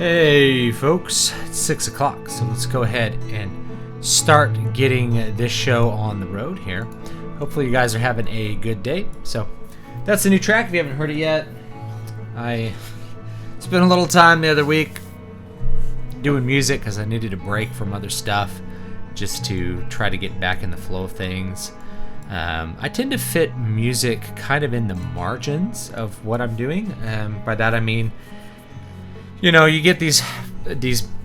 Hey folks, it's 6 o'clock, so let's go ahead and start getting this show on the road here. Hopefully you guys are having a good day. So that's the new track if you haven't heard it yet. I spent a little time the other week doing music because I needed a break from other stuff just to try to get back in the flow of things. I tend to fit music kind of in the margins of what I'm doing. By that I mean, you know, you get these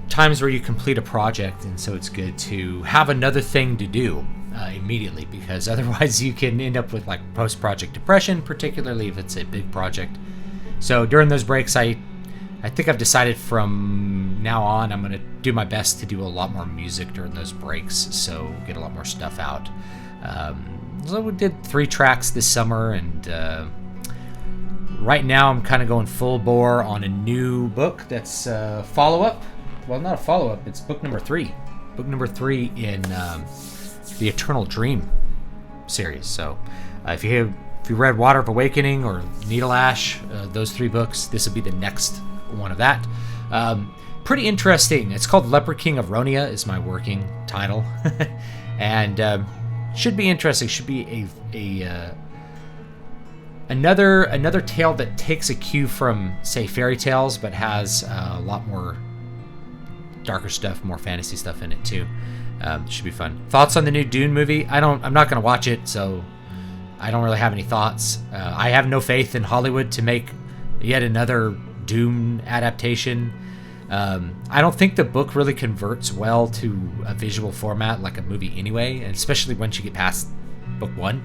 times where you complete a project, and so it's good to have another thing to do immediately, because otherwise you can end up with like post-project depression, particularly if it's a big project. So during those breaks, I think I've decided from now on I'm going to do my best to do a lot more music during those breaks, so get a lot more stuff out. So we did 3 tracks this summer, and right now I'm kind of going full bore on a new book that's a follow-up. Well, not a follow-up, it's book number 3. Book number 3 in the Eternal Dream series. So if you read Water of Awakening or Needle Ash, those 3 books, this will be the next one of that. Pretty interesting. It's called Leper King of Ronia is my working title. And should be interesting. Should be another tale that takes a cue from, say, fairy tales, but has a lot more darker stuff, more fantasy stuff in it too. Should be fun. Thoughts on the new Dune movie? I'm not going to watch it, so I don't really have any thoughts. I have no faith in Hollywood to make yet another Dune adaptation. I don't think the book really converts well to a visual format like a movie anyway, and especially once you get past book 1.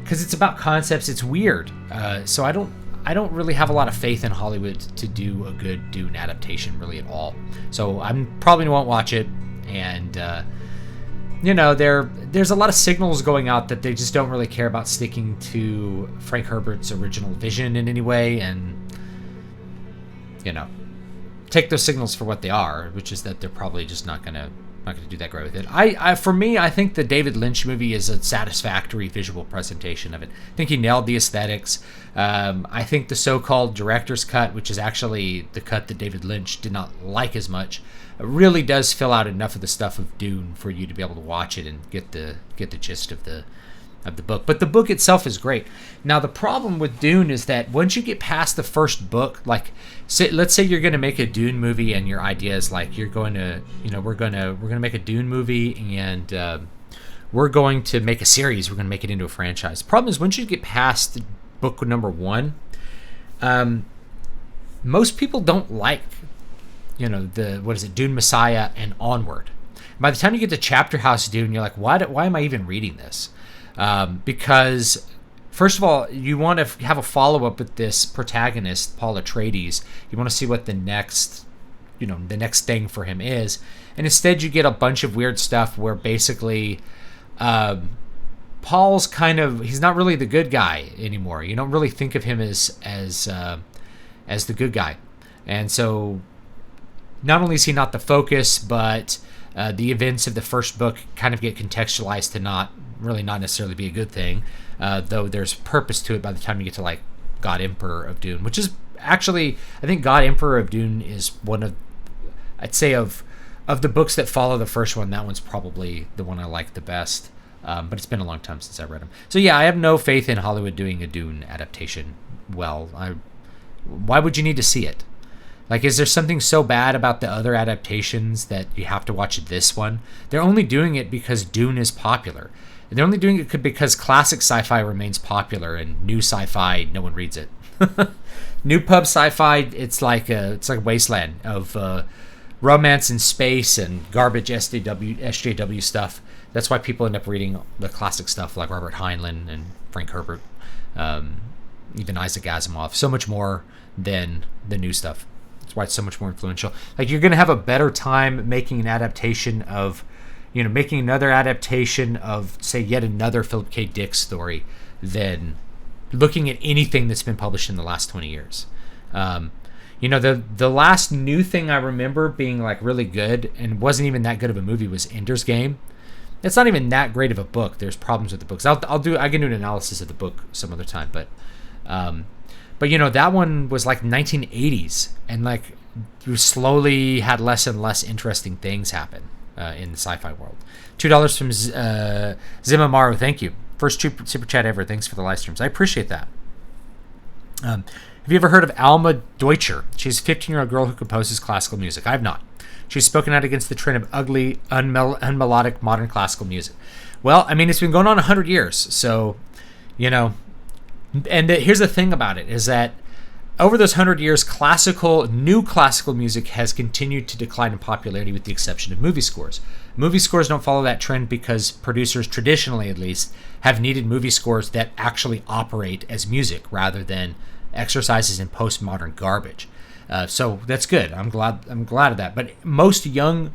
Because it's about concepts, it's weird. So I don't really have a lot of faith in Hollywood to do a good Dune adaptation really at all. So I'm probably won't watch it. And you know, there's a lot of signals going out that they just don't really care about sticking to Frank Herbert's original vision in any way, and you know, take those signals for what they are, which is that they're probably just not gonna do that great with it. For me, I think the David Lynch movie is a satisfactory visual presentation of it. I think he nailed the aesthetics. I think the so-called director's cut, which is actually the cut that David Lynch did not like as much, really does fill out enough of the stuff of Dune for you to be able to watch it and get the gist of the book. But the book itself is great. Now the problem with Dune is that once you get past the first book, like let's say you're going to make a Dune movie, and your idea is like you're going to, you know, we're going to make a Dune movie, and we're going to make a series. We're going to make it into a franchise. The problem is once you get past book number 1, most people don't like, you know, Dune Messiah and onward. By the time you get to Chapter House Dune, you're like, why am I even reading this? Because first of all, you want to have a follow-up with this protagonist, Paul Atreides. You want to see what the next thing for him is. And instead you get a bunch of weird stuff where basically Paul's he's not really the good guy anymore. You don't really think of him as the good guy. And so not only is he not the focus, but the events of the first book kind of get contextualized to not necessarily be a good thing, though there's purpose to it by the time you get to like God Emperor of Dune, which is actually, I think God Emperor of Dune is one of, I'd say of the books that follow the first one, that one's probably the one I like the best. But it's been a long time since I read them. So yeah, I have no faith in Hollywood doing a Dune adaptation well. Why would you need to see it? Like, is there something so bad about the other adaptations that you have to watch this one? They're only doing it because Dune is popular. And they're only doing it because classic sci-fi remains popular, and new sci-fi, no one reads it. NewPub sci-fi, it's like a wasteland of romance and space and garbage SJW stuff. That's why people end up reading the classic stuff like Robert Heinlein and Frank Herbert, even Isaac Asimov, so much more than the new stuff. That's why it's so much more influential. Like, you're going to have a better time making an adaptation of, you know, making another adaptation of, say, yet another Philip K. Dick story than looking at anything that's been published in the last 20 years. You know, the last new thing I remember being like really good and wasn't even that good of a movie was Ender's Game. It's not even that great of a book. There's problems with the books. I can do an analysis of the book some other time, but you know, that one was like 1980s, and like you slowly had less and less interesting things happen in the sci-fi world. $2 from Zimamaru, thank you. First super chat ever. Thanks for the live streams. I appreciate that. Have you ever heard of Alma Deutscher? She's a 15-year-old girl who composes classical music. I have not. She's spoken out against the trend of ugly, unmelodic modern classical music. Well, I mean, it's been going on 100 years, so, you know. And here's the thing about it, is that over those 100 years, new classical music has continued to decline in popularity with the exception of movie scores. Movie scores don't follow that trend because producers, traditionally at least, have needed movie scores that actually operate as music rather than exercises in postmodern garbage. So that's good. I'm glad of that. But most young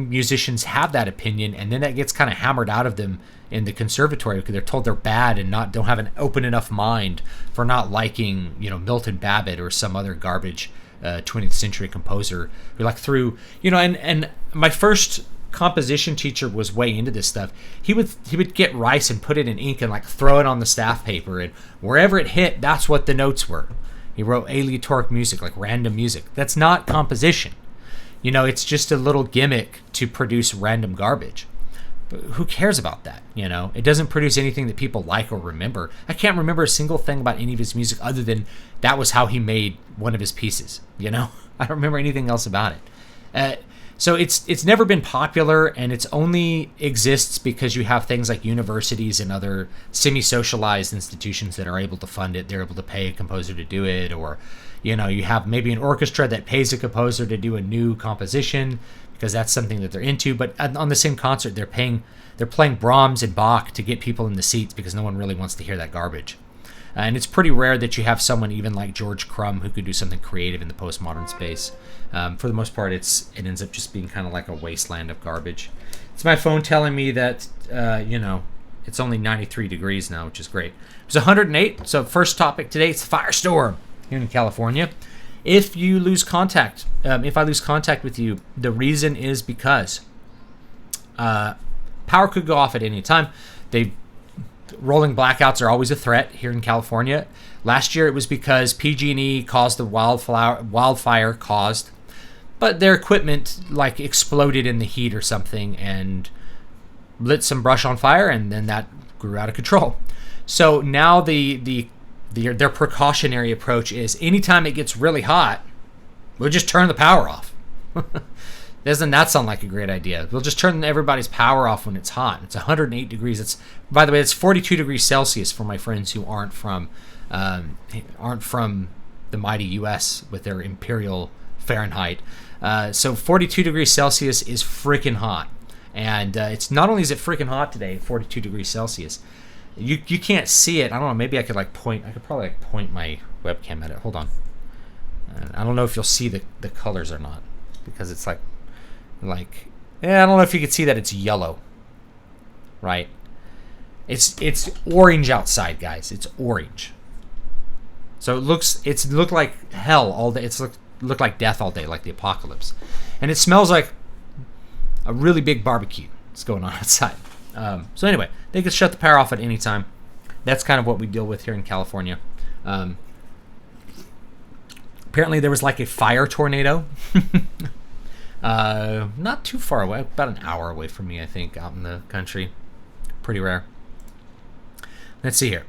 musicians have that opinion, and then that gets kind of hammered out of them in the conservatory because they're told they're bad and don't have an open enough mind for not liking, Milton Babbitt or some other garbage 20th century composer who threw, and my first composition teacher was way into this stuff. He would get rice and put it in ink and throw it on the staff paper, and wherever it hit, that's what the notes were. He wrote aleatoric music, random music. That's not composition. It's just a little gimmick to produce random garbage. But who cares about that? It doesn't produce anything that people like or remember. I can't remember a single thing about any of his music other than that was how he made one of his pieces. I don't remember anything else about it. So it's never been popular, and it's only exists because you have things like universities and other semi-socialized institutions that are able to fund it. They're able to pay a composer to do it, or you have maybe an orchestra that pays a composer to do a new composition because that's something that they're into. But on the same concert, they're playing Brahms and Bach to get people in the seats because no one really wants to hear that garbage. And it's pretty rare that you have someone even like George Crumb who could do something creative in the postmodern space. For the most part, it ends up just being kind of like a wasteland of garbage. It's my phone telling me that, it's only 93 degrees now, which is great. It was 108, so first topic today, it's firestorm here in California. If you lose contact, if I lose contact with you, the reason is because power could go off at any time. Rolling blackouts are always a threat here in California. Last year it was because PG&E caused the wildfire caused, but their equipment exploded in the heat or something and lit some brush on fire, and then that grew out of control. So now their precautionary approach is anytime it gets really hot, we'll just turn the power off. Doesn't that sound like a great idea? We'll just turn everybody's power off when it's hot. It's 108 degrees. By the way, it's 42 degrees Celsius for my friends who aren't from the mighty U.S. with their imperial Fahrenheit. So 42 degrees Celsius is freaking hot, and it's not only is it freaking hot today, 42 degrees Celsius. You can't see it. I don't know. Maybe I could point. I could probably point my webcam at it. Hold on. I don't know if you'll see the colors or not because it's I don't know if you can see that it's yellow. Right. It's orange outside, guys. It's orange. So it looked like hell all day. It's looked like death all day, like the apocalypse, and it smells like a really big barbecue. That's going on outside. So anyway, they could shut the power off at any time. That's kind of what we deal with here in California. Apparently there was a fire tornado. Not too far away, about an hour away from me, I think, out in the country. Pretty rare. Let's see here.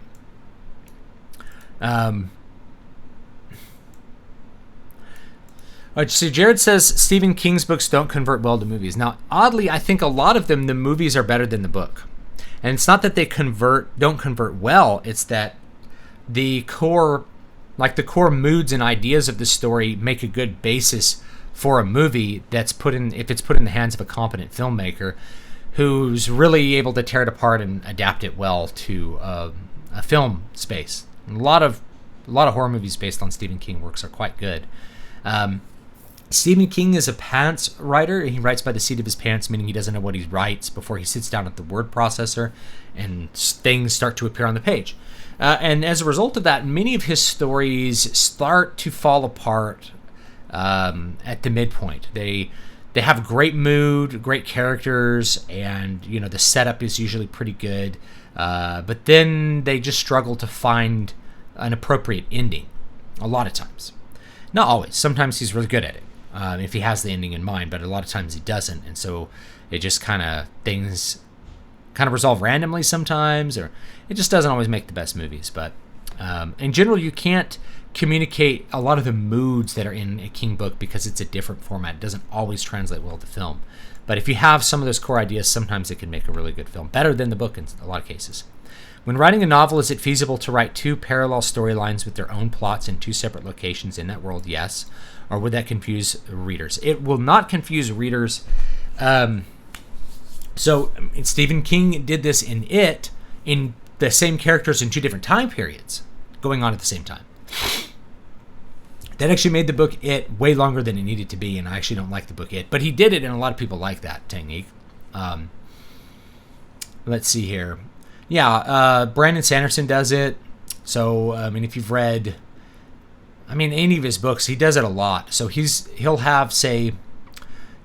So Jared says Stephen King's books don't convert well to movies. Now, oddly, I think a lot of them, the movies are better than the book. And it's not that they don't convert well, it's that the core moods and ideas of the story make a good basis for a movie if it's put in the hands of a competent filmmaker who's really able to tear it apart and adapt it well to a film space. And a lot of horror movies based on Stephen King works are quite good. Stephen King is a pants writer. He writes by the seat of his pants, meaning he doesn't know what he writes before he sits down at the word processor and things start to appear on the page. And as a result of that, many of his stories start to fall apart at the midpoint. They have great mood, great characters, and the setup is usually pretty good. But then they just struggle to find an appropriate ending a lot of times. Not always. Sometimes he's really good at it, if he has the ending in mind, but a lot of times he doesn't. And so it just things kind of resolve randomly sometimes, or it just doesn't always make the best movies. But in general, you can't communicate a lot of the moods that are in a King book because it's a different format. It doesn't always translate well to film. But if you have some of those core ideas, sometimes it can make a really good film, better than the book in a lot of cases. When writing a novel, is it feasible to write two parallel storylines with their own plots in two separate locations in that world? Yes. Or would that confuse readers? It will not confuse readers. So Stephen King did this in It, in the same characters in two different time periods going on at the same time. That actually made the book It way longer than it needed to be, and I actually don't like the book It. But he did it, and a lot of people like that technique. Let's see here. Yeah, Brandon Sanderson does it. So, if you've read, any of his books, he does it a lot. So he'll have, say,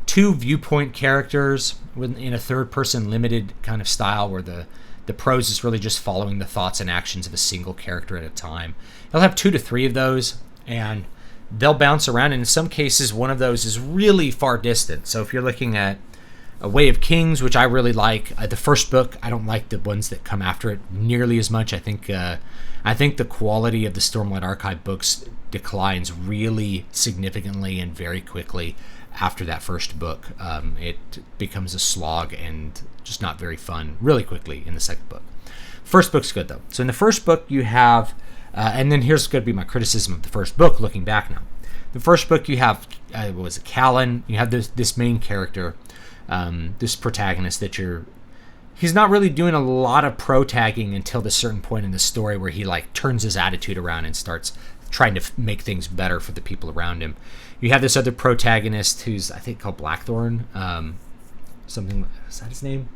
two viewpoint characters in a third-person limited kind of style where the prose is really just following the thoughts and actions of a single character at a time. He'll have 2 to 3 of those, and they'll bounce around. And in some cases, one of those is really far distant. So if you're looking at A Way of Kings, which I really like, the first book, I don't like the ones that come after it nearly as much. I think the quality of the Stormlight Archive books declines really significantly and very quickly after that first book. It becomes a slog and just not very fun really quickly in the second book. First book's good, though. So in the first book, you have, and then here's going to be my criticism of the first book, looking back now. The first book, you have, Callan? You have this main character, this protagonist he's not really doing a lot of pro-tagging until the certain point in the story where he turns his attitude around and starts trying to make things better for the people around him. You have this other protagonist who's, I think, called Blackthorn. Something, is that his name?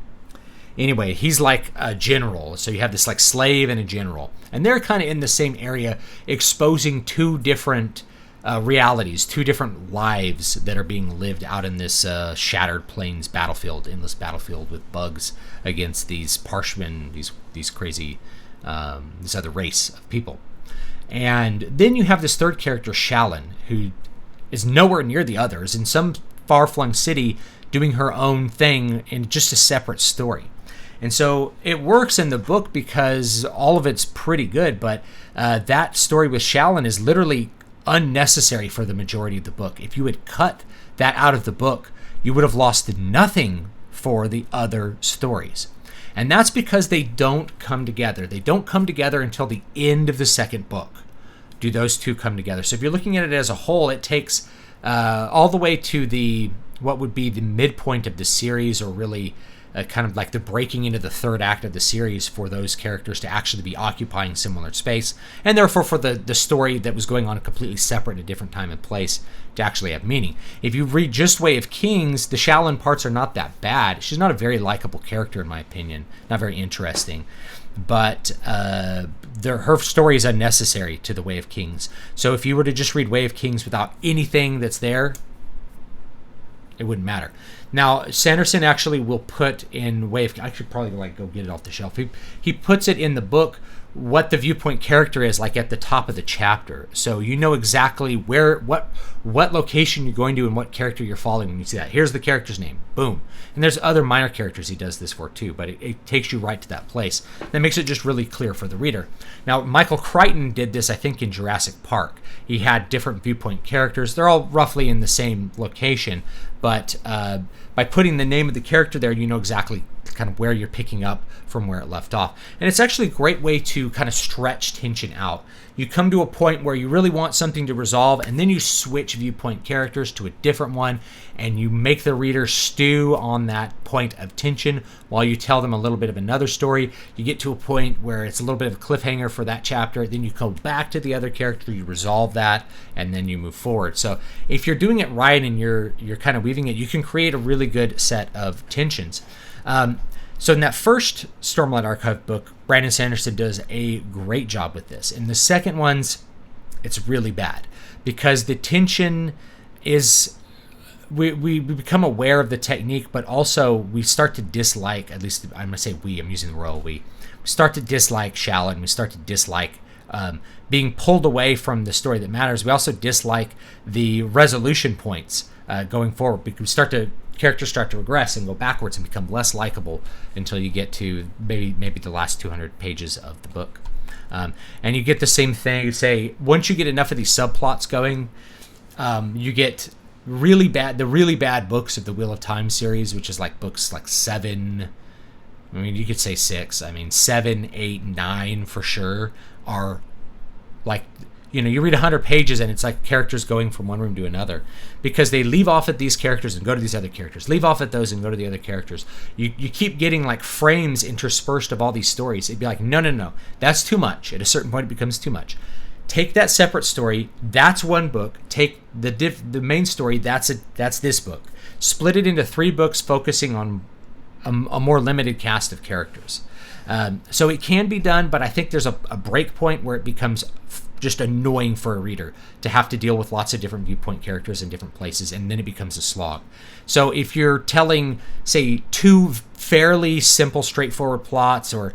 Anyway, he's like a general. So you have this slave and a general. And they're kind of in the same area, exposing two different realities, two different lives that are being lived out in this shattered plains battlefield, endless battlefield with bugs against these Parshmen, these crazy, this other race of people. And then you have this third character, Shallan, who is nowhere near the others, in some far-flung city doing her own thing in just a separate story. And so it works in the book because all of it's pretty good, but that story with Shallan is literally unnecessary for the majority of the book. If you had cut that out of the book, you would have lost nothing for the other stories. And that's because they don't come together. They don't come together until the end of the second book. Do those two come together? So if you're looking at it as a whole, it takes all the way to what would be the midpoint of the series, or really kind of like the breaking into the third act of the series, for those characters to actually be occupying similar space, and therefore for the story that was going on completely separate in a different time and place to actually have meaning. If you read just Way of Kings, the Shallan parts are not that bad. She's not a very likable character in my opinion, not very interesting, but her story is unnecessary to the Way of Kings. So if you were to just read Way of Kings without anything that's there, it wouldn't matter. Now, Sanderson actually will put in Way of... I should probably go get it off the shelf. He puts it in the book what the viewpoint character is at the top of the chapter. So you know exactly what location you're going to and what character you're following when you see that. Here's the character's name. Boom. And there's other minor characters he does this for too, but it takes you right to that place. That makes it just really clear for the reader. Now, Michael Crichton did this, I think, in Jurassic Park. He had different viewpoint characters. They're all roughly in the same location, but by putting the name of the character there, you know exactly kind of where you're picking up from where it left off. And it's actually a great way to kind of stretch tension out. You come to a point where you really want something to resolve, and then you switch viewpoint characters to a different one, and you make the reader stew on that point of tension while you tell them a little bit of another story. You get to a point where it's a little bit of a cliffhanger for that chapter, then you go back to the other character, you resolve that, and then you move forward. So if you're doing it right and you're kind of weaving it, you can create a really good set of tensions. So in that first Stormlight Archive book, Brandon Sanderson does a great job with this. In the second ones, it's really bad because the tension is... We become aware of the technique, but also we start to dislike, at least I'm going to say I'm using the royal we start to dislike Shallan, we start to dislike being pulled away from the story that matters. We also dislike the resolution points going forward, because characters start to regress and go backwards and become less likable until you get to maybe the last 200 pages of the book. And you get the same thing, say, once you get enough of these subplots going, you get the really bad books of the Wheel of Time series, which is like books like 7, I mean, you could say 6, I mean 7, 8, 9 for sure, are like, you read 100 pages and it's like characters going from one room to another, because they leave off at these characters and go to these other characters, leave off at those and go to the other characters. You keep getting like frames interspersed of all these stories. It'd be like, no, that's too much. At a certain point, it becomes too much. Take that separate story. That's one book. Take the main story. That's this book. Split it into 3 books, focusing on a more limited cast of characters. So it can be done, but I think there's a break point where it becomes just annoying for a reader to have to deal with lots of different viewpoint characters in different places, and then it becomes a slog. So if you're telling, say, 2 fairly simple, straightforward plots or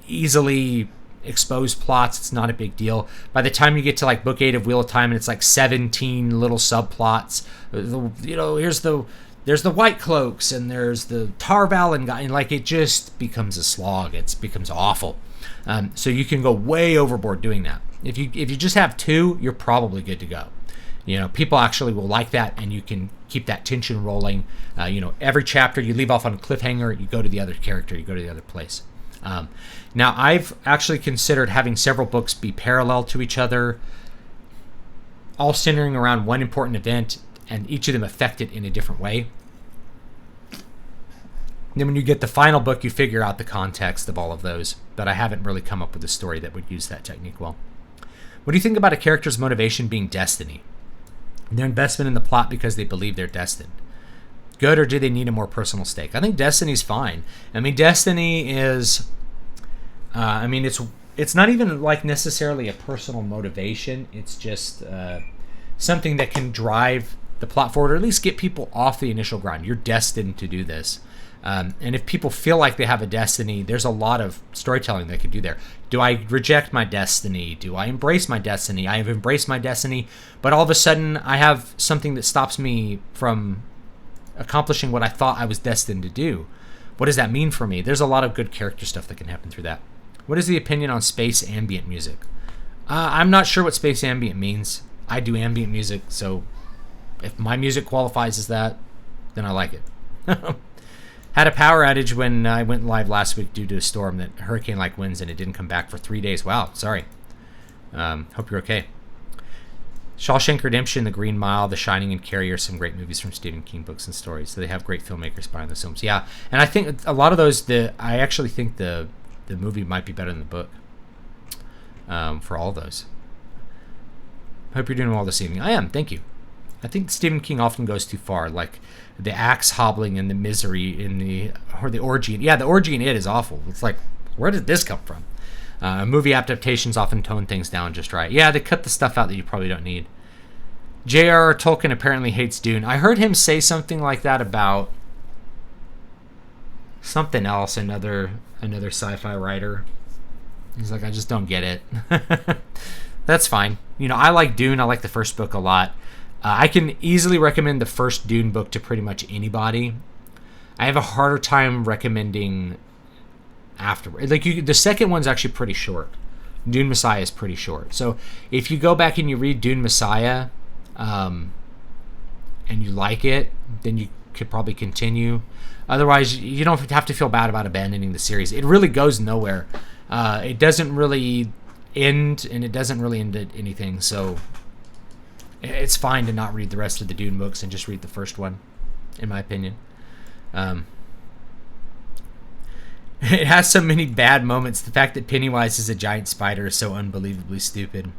easily exposed plots, it's not a big deal. By the time you get to like book 8 of Wheel of Time and it's like 17 little subplots, there's the White Cloaks and there's the Tar Valon guy, and like it just becomes a slog. It becomes awful. So you can go way overboard doing that. If you just have 2, you're probably good to go. People actually will like that, and you can keep that tension rolling. Every chapter you leave off on a cliffhanger, you go to the other character, you go to the other place. Now, I've actually considered having several books be parallel to each other, all centering around one important event, and each of them affect it in a different way. Then when you get the final book, you figure out the context of all of those, but I haven't really come up with a story that would use that technique well. What do you think about a character's motivation being destiny? Their investment in the plot because they believe they're destined. Good, or do they need a more personal stake? I think destiny's fine. I mean, destiny is... it's not even like necessarily a personal motivation. It's just something that can drive the plot forward, or at least get people off the initial grind. You're destined to do this. And if people feel like they have a destiny, there's a lot of storytelling they could do there. Do I reject my destiny? Do I embrace my destiny? I have embraced my destiny, but all of a sudden I have something that stops me from accomplishing what I thought I was destined to do. What does that mean for me? There's a lot of good character stuff that can happen through that. What is the opinion on space ambient music? I'm not sure what space ambient means. I do ambient music, so if my music qualifies as that, then I like it. Had a power outage when I went live last week due to a storm, that hurricane-like winds, and it didn't come back for 3 days. Wow, sorry. Hope you're okay. Shawshank Redemption, The Green Mile, The Shining, and Carrie are some great movies from Stephen King books and stories. So they have great filmmakers behind those films. Yeah, and I think a lot of those, I actually think the movie might be better than the book for all those. Hope you're doing well this evening. I am, thank you. I think Stephen King often goes too far, like the axe hobbling and the misery in the orgy. Yeah, the orgy in it is awful. It's like, where did this come from? Movie adaptations often tone things down just right. Yeah, they cut the stuff out that you probably don't need. J.R.R. Tolkien apparently hates Dune. I heard him say something like that about something else, another sci-fi writer. He's like, I just don't get it. That's fine. I like Dune. I like the first book a lot. I can easily recommend the first Dune book to pretty much anybody. I have a harder time recommending afterward. The second one's actually pretty short. Dune Messiah is pretty short. So if you go back and you read Dune Messiah, and you like it, then you could probably continue. Otherwise, you don't have to feel bad about abandoning the series. It really goes nowhere. It doesn't really end, and it doesn't really end at anything. So it's fine to not read the rest of the Dune books and just read the first one, in my opinion. It has so many bad moments. The fact that Pennywise is a giant spider is so unbelievably stupid.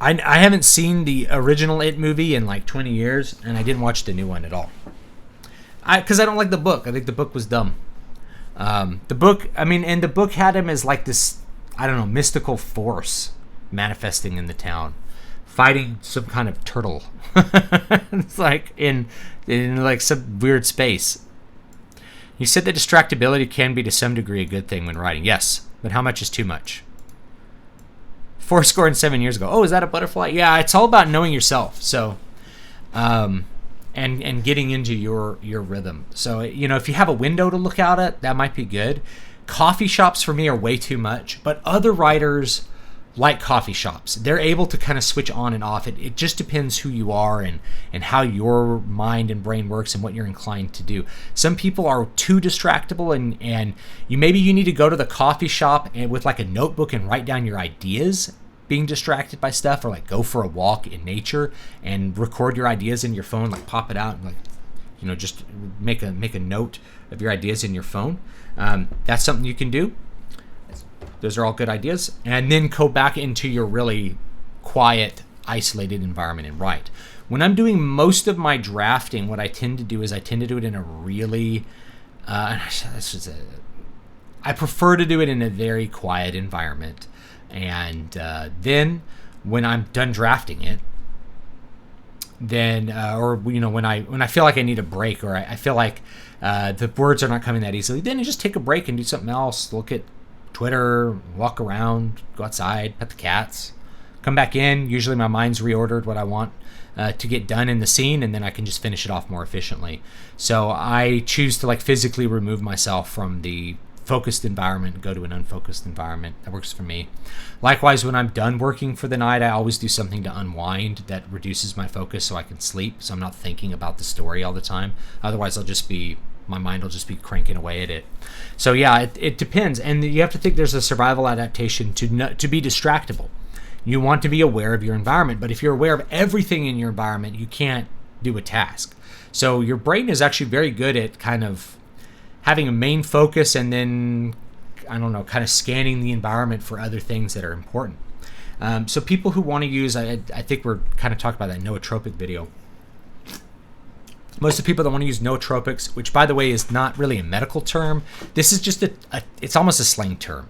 I haven't seen the original It movie in like 20 years, and I didn't watch the new one at all. Because I don't like the book. I think the book was dumb. The book had him as like this, I don't know, mystical force manifesting in the town, fighting some kind of turtle. It's like in like some weird space. You said that distractibility can be to some degree a good thing when writing. Yes, but how much is too much? 7 years ago. Oh, is that a butterfly? Yeah, it's all about knowing yourself. So, and getting into your rhythm. So, if you have a window to look out at, that might be good. Coffee shops for me are way too much, but other writers like coffee shops. They're able to kind of switch on and off. It just depends who you are and how your mind and brain works and what you're inclined to do. Some people are too distractible, and you need to go to the coffee shop and with like a notebook and write down your ideas, being distracted by stuff, or like go for a walk in nature and record your ideas in your phone, like pop it out and like, just make a note of your ideas in your phone. That's something you can do. Those are all good ideas. And then go back into your really quiet, isolated environment and write. When I'm doing most of my drafting, what I tend to do is I tend to do it in a really, I prefer to do it in a very quiet environment. And then when I'm done drafting it, then when I feel like I need a break, or I feel like the words are not coming that easily, then I just take a break and do something else. Look at Twitter, walk around, go outside, pet the cats, come back in. Usually my mind's reordered what I want to get done in the scene, and then I can just finish it off more efficiently. So I choose to like physically remove myself from the focused environment, go to an unfocused environment. That works for me. Likewise, when I'm done working for the night, I always do something to unwind that reduces my focus so I can sleep, so I'm not thinking about the story all the time. Otherwise, my mind will just be cranking away at it. So yeah, it depends. And you have to think there's a survival adaptation to be distractible. You want to be aware of your environment, but if you're aware of everything in your environment, you can't do a task. So your brain is actually very good at kind of having a main focus and then, kind of scanning the environment for other things that are important. So people who want to use, I think we're kind of talking about that nootropic video. Most of the people that want to use nootropics, which by the way is not really a medical term, this is just it's almost a slang term.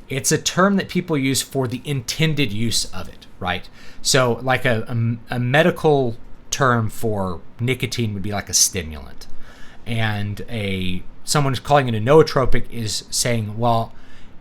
It's a term that people use for the intended use of it, right? So like a medical term for nicotine would be like a stimulant. And someone who's calling it a nootropic is saying, well,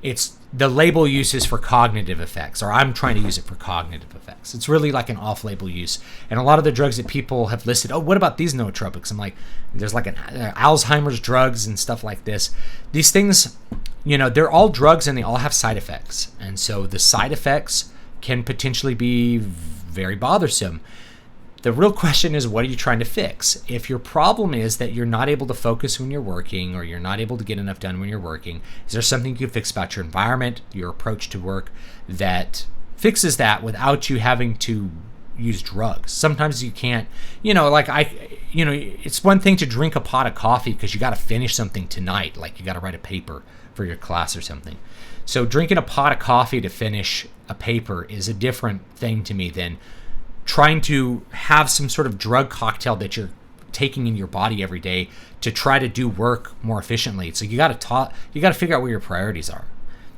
it's the label use is for cognitive effects, or I'm trying to use it for cognitive effects. It's really like an off-label use. And a lot of the drugs that people have listed, oh, what about these nootropics? I'm like, there's like Alzheimer's drugs and stuff like this. These things, they're all drugs and they all have side effects. And so the side effects can potentially be very bothersome. The real question is, what are you trying to fix? If your problem is that you're not able to focus when you're working, or you're not able to get enough done when you're working, is there something you can fix about your environment, your approach to work, that fixes that without you having to use drugs? Sometimes you can't, it's one thing to drink a pot of coffee because you got to finish something tonight, like you got to write a paper for your class or something. So drinking a pot of coffee to finish a paper is a different thing to me than trying to have some sort of drug cocktail that you're taking in your body every day to try to do work more efficiently. So you got to figure out where your priorities are,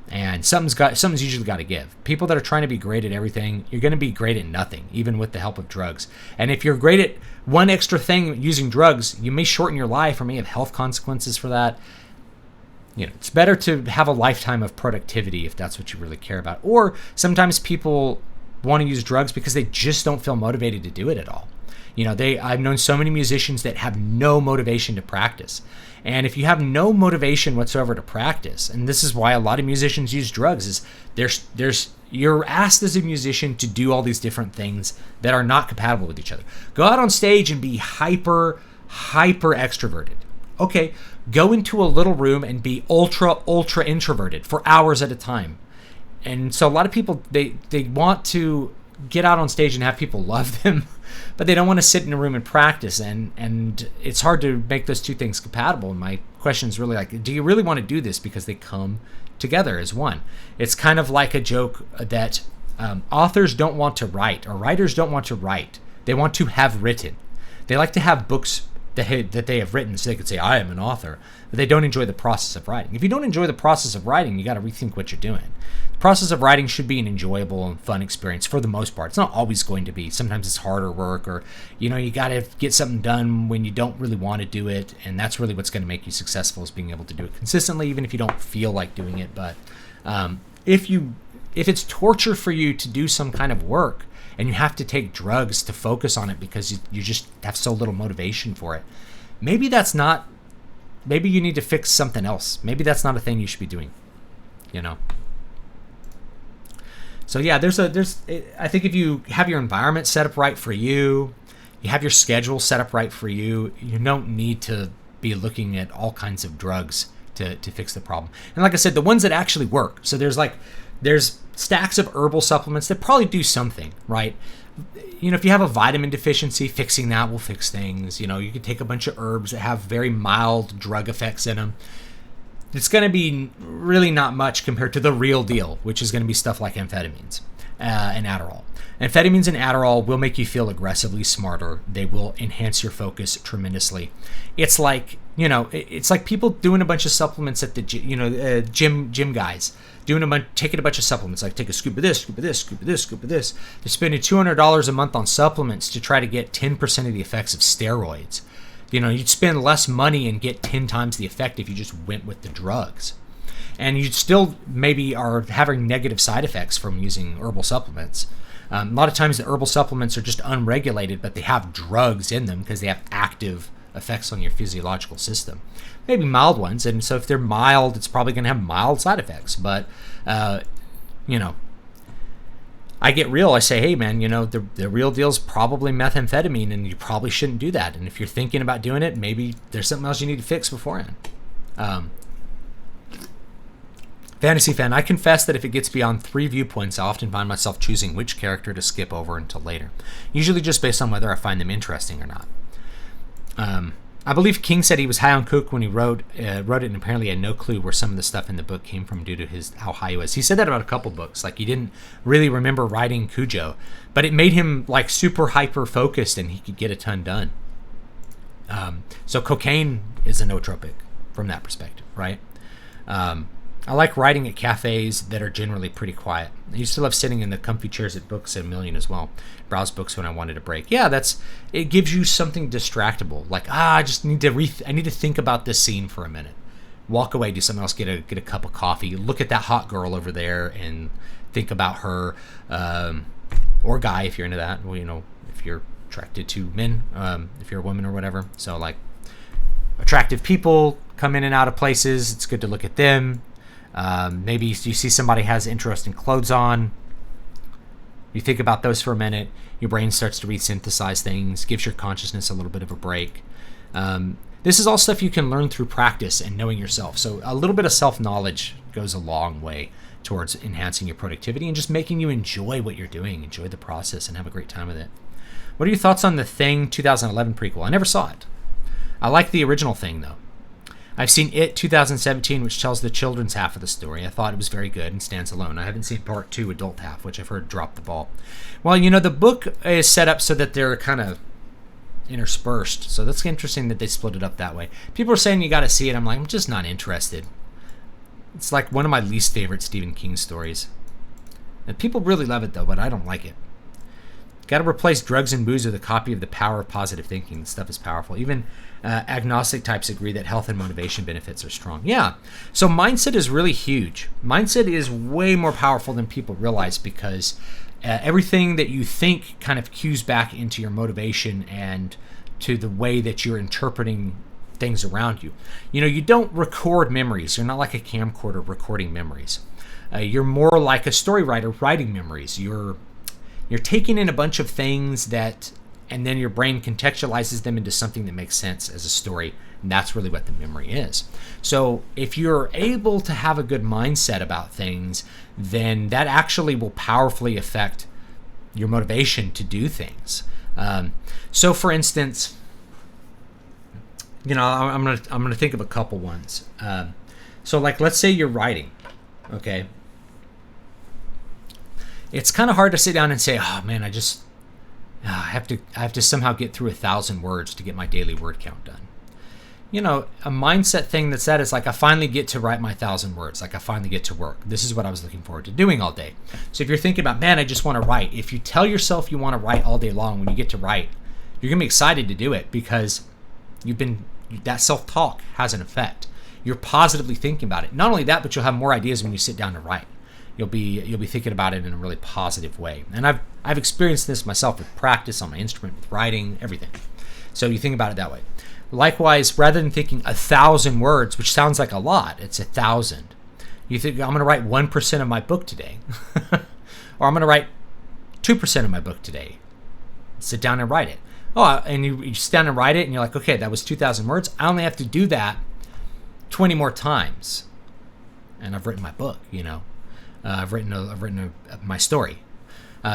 and something's usually got to give. People that are trying to be great at everything, you're going to be great at nothing, even with the help of drugs. And if you're great at one extra thing using drugs, you may shorten your life or may have health consequences for that. It's better to have a lifetime of productivity if that's what you really care about. Or sometimes people want to use drugs because they just don't feel motivated to do it at all. I've known so many musicians that have no motivation to practice. And if you have no motivation whatsoever to practice, and this is why a lot of musicians use drugs, is you're asked as a musician to do all these different things that are not compatible with each other. Go out on stage and be hyper extroverted. Okay, go into a little room and be ultra introverted for hours at a time. And so a lot of people, they want to get out on stage and have people love them, but they don't want to sit in a room and practice. And it's hard to make those two things compatible. And my question is really like, do you really want to do this? Because they come together as one. It's kind of like a joke that authors don't want to write, or writers don't want to write. They want to have written. They like to have books that they have written so they could say, I am an author, but they don't enjoy the process of writing. If you don't enjoy the process of writing, you got to rethink what you're doing. The process of writing should be an enjoyable and fun experience for the most part. It's not always going to be. Sometimes it's harder work, or you got to get something done when you don't really want to do it, and that's really what's going to make you successful, is being able to do it consistently, even if you don't feel like doing it. But if if it's torture for you to do some kind of work and you have to take drugs to focus on it because you just have so little motivation for it, maybe you need to fix something else. Maybe that's not a thing you should be doing, you know? So yeah, I think if you have your environment set up right for you, you have your schedule set up right for you, you don't need to be looking at all kinds of drugs to fix the problem. And like I said, the ones that actually work. So there's stacks of herbal supplements that probably do something, right? You know, if you have a vitamin deficiency, fixing that will fix things. You know, you can take a bunch of herbs that have very mild drug effects in them. It's going to be really not much compared to the real deal, which is going to be stuff like amphetamines and Adderall. Amphetamines and Adderall will make you feel aggressively smarter. They will enhance your focus tremendously. It's like, you know, it's like people doing a bunch of supplements at the gym guys taking a bunch of supplements, like take a scoop of this, scoop of this, scoop of this, scoop of this. They're spending $200 a month on supplements to try to get 10% of the effects of steroids. You know, you'd spend less money and get 10 times the effect if you just went with the drugs. And you still maybe are having negative side effects from using herbal supplements. A lot of times the herbal supplements are just unregulated, but they have drugs in them because they have active effects on your physiological system. Maybe mild ones, and so if they're mild, it's probably going to have mild side effects. But, you know, I get real. I say, hey, man, you know, the real deal is probably methamphetamine, and you probably shouldn't do that. And if you're thinking about doing it, maybe there's something else you need to fix beforehand. Fantasy fan, I confess that if it gets beyond 3 viewpoints, I often find myself choosing which character to skip over until later, usually just based on whether I find them interesting or not. I believe King said he was high on coke when he wrote it, and apparently had no clue where some of the stuff in the book came from due to how high he was. He said that about a couple books, like he didn't really remember writing Cujo, but it made him like super hyper focused and he could get a ton done. So cocaine is a nootropic from that perspective, right? I like writing at cafes that are generally pretty quiet. I used to love sitting in the comfy chairs at Books at a Million as well. Browse books when I wanted a break. Yeah, it gives you something distractible. Like, I just need to I need to think about this scene for a minute. Walk away, do something else, get a cup of coffee, look at that hot girl over there and think about her, or guy if you're into that. Well, you know, if you're attracted to men, if you're a woman or whatever. So like attractive people come in and out of places. It's good to look at them. Maybe you see somebody has interesting clothes on. You think about those for a minute. Your brain starts to resynthesize things, gives your consciousness a little bit of a break. This is all stuff you can learn through practice and knowing yourself. So a little bit of self-knowledge goes a long way towards enhancing your productivity and just making you enjoy what you're doing, enjoy the process, and have a great time with it. What are your thoughts on the Thing 2011 prequel? I never saw it. I like the original Thing, though. I've seen It 2017, which tells the children's half of the story. I thought it was very good and stands alone. I haven't seen Part 2, adult half, which I've heard dropped the ball. Well, you know, the book is set up so that they're kind of interspersed. So that's interesting that they split it up that way. People are saying you got to see it. I'm like, I'm just not interested. It's like one of my least favorite Stephen King stories. And people really love it, though, but I don't like it. Got to replace drugs and booze with a copy of The Power of Positive Thinking. This stuff is powerful. Even agnostic types agree that health and motivation benefits are strong. Yeah. So mindset is really huge. Mindset is way more powerful than people realize because everything that you think kind of cues back into your motivation and to the way that you're interpreting things around you. You know, you don't record memories. You're not like a camcorder recording memories. You're more like a story writer writing memories. You're taking in a bunch of things and then your brain contextualizes them into something that makes sense as a story. And that's really what the memory is. So if you're able to have a good mindset about things, then that actually will powerfully affect your motivation to do things. So for instance, you know, I'm gonna think of a couple ones. So like, let's say you're writing, okay? It's kind of hard to sit down and say, oh man, I have to somehow get through 1,000 words to get my daily word count done. You know, a mindset thing that's that is like, I finally get to write my 1,000 words. Like I finally get to work. This is what I was looking forward to doing all day. So if you're thinking about, man, I just want to write. If you tell yourself you want to write all day long, when you get to write, you're going to be excited to do it because that self-talk has an effect. You're positively thinking about it. Not only that, but you'll have more ideas when you sit down to write. you'll be thinking about it in a really positive way. And I've experienced this myself with practice on my instrument, with writing, everything. So you think about it that way. Likewise, rather than thinking 1,000 words, which sounds like a lot, it's 1,000. You think, I'm going to write 1% of my book today. Or I'm going to write 2% of my book today. Sit down and write it. Oh, and you sit down and write it, and you're like, okay, that was 2,000 words. I only have to do that 20 more times, and I've written my book. I've written my story.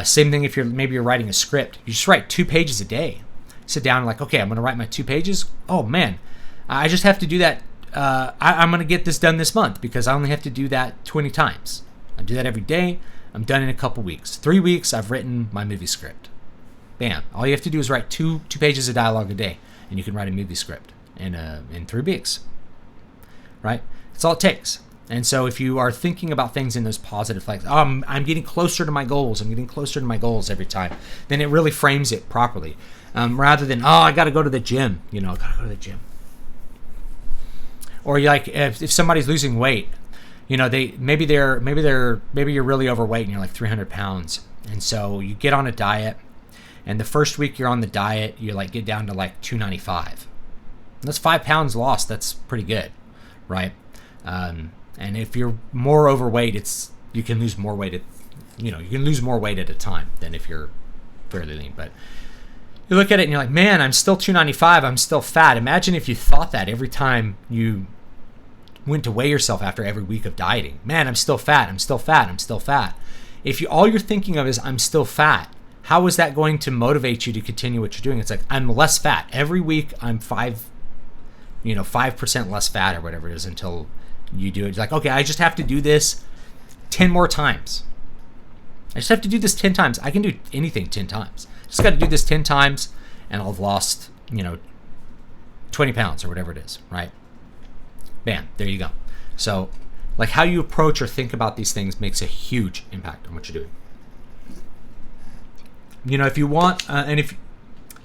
Same thing if you're writing a script. You just write 2 pages a day. Sit down and like, okay, I'm going to write my 2 pages. Oh man, I just have to do that. I'm going to get this done this month because I only have to do that 20 times. I do that every day. I'm done in a couple weeks. 3 weeks, I've written my movie script. Bam. All you have to do is write two pages of dialogue a day, and you can write a movie script in 3 weeks. Right? That's all it takes. And so if you are thinking about things in those positive like, oh, I'm getting closer to my goals. I'm getting closer to my goals every time. Then it really frames it properly. Rather than, oh, I got to go to the gym. I got to go to the gym. Or if somebody's losing weight, maybe you're really overweight and you're like 300 pounds. And so you get on a diet, and the first week you're on the diet, you get down to 295. That's 5 pounds lost. That's pretty good, right? And if you're more overweight, you can lose more weight at a time than if you're fairly lean. But you look at it and you're like, man, I'm still 295. I'm still fat. Imagine if you thought that every time you went to weigh yourself after every week of dieting. Man, I'm still fat. I'm still fat. I'm still fat. If all you're thinking of is I'm still fat, how is that going to motivate you to continue what you're doing? It's like, I'm less fat. Every week I'm 5% less fat or whatever it is until you do it. It's like, okay, I just have to do this 10 more times. I just have to do this 10 times. I can do anything 10 times. Just got to do this 10 times and I'll have lost, 20 pounds or whatever it is, right? Bam, there you go. So, how you approach or think about these things makes a huge impact on what you're doing. If you want, and if,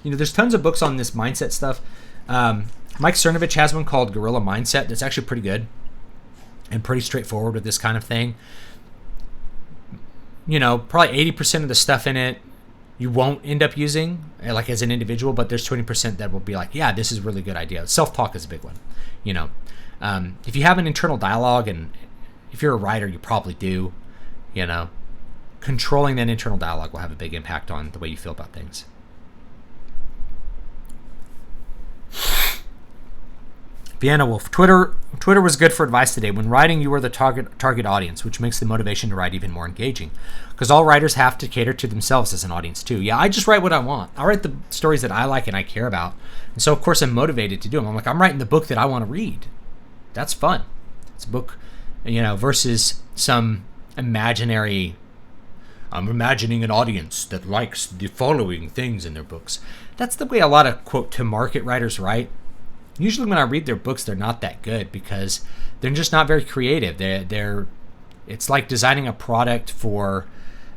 there's tons of books on this mindset stuff. Mike Cernovich has one called Guerrilla Mindset that's actually pretty good and pretty straightforward with this kind of thing. Probably 80% of the stuff in it you won't end up using as an individual, but there's 20% that will be like, yeah, this is a really good idea. Self-talk is a big one. If you have an internal dialogue, and if you're a writer, you probably do, controlling that internal dialogue will have a big impact on the way you feel about things. Vienna Wolf, Twitter was good for advice today. When writing, you are the target audience, which makes the motivation to write even more engaging. Because all writers have to cater to themselves as an audience too. Yeah, I just write what I want. I write the stories that I like and I care about. And so, of course, I'm motivated to do them. I'm writing the book that I want to read. That's fun. It's a book, versus some imaginary, I'm imagining an audience that likes the following things in their books. That's the way a lot of, quote, to market writers write. Usually when I read their books, they're not that good because they're just not very creative. It's like designing a product for,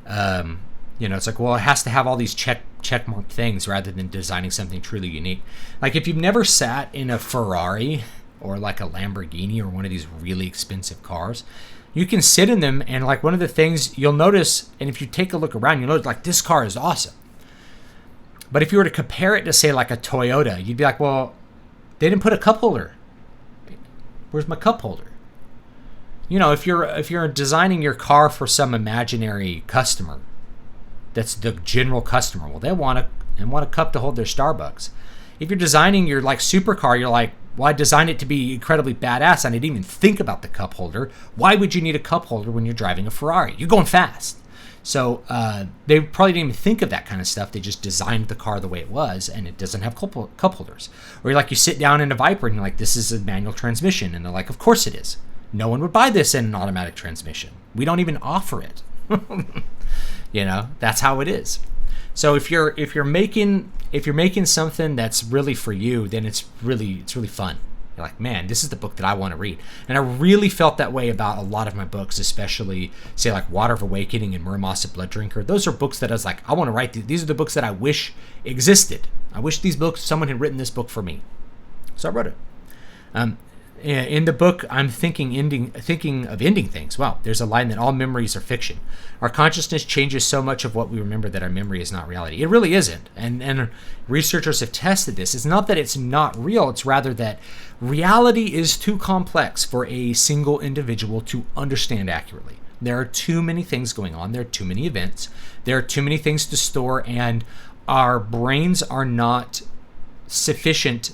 it's like, well, it has to have all these checkmark things rather than designing something truly unique. Like if you've never sat in a Ferrari or like a Lamborghini or one of these really expensive cars, you can sit in them and one of the things you'll notice, and if you take a look around, you'll notice this car is awesome. But if you were to compare it to say a Toyota, you'd be like, well, they didn't put a cup holder. Where's my cup holder? If you're designing your car for some imaginary customer, that's the general customer. Well, they want a cup to hold their Starbucks. If you're designing your supercar, you're like, well, I designed it to be incredibly badass. I didn't even think about the cup holder. Why would you need a cup holder when you're driving a Ferrari? You're going fast. So they probably didn't even think of that kind of stuff. They just designed the car the way it was, and it doesn't have cup holders. Or you sit down in a Viper, and you're like, this is a manual transmission. And they're like, of course it is. No one would buy this in an automatic transmission. We don't even offer it. That's how it is. So if you're making something that's really for you, then it's really fun. You're like, man, this is the book that I want to read. And I really felt that way about a lot of my books, especially, say, Water of Awakening and Muramasa Blood Drinker. Those are books that I was like, I want to write. These are the books that I wish existed. I wish these books, someone had written this book for me. So I wrote it. In the book, I'm thinking of ending things. Well, there's a line that all memories are fiction. Our consciousness changes so much of what we remember that our memory is not reality. It really isn't. And researchers have tested this. It's not that it's not real. It's rather that reality is too complex for a single individual to understand accurately. There are too many things going on. There are too many events. There are too many things to store, and our brains are not sufficient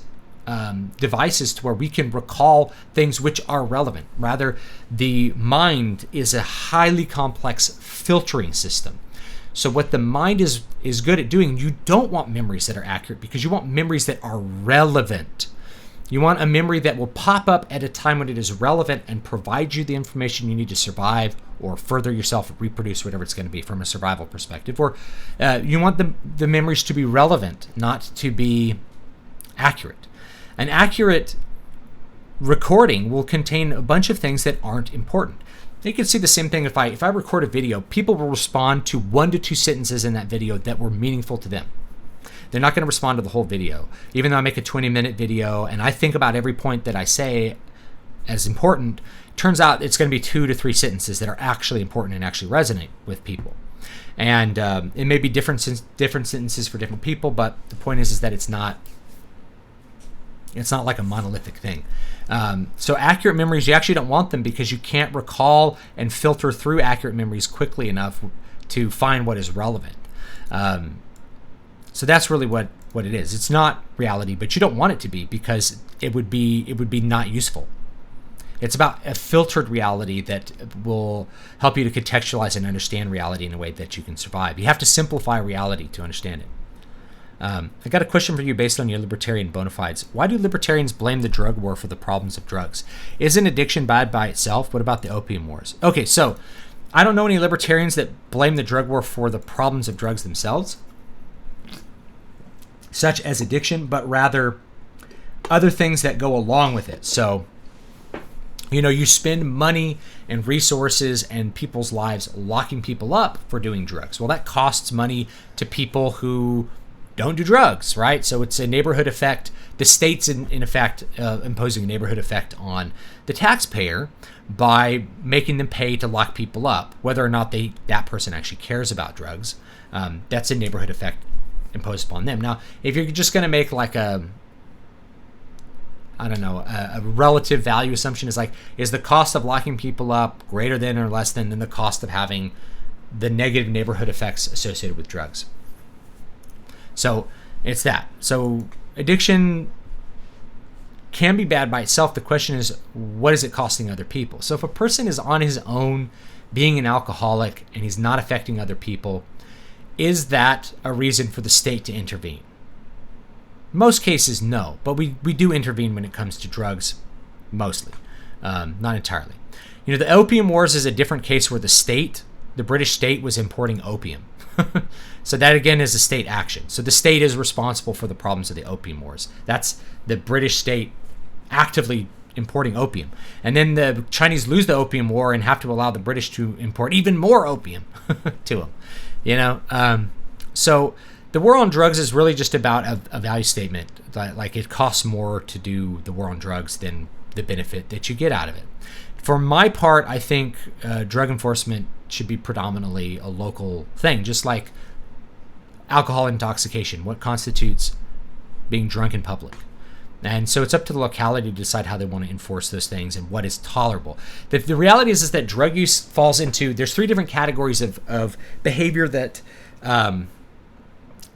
devices to where we can recall things which are relevant. Rather, the mind is a highly complex filtering system. So what the mind is good at doing, you don't want memories that are accurate because you want memories that are relevant. You want a memory that will pop up at a time when it is relevant and provide you the information you need to survive or further yourself, reproduce, whatever it's going to be from a survival perspective. Or you want the memories to be relevant, not to be accurate. An accurate recording will contain a bunch of things that aren't important. You can see the same thing if I record a video, people will respond to 1 to 2 sentences in that video that were meaningful to them. They're not going to respond to the whole video. Even though I make a 20-minute video and I think about every point that I say as important, turns out it's going to be 2 to 3 sentences that are actually important and actually resonate with people. And it may be different sentences for different people, but the point is that it's not like a monolithic thing. So accurate memories, you actually don't want them because you can't recall and filter through accurate memories quickly enough to find what is relevant. So that's really what it is. It's not reality, but you don't want it to be because it would be not useful. It's about a filtered reality that will help you to contextualize and understand reality in a way that you can survive. You have to simplify reality to understand it. I got a question for you based on your libertarian bona fides. Why do libertarians blame the drug war for the problems of drugs? Isn't addiction bad by itself? What about the opium wars? Okay, so I don't know any libertarians that blame the drug war for the problems of drugs themselves, such as addiction, but rather other things that go along with it. So, you spend money and resources and people's lives locking people up for doing drugs. Well, that costs money to people who don't do drugs, right? So it's a neighborhood effect. The state's in effect imposing a neighborhood effect on the taxpayer by making them pay to lock people up, whether or not that person actually cares about drugs. That's a neighborhood effect imposed upon them. Now, if you're just going to make like a relative value assumption is the cost of locking people up greater than or less than the cost of having the negative neighborhood effects associated with drugs? So it's that. So addiction can be bad by itself. The question is, what is it costing other people? So if a person is on his own being an alcoholic and he's not affecting other people, is that a reason for the state to intervene? Most cases, no. But we do intervene when it comes to drugs, mostly. Not entirely. The opium wars is a different case where the British state was importing opium. So that, again, is a state action. So the state is responsible for the problems of the opium wars. That's the British state actively importing opium. And then the Chinese lose the opium war and have to allow the British to import even more opium to them. So the war on drugs is really just about a value statement. Like, it costs more to do the war on drugs than the benefit that you get out of it. For my part, I think drug enforcement should be predominantly a local thing, just like alcohol intoxication. What constitutes being drunk in public? And so it's up to the locality to decide how they want to enforce those things and what is tolerable. The reality is that drug use falls into, there's 3 different categories of behavior that,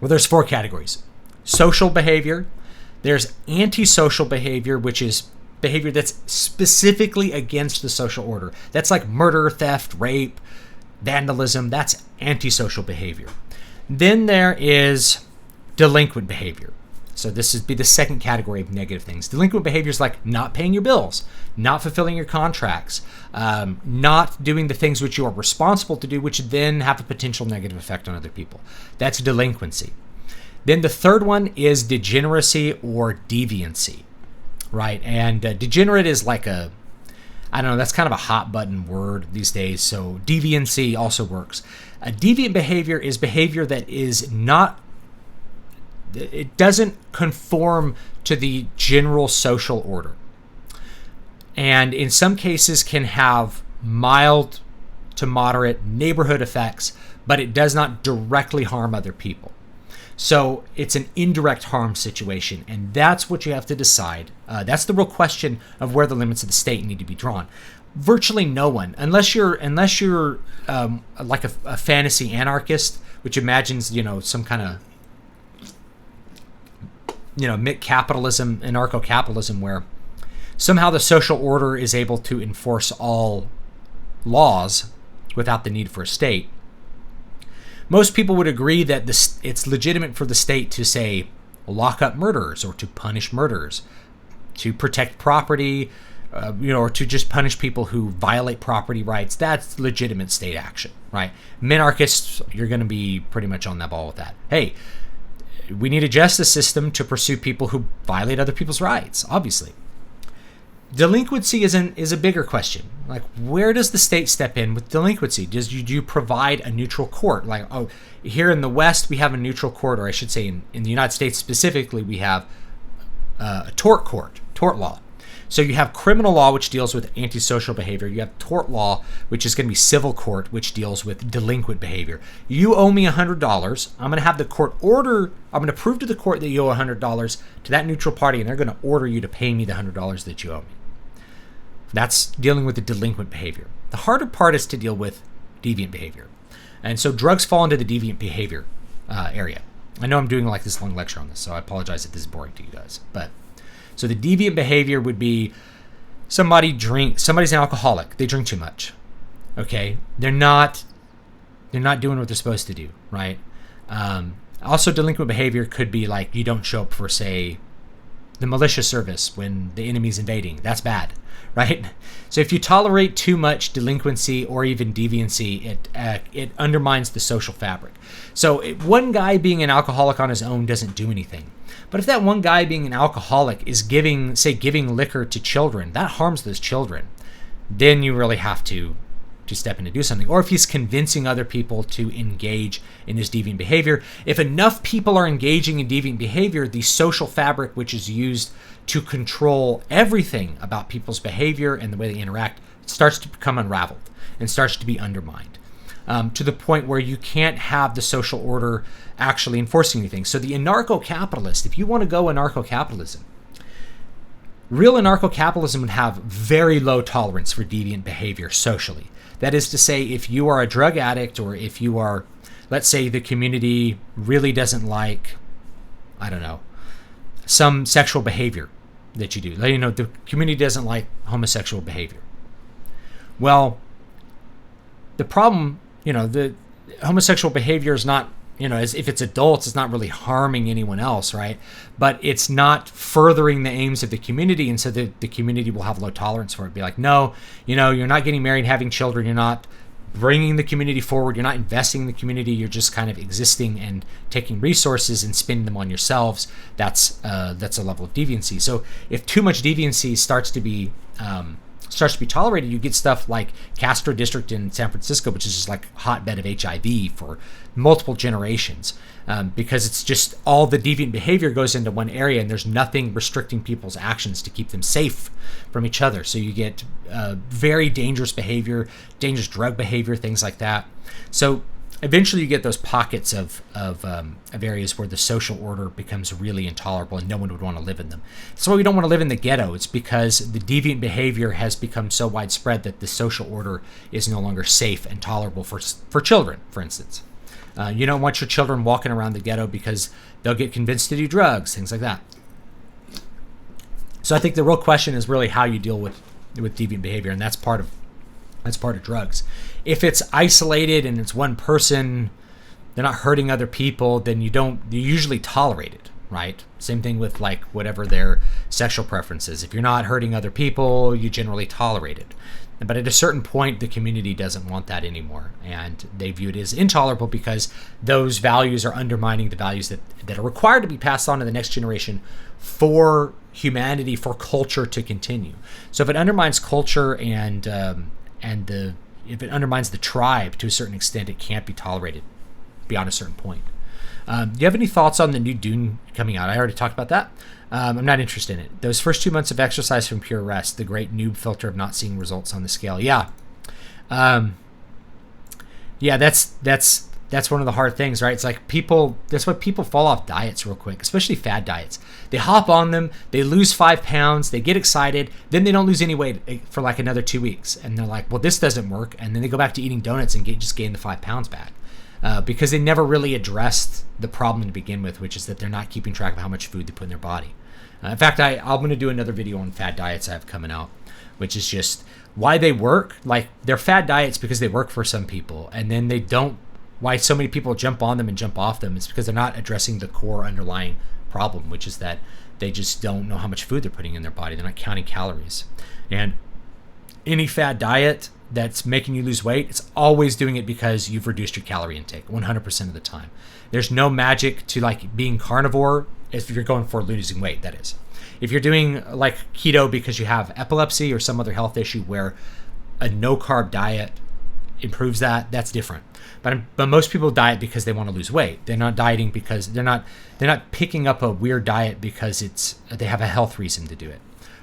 there's 4 categories. Social behavior, there's antisocial behavior, which is behavior that's specifically against the social order. That's like murder, theft, rape, vandalism. That's antisocial behavior. Then there is delinquent behavior. So this would be the second category of negative things. Delinquent behavior is like not paying your bills, not fulfilling your contracts, not doing the things which you are responsible to do, which then have a potential negative effect on other people. That's delinquency. Then the third one is degeneracy or deviancy, right? And degenerate is like that's kind of a hot button word these days. So deviancy also works. A deviant behavior is behavior that is not, it doesn't conform to the general social order. and in some cases can have mild to moderate neighborhood effects, but it does not directly harm other people. So it's an indirect harm situation, and that's what you have to decide. That's the real question of where the limits of the state need to be drawn. Virtually no one, unless you're like a fantasy anarchist, which imagines some kind of capitalism, anarcho-capitalism, where somehow the social order is able to enforce all laws without the need for a state. Most people would agree that it's legitimate for the state to, say, lock up murderers or to punish murderers, to protect property, or to just punish people who violate property rights. That's legitimate state action, right? Minarchists, you're going to be pretty much on that ball with that. Hey, we need a justice system to pursue people who violate other people's rights, obviously. Delinquency is a bigger question. Like, where does the state step in with delinquency? Do you provide a neutral court? Like, here in the West, we have a neutral court, or I should say in the United States specifically, we have a tort court, tort law. So you have criminal law, which deals with antisocial behavior. You have tort law, which is going to be civil court, which deals with delinquent behavior. You owe me $100. I'm going to have the court order, I'm going to prove to the court that you owe $100 to that neutral party, and they're going to order you to pay me the $100 that you owe me. That's dealing with the delinquent behavior. The harder part is to deal with deviant behavior. And so drugs fall into the deviant behavior area. I know I'm doing like this long lecture on this, so I apologize if this is boring to you guys. But so the deviant behavior would be somebody's an alcoholic. They drink too much. Okay? They're not doing what they're supposed to do, right? Also, delinquent behavior could be like you don't show up for, say, the militia service when the enemy's invading. That's bad, right? So if you tolerate too much delinquency or even deviancy, it undermines the social fabric. So one guy being an alcoholic on his own doesn't do anything. But if that one guy being an alcoholic is giving liquor to children, that harms those children, then you really have to step in to do something. Or if he's convincing other people to engage in his deviant behavior. If enough people are engaging in deviant behavior, the social fabric, which is used to control everything about people's behavior and the way they interact, starts to become unraveled and starts to be undermined, to the point where you can't have the social order actually enforcing anything. So the anarcho-capitalist, if you want to go anarcho-capitalism, real anarcho-capitalism would have very low tolerance for deviant behavior socially. That is to say, if you are a drug addict, or if you are, let's say the community really doesn't like, I don't know, some sexual behavior that you do. The community doesn't like homosexual behavior. Well, the problem, the homosexual behavior is not, as if it's adults, it's not really harming anyone else, right? But it's not furthering the aims of the community, and so the community will have low tolerance for it. Be like, no, you're not getting married, having children, you're not bringing the community forward, you're not investing in the community, you're just kind of existing and taking resources and spending them on yourselves. That's a level of deviancy. So if too much deviancy starts to be tolerated, you get stuff like Castro District in San Francisco, which is just like a hotbed of HIV for multiple generations, because it's just all the deviant behavior goes into one area, and there's nothing restricting people's actions to keep them safe from each other. So you get very dangerous behavior, dangerous drug behavior, things like that. So eventually you get those pockets of areas where the social order becomes really intolerable and no one would want to live in them. That's why we don't want to live in the ghetto. It's because the deviant behavior has become so widespread that the social order is no longer safe and tolerable for children, for instance. You don't want your children walking around the ghetto because they'll get convinced to do drugs, things like that. So I think the real question is really how you deal with deviant behavior, and that's part of drugs. If it's isolated and it's one person, they're not hurting other people, then you usually tolerate it, right? Same thing with like whatever their sexual preference is. If you're not hurting other people, you generally tolerate it. But at a certain point, the community doesn't want that anymore, and they view it as intolerable because those values are undermining the values that are required to be passed on to the next generation for humanity, for culture to continue. So if it undermines culture and if it undermines the tribe to a certain extent, it can't be tolerated beyond a certain point. Do you have any thoughts on the new Dune coming out? I already talked about that. I'm not interested in it. Those first 2 months of exercise from pure rest, the great noob filter of not seeing results on the scale. Yeah. Yeah, that's one of the hard things, right? It's like that's why people fall off diets real quick, especially fad diets. They hop on them, they lose 5 pounds, they get excited, then they don't lose any weight for like another 2 weeks. And they're like, well, this doesn't work. And then they go back to eating donuts and just gain the 5 pounds back. Because they never really addressed the problem to begin with, which is that they're not keeping track of how much food they put in their body. In fact, I'm going to do another video on fad diets I have coming out, which is just why they work. Like, they're fad diets because they work for some people, and then they don't. Why so many people jump on them and jump off them is because they're not addressing the core underlying problem, which is that they just don't know how much food they're putting in their body. They're not counting calories. And any fad diet that's making you lose weight, it's always doing it because you've reduced your calorie intake 100% of the time. There's no magic to like being carnivore if you're going for losing weight, that is. If you're doing like keto because you have epilepsy or some other health issue where a no carb diet improves that, that's different. But most people diet because they want to lose weight. They're not dieting because they're not picking up a weird diet because they have a health reason to do it.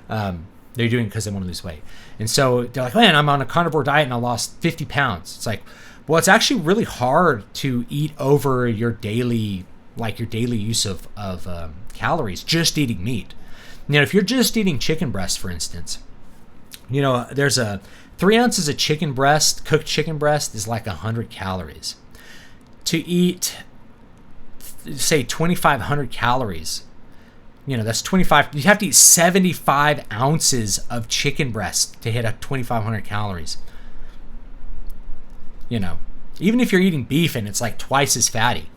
They're doing it because they want to lose weight. And so they're like, man, I'm on a carnivore diet and I lost 50 pounds. It's like, well, it's actually really hard to eat over your daily use of calories, just eating meat. You know, if you're just eating chicken breast, for instance, you know, there's 3 ounces of chicken breast, cooked chicken breast is like 100 calories. To eat, say, 2,500 calories, you know, that's 25. You have to eat 75 ounces of chicken breast to hit a 2,500 calories. You know, even if you're eating beef and it's like twice as fatty,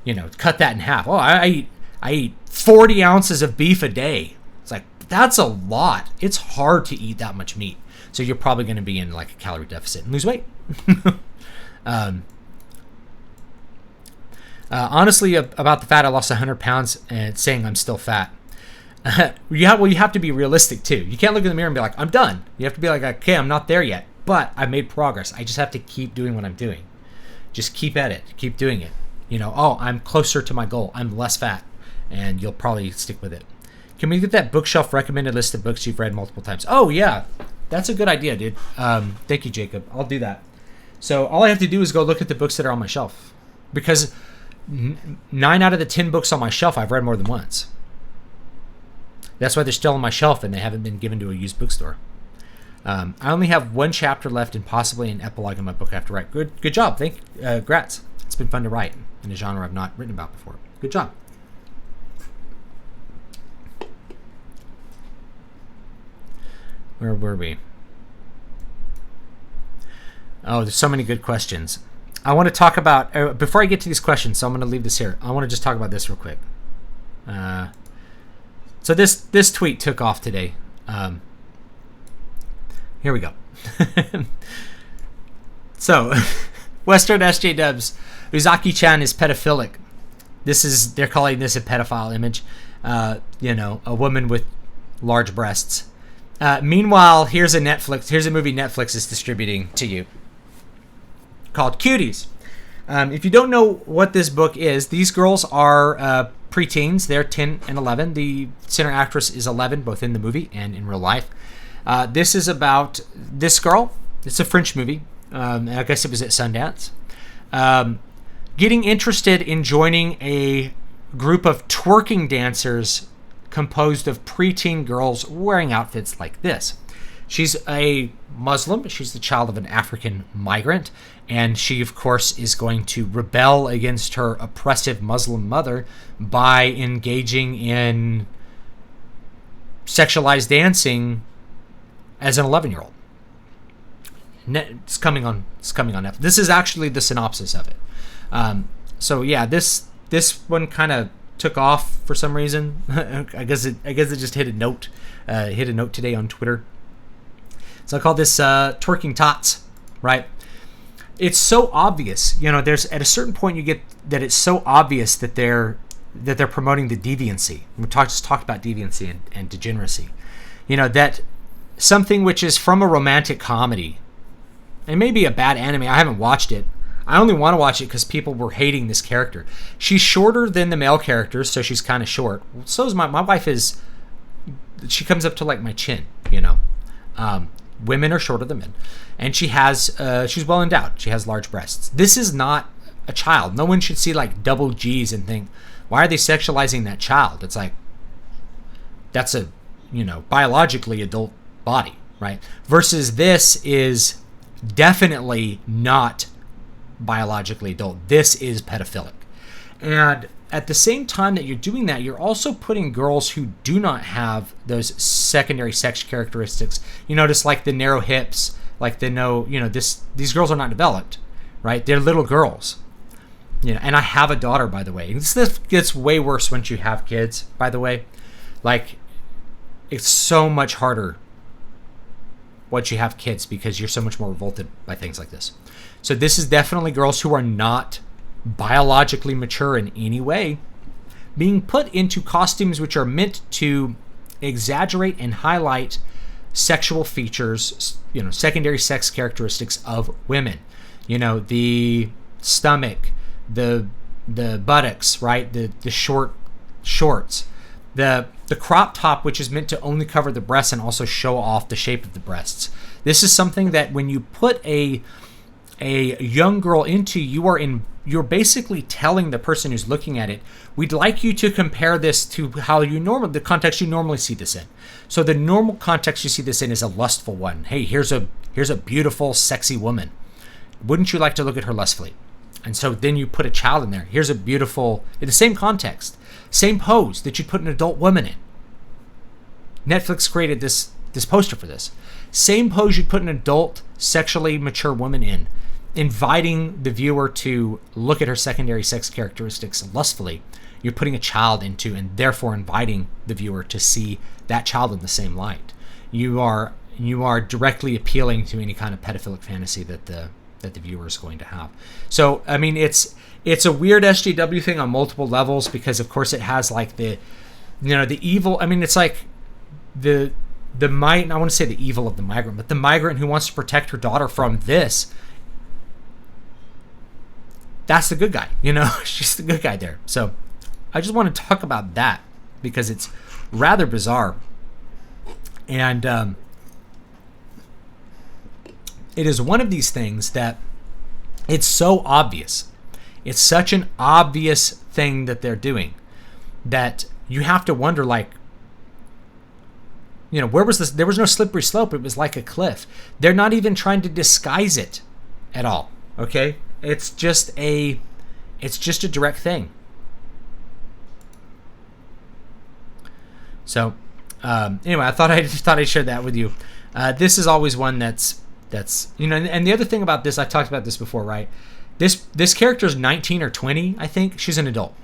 you know, cut that in half. Oh, I eat 40 ounces of beef a day. It's like, that's a lot. It's hard to eat that much meat. So you're probably going to be in like a calorie deficit and lose weight. Honestly, about the fat, I lost 100 pounds and saying I'm still fat. You have to be realistic too. You can't look in the mirror and be like, I'm done. You have to be like, okay, I'm not there yet, but I made progress. I just have to keep doing what I'm doing. Just keep at it. Keep doing it. You know, oh, I'm closer to my goal. I'm less fat, and you'll probably stick with it. Can we get that bookshelf recommended list of books you've read multiple times? Oh, yeah. That's a good idea, dude. Thank you, Jacob. I'll do that. So all I have to do is go look at the books that are on my shelf. Because 9 out of the 10 books on my shelf I've read more than once. That's why they're still on my shelf and they haven't been given to a used bookstore. I only have 1 chapter left and possibly an epilogue in my book I have to write. Good job. Congrats. It's been fun to write in a genre I've not written about before. Good job. Where were we? Oh, there's so many good questions. I want to talk about, before I get to these questions, so I'm going to leave this here. I want to just talk about this real quick. So this tweet took off today. Here we go. So, Western SJWs, Uzaki-chan is pedophilic. They're calling this a pedophile image. You know, a woman with large breasts. Meanwhile, here's a movie Netflix is distributing to you called Cuties. If you don't know what this book is, these girls are preteens. They're 10 and 11. The center actress is 11, both in the movie and in real life. This is about this girl. It's a French movie. I guess it was at Sundance. Getting interested in joining a group of twerking dancers composed of preteen girls wearing outfits like this. She's a Muslim. She's the child of an African migrant, and she, of course, is going to rebel against her oppressive Muslim mother by engaging in sexualized dancing as an 11-year-old. It's coming on Netflix. This is actually the synopsis of it. So yeah, this one kind of took off for some reason. I guess it just hit a note today on Twitter. So I call this twerking tots, right? It's so obvious, you know. There's at a certain point you get that it's so obvious that they're promoting the deviancy. We just talked about deviancy and degeneracy. You know, that something which is from a romantic comedy, and maybe a bad anime. I haven't watched it. I only want to watch it because people were hating this character. She's shorter than the male characters, so she's kind of short. So is my wife is. She comes up to like my chin, you know. Women are shorter than men, and she's well endowed. She has large breasts. This is not a child. No one should see like double G's and think, why are they sexualizing that child? It's like, that's a, you know, biologically adult body, right? Versus this is definitely not biologically adult. This is pedophilic. And at the same time that you're doing that, you're also putting girls who do not have those secondary sex characteristics. You notice like the narrow hips, like these girls are not developed, right? They're little girls. You know, and I have a daughter, by the way. This gets way worse once you have kids, by the way. Like, it's so much harder once you have kids because you're so much more revolted by things like this. So this is definitely girls who are not biologically mature in any way being put into costumes which are meant to exaggerate and highlight sexual features, you know, secondary sex characteristics of women. You know, the stomach, the buttocks, right? The shorts, the crop top, which is meant to only cover the breasts and also show off the shape of the breasts. This is something that when you put a young girl into, you're basically telling the person who's looking at it, we'd like you to compare this to how the context you normally see this in. So the normal context you see this in is a lustful one. Hey, here's a beautiful, sexy woman. Wouldn't you like to look at her lustfully? And so then you put a child in there. Here's a beautiful, in the same context, same pose that you'd put an adult woman in. Netflix created this poster for this. Same pose you'd put an adult, sexually mature woman in, inviting the viewer to look at her secondary sex characteristics lustfully. You're putting a child into, and therefore inviting the viewer to see that child in the same light. You are directly appealing to any kind of pedophilic fantasy that the viewer is going to have. So, I mean, it's a weird SJW thing on multiple levels because, of course, it has like the evil. I mean, it's like I want to say the evil of the migrant, but the migrant who wants to protect her daughter from this. That's the good guy, you know. She's the good guy there. So, I just want to talk about that because it's rather bizarre, and it is one of these things that it's so obvious. It's such an obvious thing that they're doing that you have to wonder, like, you know, where was this? There was no slippery slope. It was like a cliff. They're not even trying to disguise it at all. Okay? It's just a direct thing. So, anyway, I thought I'd share that with you. This is always one that's you know, and the other thing about this, I've talked about this before, right? This character is 19 or 20, I think. She's an adult.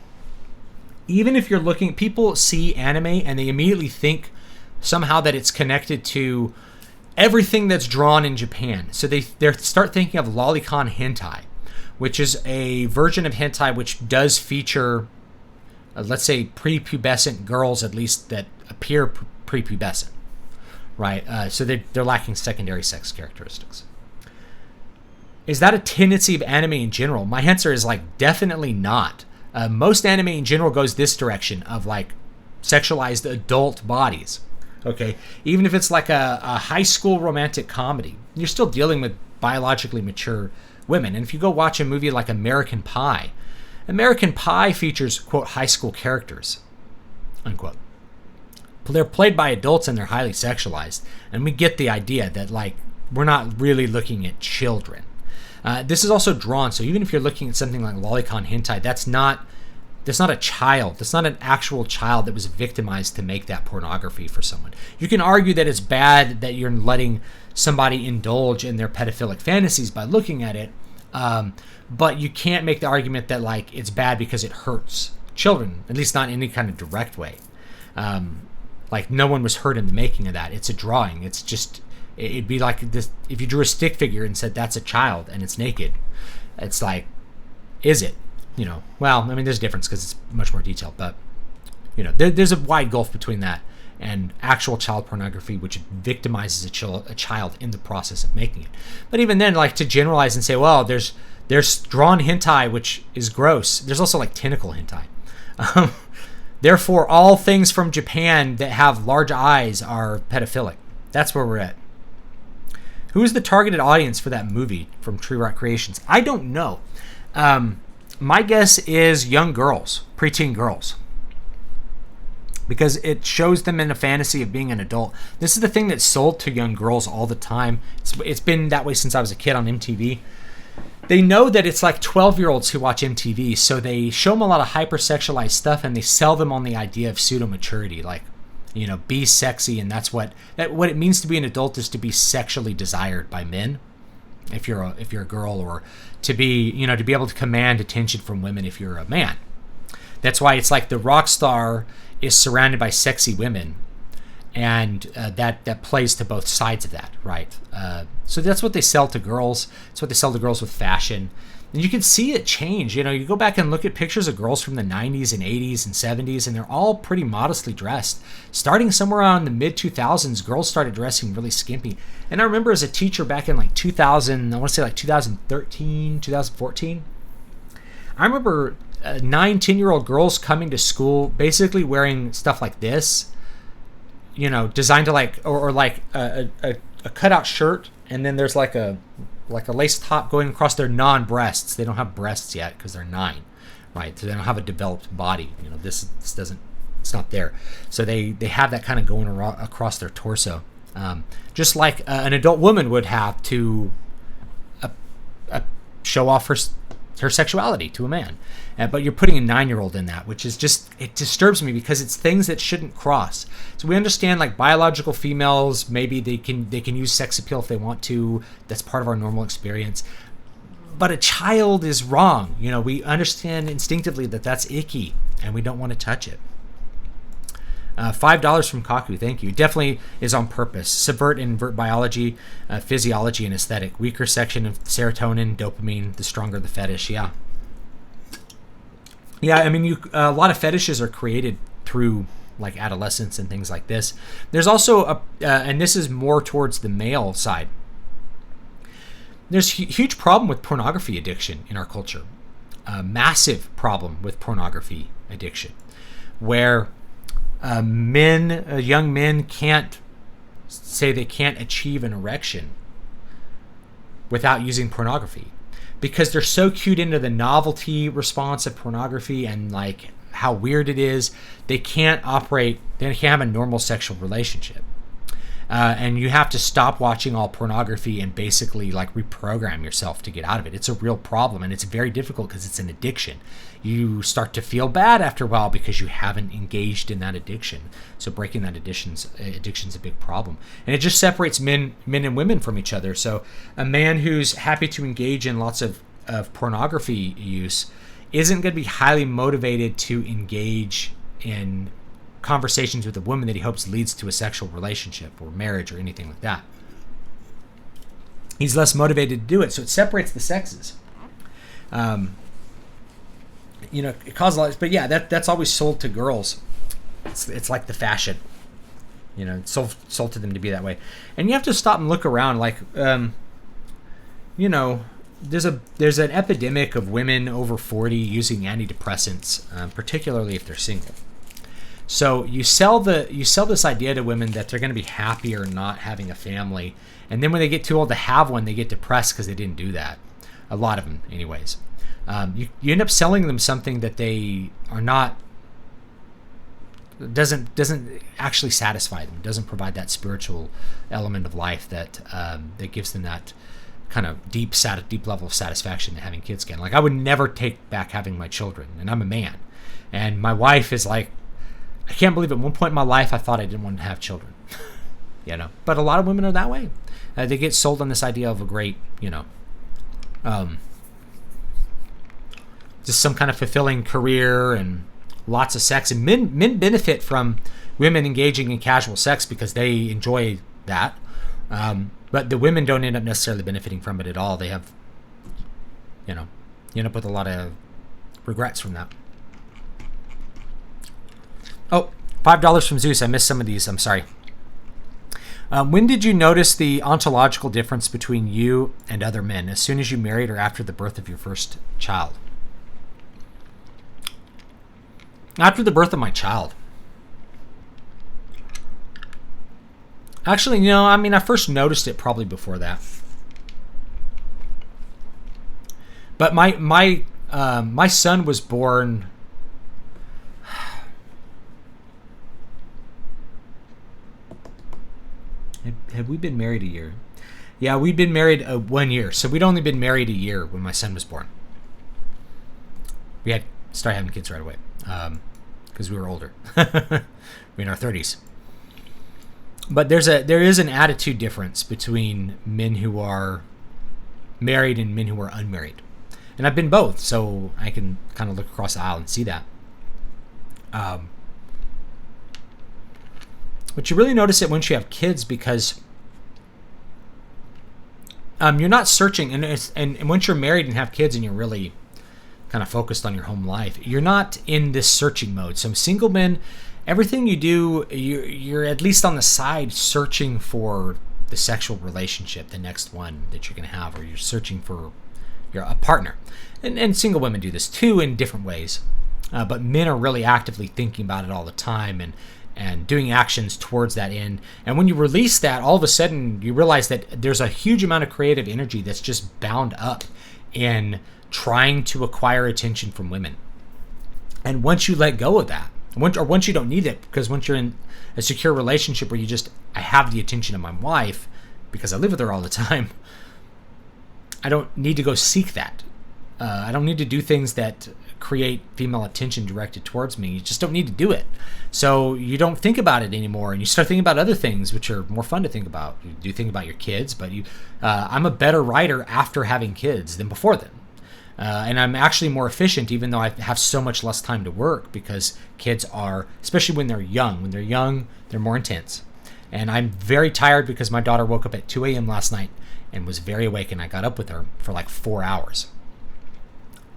Even if you're looking, people see anime and they immediately think somehow that it's connected to everything that's drawn in Japan. So they start thinking of lolicon hentai, which is a version of hentai which does feature, let's say, prepubescent girls, at least that appear prepubescent, right? So they're lacking secondary sex characteristics. Is that a tendency of anime in general? My answer is like definitely not. Most anime in general goes this direction of like sexualized adult bodies. Okay, even if it's like a high school romantic comedy, you're still dealing with biologically mature women. And if you go watch a movie like American Pie features, quote, high school characters, unquote. They're played by adults and they're highly sexualized. And we get the idea that, like, we're not really looking at children. This is also drawn, so even if you're looking at something like lolicon hentai, that's not a child. That's not an actual child that was victimized to make that pornography for someone. You can argue that it's bad that you're letting somebody indulge in their pedophilic fantasies by looking at it, but you can't make the argument that, like, it's bad because it hurts children, at least not in any kind of direct way. Like, no one was hurt in the making of that. It's a drawing. It's just, it'd be like this if you drew a stick figure and said that's a child and it's naked. It's like, is it? You know, well, I mean, there's a difference because it's much more detailed, but, you know, there's a wide gulf between that and actual child pornography, which victimizes a child in the process of making it. But even then, like, to generalize and say, well, there's There's drawn hentai, which is gross. There's also like tentacle hentai. Therefore, all things from Japan that have large eyes are pedophilic. That's where we're at. Who is the targeted audience for that movie from Tree Rock Creations? I don't know. My guess is young girls, preteen girls, because it shows them in a fantasy of being an adult. This is the thing that's sold to young girls all the time. It's been that way since I was a kid on MTV. They know that it's like 12-year-olds who watch MTV, so they show them a lot of hyper-sexualized stuff, and they sell them on the idea of pseudo-maturity, like, you know, be sexy, and that's what it means to be an adult is to be sexually desired by men, if you're a girl, or to be, you know, to be able to command attention from women if you're a man. That's why it's like the rock star is surrounded by sexy women, and that plays to both sides of that, right? So that's what they sell to girls. It's what they sell to girls with fashion. And you can see it change. You know, you go back and look at pictures of girls from the 90s and 80s and 70s, and they're all pretty modestly dressed. Starting somewhere around the mid-2000s, girls started dressing really skimpy. And I remember as a teacher back in like 2000, I want to say like 2013, 2014, I remember 9, 10-year-old girls coming to school basically wearing stuff like this, you know, designed to like, or like a cutout shirt, and then there's like a lace top going across their non-breasts. They don't have breasts yet because they're 9, right? So they don't have a developed body. You know, this doesn't, it's not there. So they have that kind of going across their torso, just like an adult woman would have to show off her sexuality to a man. But you're putting a 9-year-old in that, which is just, it disturbs me because it's things that shouldn't cross. So we understand like biological females, maybe they can use sex appeal if they want to. That's part of our normal experience. But a child is wrong. You know, we understand instinctively that that's icky and we don't want to touch it. $5 from Kaku, thank you. Definitely is on purpose. Subvert and invert biology, physiology, and aesthetic. Weaker section of serotonin, dopamine, the stronger the fetish. Yeah. Yeah, I mean, a lot of fetishes are created through like adolescence and things like this. There's also and this is more towards the male side. There's a huge problem with pornography addiction in our culture. A massive problem with pornography addiction, where young men can't say they can't achieve an erection without using pornography, because they're so cued into the novelty response of pornography and like how weird it is. They can't have a normal sexual relationship. And you have to stop watching all pornography and basically like reprogram yourself to get out of it. It's a real problem, and it's very difficult because it's an addiction. You start to feel bad after a while because you haven't engaged in that addiction. So breaking that addiction's a big problem. And it just separates men and women from each other. So a man who's happy to engage in lots of pornography use isn't going to be highly motivated to engage in conversations with a woman that he hopes leads to a sexual relationship or marriage or anything like that. He's less motivated to do it. So it separates the sexes. You know, it causes a lot, but yeah, that's always sold to girls. It's like the fashion, you know, it's sold to them to be that way. And you have to stop and look around, like, you know, there's an epidemic of women over 40 using antidepressants, particularly if they're single. So you sell this idea to women that they're going to be happier not having a family, and then when they get too old to have one, they get depressed because they didn't do that. A lot of them, anyways. You end up selling them something that they are not, doesn't actually satisfy them. Doesn't provide that spiritual element of life that gives them that kind of deep level of satisfaction to having kids again. Like, I would never take back having my children, and I'm a man, and my wife is like, I can't believe at one point in my life I thought I didn't want to have children. You know, but a lot of women are that way. They get sold on this idea of a great, you know, just some kind of fulfilling career and lots of sex. And men benefit from women engaging in casual sex because they enjoy that. But the women don't end up necessarily benefiting from it at all. They have, you know, you end up with a lot of regrets from that. Oh, $5 from Zeus. I missed some of these. I'm sorry. When did you notice the ontological difference between you and other men? As soon as you married or after the birth of your first child? After the birth of my child. Actually, no, I mean, I first noticed it probably before that. But my son was born. Had we been married a year? Yeah, we'd been married 1 year. So we'd only been married a year when my son was born. We had started having kids right away because we were older. We're in our 30s. But there is an attitude difference between men who are married and men who are unmarried. And I've been both, so I can kind of look across the aisle and see that. But you really notice it once you have kids because you're not searching. And once you're married and have kids and you're really kind of focused on your home life, you're not in this searching mode. So single men, everything you do, you're at least on the side searching for the sexual relationship, the next one that you're going to have, or you're searching for a partner. And single women do this too in different ways. But men are really actively thinking about it all the time and doing actions towards that end. And when you release that, all of a sudden you realize that there's a huge amount of creative energy that's just bound up in trying to acquire attention from women. And once you let go of that, once you don't need it, because once you're in a secure relationship where I have the attention of my wife because I live with her all the time, I don't need to go seek that. I don't need to do things that create female attention directed towards me. You just don't need to do it. So you don't think about it anymore, and you start thinking about other things which are more fun to think about. You do think about your kids, but I'm a better writer after having kids than before then. And I'm actually more efficient, even though I have so much less time to work, because kids are, especially when they're young, they're more intense. And I'm very tired because my daughter woke up at 2 a.m. last night and was very awake, and I got up with her for like 4 hours.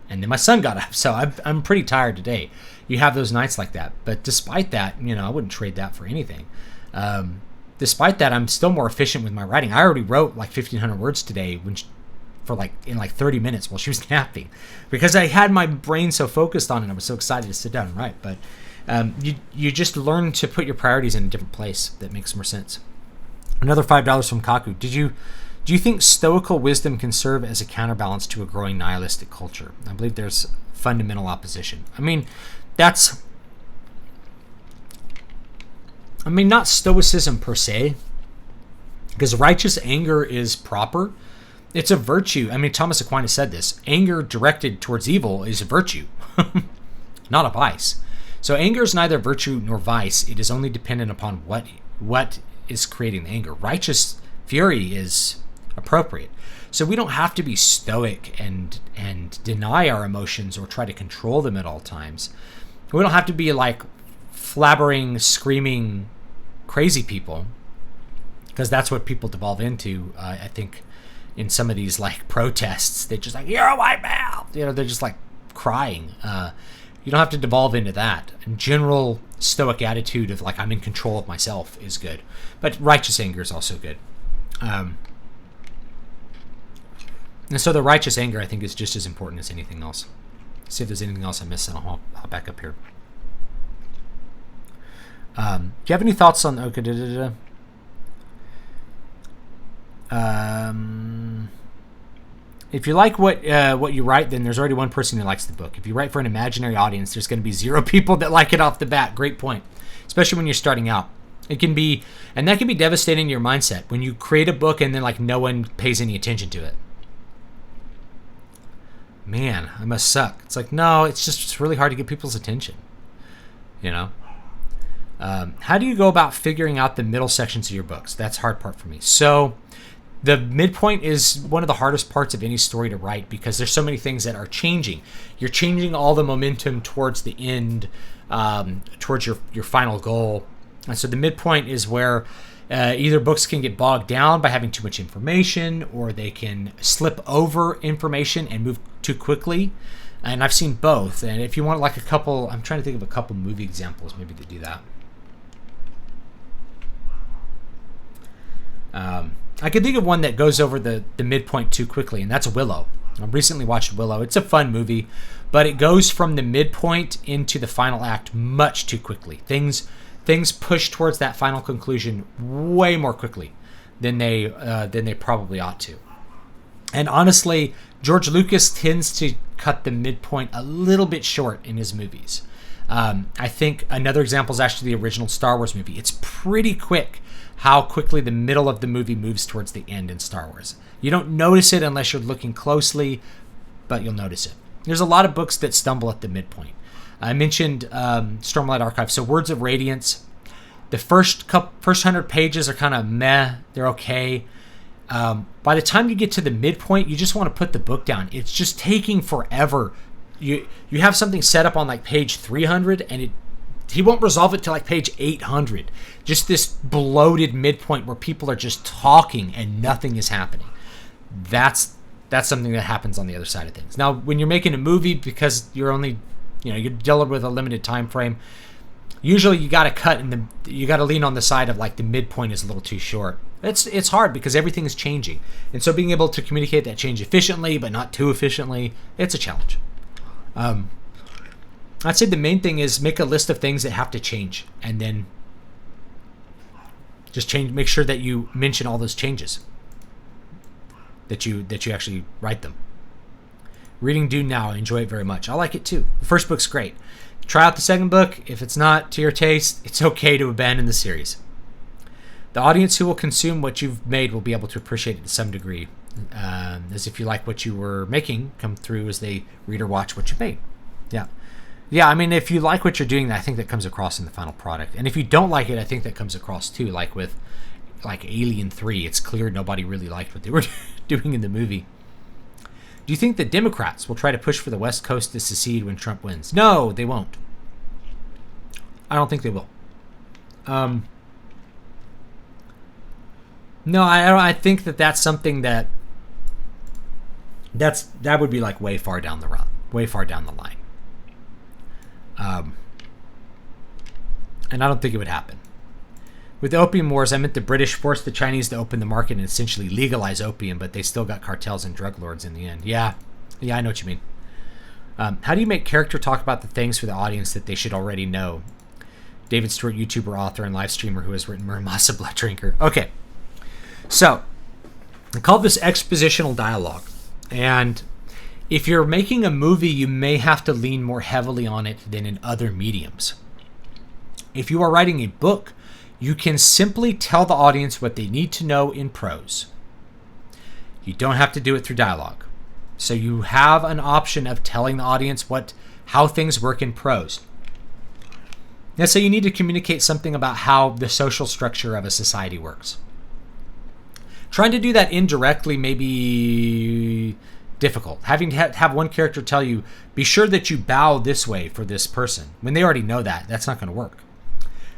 And then my son got up, so I'm pretty tired today. You have those nights like that. But despite that, I wouldn't trade that for anything. Despite that, I'm still more efficient with my writing. I already wrote like 1,500 words today in 30 minutes while she was napping, because I had my brain so focused on it. I was so excited to sit down and write. But you just learn to put your priorities in a different place that makes more sense. Another $5 from Kaku. Do you think stoical wisdom can serve as a counterbalance to a growing nihilistic culture? I believe there's fundamental opposition. Not stoicism per se, because righteous anger is proper. It's a virtue. Thomas Aquinas said this. Anger directed towards evil is a virtue, not a vice. So anger is neither virtue nor vice. It is only dependent upon what is creating the anger. Righteous fury is appropriate. So we don't have to be stoic and deny our emotions or try to control them at all times. We don't have to be like flabbering, screaming, crazy people, because that's what people devolve into. I think in some of these like protests, they're just like, "You're a white male," they're just like crying. You don't have to devolve into that. A general stoic attitude of like, I'm in control of myself is good, but righteous anger is also good. And so the righteous anger, I think, is just as important as anything else. Let's see if there's anything else I missed, and I'll hop back up here. Do you have any thoughts on... Okay, if you like what you write, then there's already one person who likes the book. If you write for an imaginary audience, there's going to be 0 people that like it off the bat. Great point. Especially when you're starting out. It can be... And that can be devastating to your mindset. When you create a book and then like no one pays any attention to it. Man, I must suck. It's like, no, it's really hard to get people's attention. How do you go about figuring out the middle sections of your books? That's the hard part for me. So the midpoint is one of the hardest parts of any story to write, because there's so many things that are changing. You're changing all the momentum towards the end, towards your final goal. And so the midpoint is where either books can get bogged down by having too much information, or they can slip over information and move too quickly. And I've seen both. And if you want like a couple, I'm trying to think of a couple movie examples maybe to do that. I can think of one that goes over the midpoint too quickly, and that's Willow. I recently watched Willow. It's a fun movie, but it goes from the midpoint into the final act much too quickly. Things push towards that final conclusion way more quickly than they probably ought to. And honestly, George Lucas tends to cut the midpoint a little bit short in his movies. I think another example is actually the original Star Wars movie. It's pretty quick how quickly the middle of the movie moves towards the end in Star Wars. You don't notice it unless you're looking closely, but you'll notice it. There's a lot of books that stumble at the midpoint. I mentioned Stormlight Archive. So Words of Radiance, the first 100 pages are kind of meh. They're okay. By the time you get to the midpoint, you just want to put the book down. It's just taking forever. You have something set up on like page 300, and he won't resolve it till like page 800. Just this bloated midpoint where people are just talking and nothing is happening. That's something that happens on the other side of things. Now, when you're making a movie, because you're only, you're dealing with a limited time frame, usually you got to cut and you got to lean on the side of like the midpoint is a little too short. It's hard because everything is changing, and so being able to communicate that change efficiently but not too efficiently, it's a challenge. I'd say the main thing is make a list of things that have to change, and then just make sure that you mention all those changes, that you actually write them. Reading Dune now, I enjoy it very much. I like it too. The first book's great. Try out the second book. If it's not to your taste, it's okay to abandon the series. The audience who will consume what you've made will be able to appreciate it to some degree, as if you like what you were making come through as they read or watch what you made. Yeah, I mean, if you like what you're doing, I think that comes across in the final product. And if you don't like it, I think that comes across too. Like with Alien 3, it's clear nobody really liked what they were doing in the movie. Do you think the Democrats will try to push for the West Coast to secede when Trump wins? No, they won't. I don't think they will. No, I think that's something that would be like way far down the line. And I don't think it would happen. With the Opium Wars, I meant the British forced the Chinese to open the market and essentially legalize opium, but they still got cartels and drug lords in the end. Yeah, I know what you mean. How do you make character talk about the things for the audience that they should already know? David Stewart, YouTuber, author, and live streamer who has written Muramasa Blood Drinker. Okay, so I call this expositional dialogue. And if you're making a movie, you may have to lean more heavily on it than in other mediums. If you are writing a book, you can simply tell the audience what they need to know in prose. You don't have to do it through dialogue. So you have an option of telling the audience how things work in prose. Let's say you need to communicate something about how the social structure of a society works. Trying to do that indirectly may be difficult. Having to have one character tell you, be sure that you bow this way for this person, when they already know that's not going to work.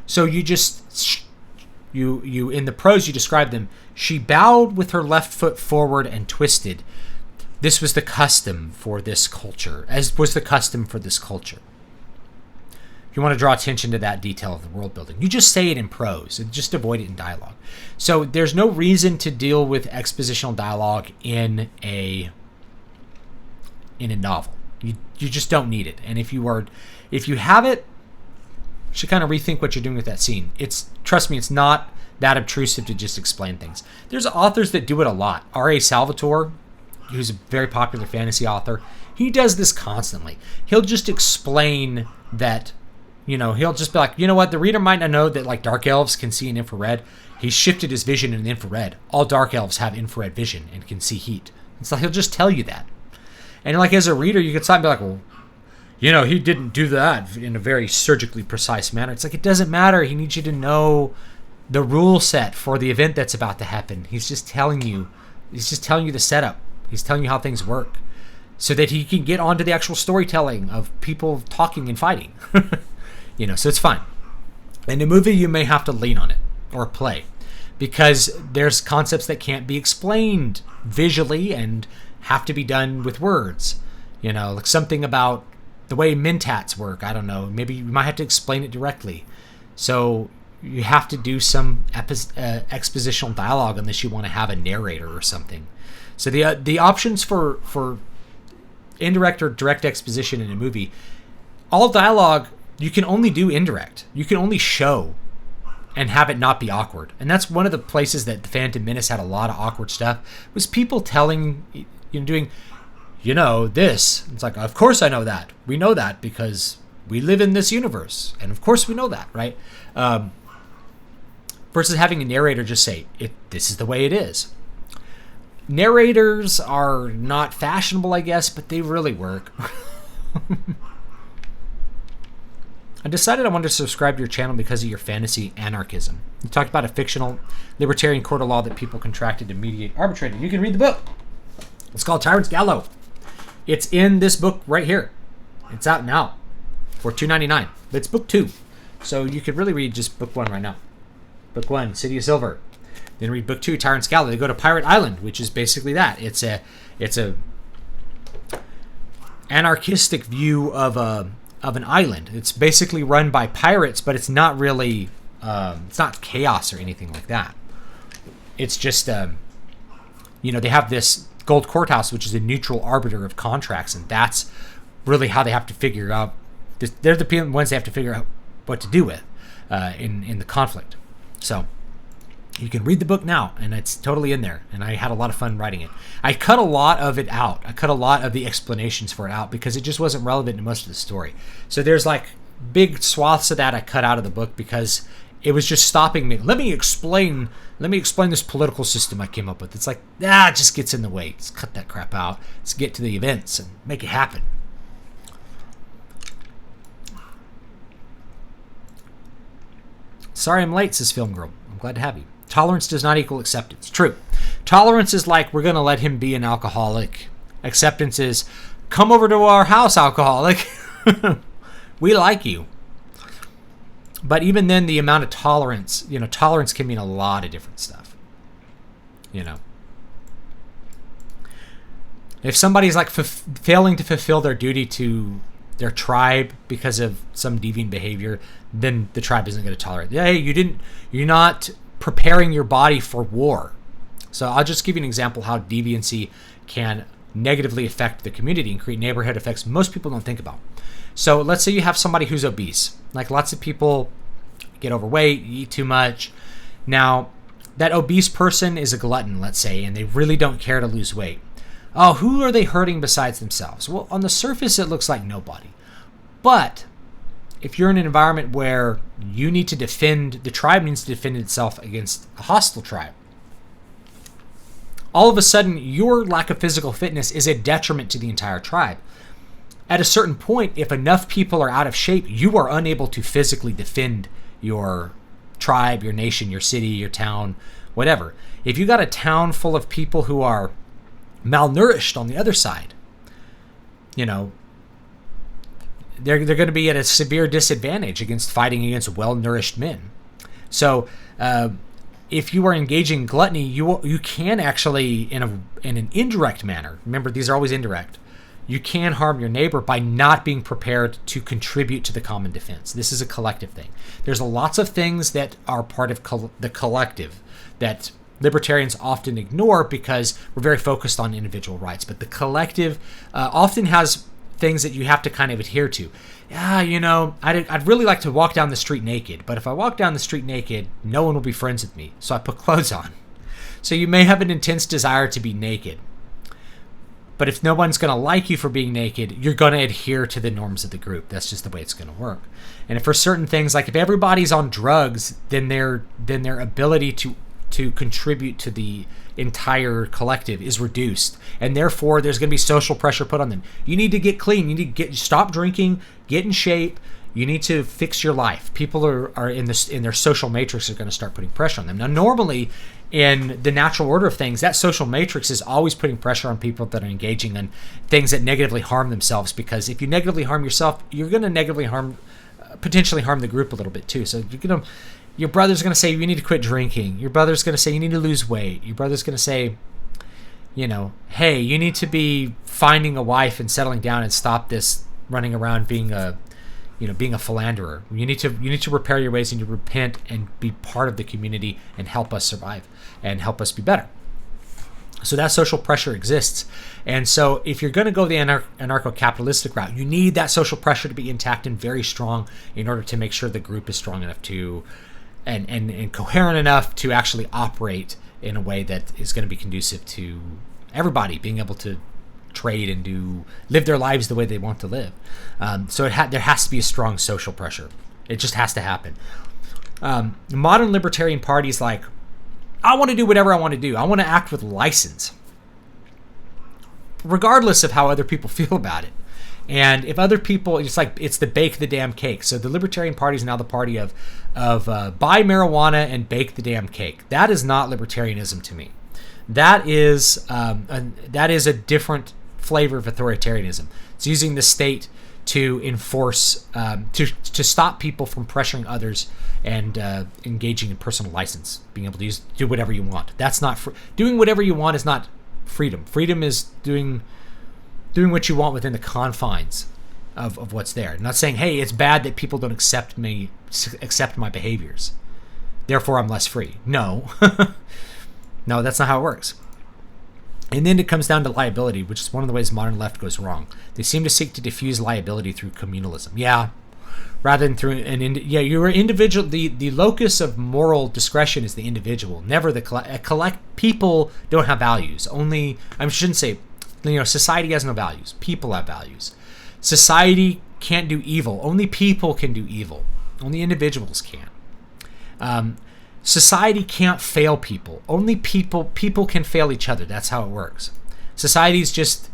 So you just, you in the prose, you describe them. She bowed with her left foot forward and twisted. This was the custom for this culture, as was the custom for this culture. If you want to draw attention to that detail of the world building, you just say it in prose and just avoid it in dialogue. So there's no reason to deal with expositional dialogue in a novel. You just don't need it. And if you have it, you should kind of rethink what you're doing with that scene. Trust me, it's not that obtrusive to just explain things. There's authors that do it a lot. R.A. Salvatore, who's a very popular fantasy author, he does this constantly. He'll just explain that, he'll just be like, you know what, the reader might not know that like dark elves can see in infrared. He's shifted his vision in infrared. All dark elves have infrared vision and can see heat. And so he'll just tell you that. And like as a reader, you could stop and be like, well, he didn't do that in a very surgically precise manner. It's like, it doesn't matter. He needs you to know the rule set for the event that's about to happen. He's just telling you the setup. He's telling you how things work so that he can get onto the actual storytelling of people talking and fighting. So it's fine. In a movie, you may have to lean on it or play because there's concepts that can't be explained visually and have to be done with words. Like something about the way mentats work. I don't know. Maybe you might have to explain it directly. So you have to do some expositional dialogue unless you want to have a narrator or something. So the options for indirect or direct exposition in a movie, all dialogue, you can only do indirect. You can only show and have it not be awkward. And that's one of the places that the Phantom Menace had a lot of awkward stuff, was people telling, doing, this. It's like, of course I know that. We know that because we live in this universe. And of course we know that, right? Versus having a narrator just say, this is the way it is. Narrators are not fashionable, I guess, but they really work. I decided I wanted to subscribe to your channel because of your fantasy anarchism. You talked about a fictional libertarian court of law that people contracted to mediate arbitrating. You can read the book. It's called Tyrant's Gallows. It's in this book right here. It's out now for $2.99. But it's book 2. So you could really read just book 1 right now. Book 1, City of Silver. Then read book 2, Tyrant's Gallows. They go to Pirate Island, which is basically that. It's a anarchistic view of an island. It's basically run by pirates, but it's not really it's not chaos or anything like that. It's just they have this gold courthouse, which is a neutral arbiter of contracts, and that's really how they have to figure out. They're the ones they have to figure out what to do with in the conflict. So you can read the book now, and it's totally in there, and I had a lot of fun writing it. I cut a lot of it out. I cut a lot of the explanations for it out because it just wasn't relevant to most of the story. So there's like big swaths of that I cut out of the book because it was just stopping me. Let me explain this political system I came up with. It's like, it just gets in the way. Let's cut that crap out. Let's get to the events and make it happen. Sorry I'm late, says Film Girl. I'm glad to have you. Tolerance does not equal acceptance. True. Tolerance is like, we're going to let him be an alcoholic. Acceptance is, come over to our house, alcoholic. We like you. But even then, the amount of tolerance, tolerance can mean a lot of different stuff. If somebody's like failing to fulfill their duty to their tribe because of some deviant behavior, then the tribe isn't going to tolerate it. Hey, you're not preparing your body for war. So I'll just give you an example how deviancy can negatively affect the community and create neighborhood effects most people don't think about. So let's say you have somebody who's obese. Like lots of people get overweight, eat too much. Now, that obese person is a glutton, let's say, and they really don't care to lose weight. Oh, who are they hurting besides themselves? Well, on the surface, it looks like nobody. But if you're in an environment where you need to the tribe needs to defend itself against a hostile tribe, all of a sudden, your lack of physical fitness is a detriment to the entire tribe. At a certain point, if enough people are out of shape, you are unable to physically defend your tribe, your nation, your city, your town, whatever. If you got a town full of people who are malnourished on the other side, they're going to be at a severe disadvantage against fighting against well-nourished men. So if you are engaging gluttony, you can actually, in an indirect manner, remember these are always indirect, you can harm your neighbor by not being prepared to contribute to the common defense. This is a collective thing. There's lots of things that are part of the collective that libertarians often ignore because we're very focused on individual rights. But the collective often has things that you have to kind of adhere to. I'd really like to walk down the street naked, but if I walk down the street naked, no one will be friends with me, so I put clothes on. So you may have an intense desire to be naked, but if no one's going to like you for being naked, you're going to adhere to the norms of the group. That's just the way it's going to work. And if for certain things, like if everybody's on drugs, then their ability to contribute to the entire collective is reduced, and therefore there's going to be social pressure put on them. You need to get clean. You need to stop drinking, get in shape. You need to fix your life. People are in their social matrix are going to start putting pressure on them. Now, normally in the natural order of things, that social matrix is always putting pressure on people that are engaging in things that negatively harm themselves, because if you negatively harm yourself, you're going to potentially harm the group a little bit too. So your brother's going to say you need to quit drinking. Your brother's going to say you need to lose weight. Your brother's going to say, hey, you need to be finding a wife and settling down and stop this running around being a being a philanderer. You need to repair your ways, and you repent and be part of the community and help us survive and help us be better. So that social pressure exists. And so if you're going to go the anarcho-capitalistic route, you need that social pressure to be intact and very strong in order to make sure the group is strong enough to and coherent enough to actually operate in a way that is going to be conducive to everybody being able to trade and live their lives the way they want to live. So there has to be a strong social pressure. It just has to happen. Modern libertarian parties like, I want to do whatever I want to do. I want to act with license, regardless of how other people feel about it. And if other people, it's the bake the damn cake. So the Libertarian Party is now the party of buy marijuana and bake the damn cake. That is not libertarianism to me. That is a different flavor of authoritarianism. It's using the state to enforce, to stop people from pressuring others and engaging in personal license, being able to do whatever you want. That's not doing whatever you want is not freedom. Freedom is doing what you want within the confines of what's there. I'm not saying, hey, it's bad that people don't accept my behaviors, therefore I'm less free. No. No, that's not how it works. And then it comes down to liability, which is one of the ways modern left goes wrong. They seem to seek to diffuse liability through communalism. Yeah, rather than through you're individual. The locus of moral discretion is the individual, never the collect. People don't have values. Only, I shouldn't say, society has no values. People have values. Society can't do evil. Only people can do evil. Only individuals can. Society can't fail people. Only people can fail each other. That's how it works. Society is just